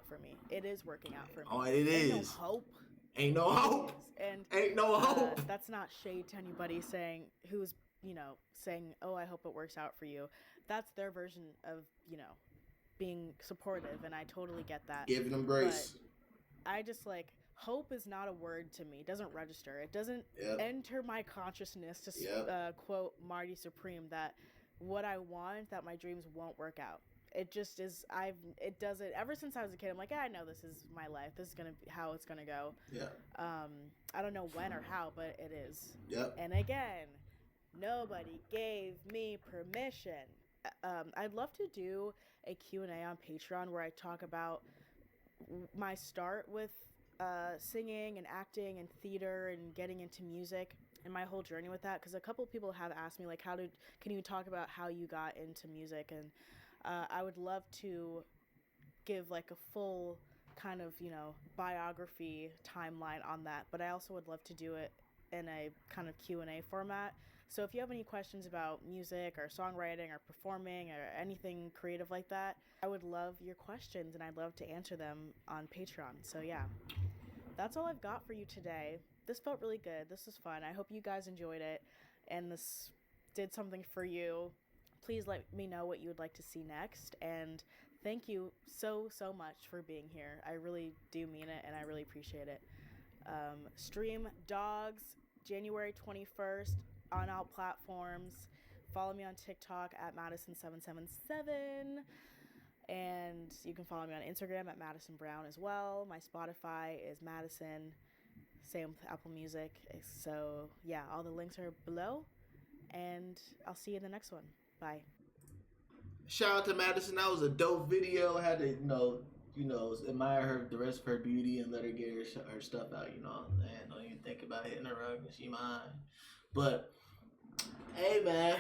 For me. It is working out for me. Oh, it is. Ain't no hope. Ain't no hope. And ain't no hope. That's not shade to anybody who's saying, oh, I hope it works out for you. That's their version of, being supportive, and I totally get that. Giving them grace. But I just hope is not a word to me. It doesn't register. It doesn't enter my consciousness to quote Marty Supreme that what I want, that my dreams won't work out. It just is. It does it ever since I was a kid. I'm like, I know this is my life. This is gonna be how it's gonna go. Yeah. I don't know when or how, but it is. Yep. And again, nobody gave me permission. I'd love to do a Q&A on Patreon where I talk about my start with singing and acting and theater and getting into music and my whole journey with that, because a couple of people have asked me can you talk about how you got into music, and I would love to give like a full kind of, biography timeline on that, but I also would love to do it in a kind of Q&A format. So if you have any questions about music or songwriting or performing or anything creative like that, I would love your questions and I'd love to answer them on Patreon. So yeah, that's all I've got for you today. This felt really good. This was fun. I hope you guys enjoyed it and this did something for you. Please let me know what you would like to see next. And thank you so much for being here. I really do mean it and I really appreciate it. Stream Dogs, January 21st. On all platforms. Follow me on TikTok at Madison777, and you can follow me on Instagram at Madison Brown as well. My Spotify is Madison, same with Apple Music. So yeah, all the links are below, and I'll see you in the next one. Bye. Shout out to Madison. That was a dope video. I had to, admire her, the rest of her beauty, and let her get her stuff out. And don't even think about hitting her rug. She mine. But hey, man.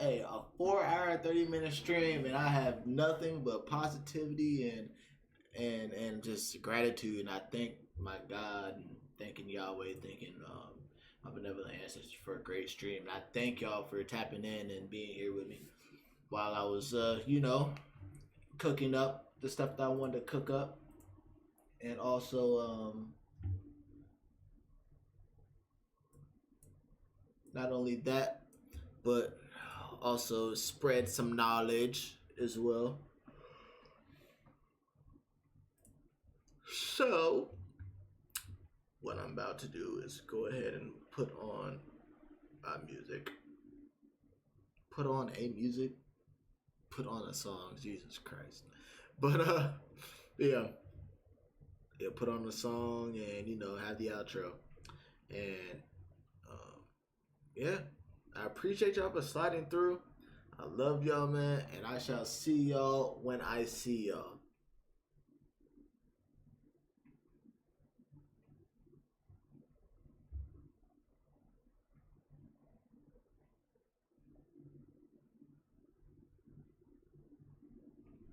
A 4-hour, 30-minute stream, and I have nothing but positivity and just gratitude. And I thank my God, and thanking Yahweh, thanking my benevolent ancestors for a great stream. And I thank y'all for tapping in and being here with me while I was, cooking up the stuff that I wanted to cook up, and also not only that, but also spread some knowledge as well. So what I'm about to do is go ahead and put on music. Put on a song, Jesus Christ. But yeah, put on the song and have the outro. And yeah, I appreciate y'all for sliding through. I love y'all, man, and I shall see y'all when I see y'all.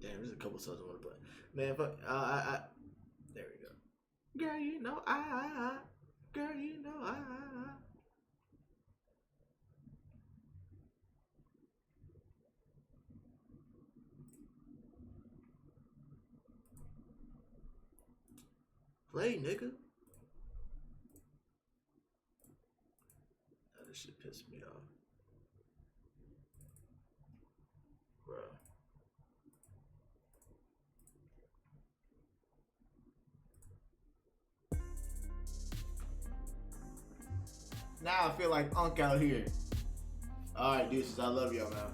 Damn, there's a couple songs I want to play. Man, fuck, there we go. Girl, girl, play, nigga. Oh, this shit pissed me off. Bruh. Now I feel like Unk out here. Alright, deuces. I love y'all, man.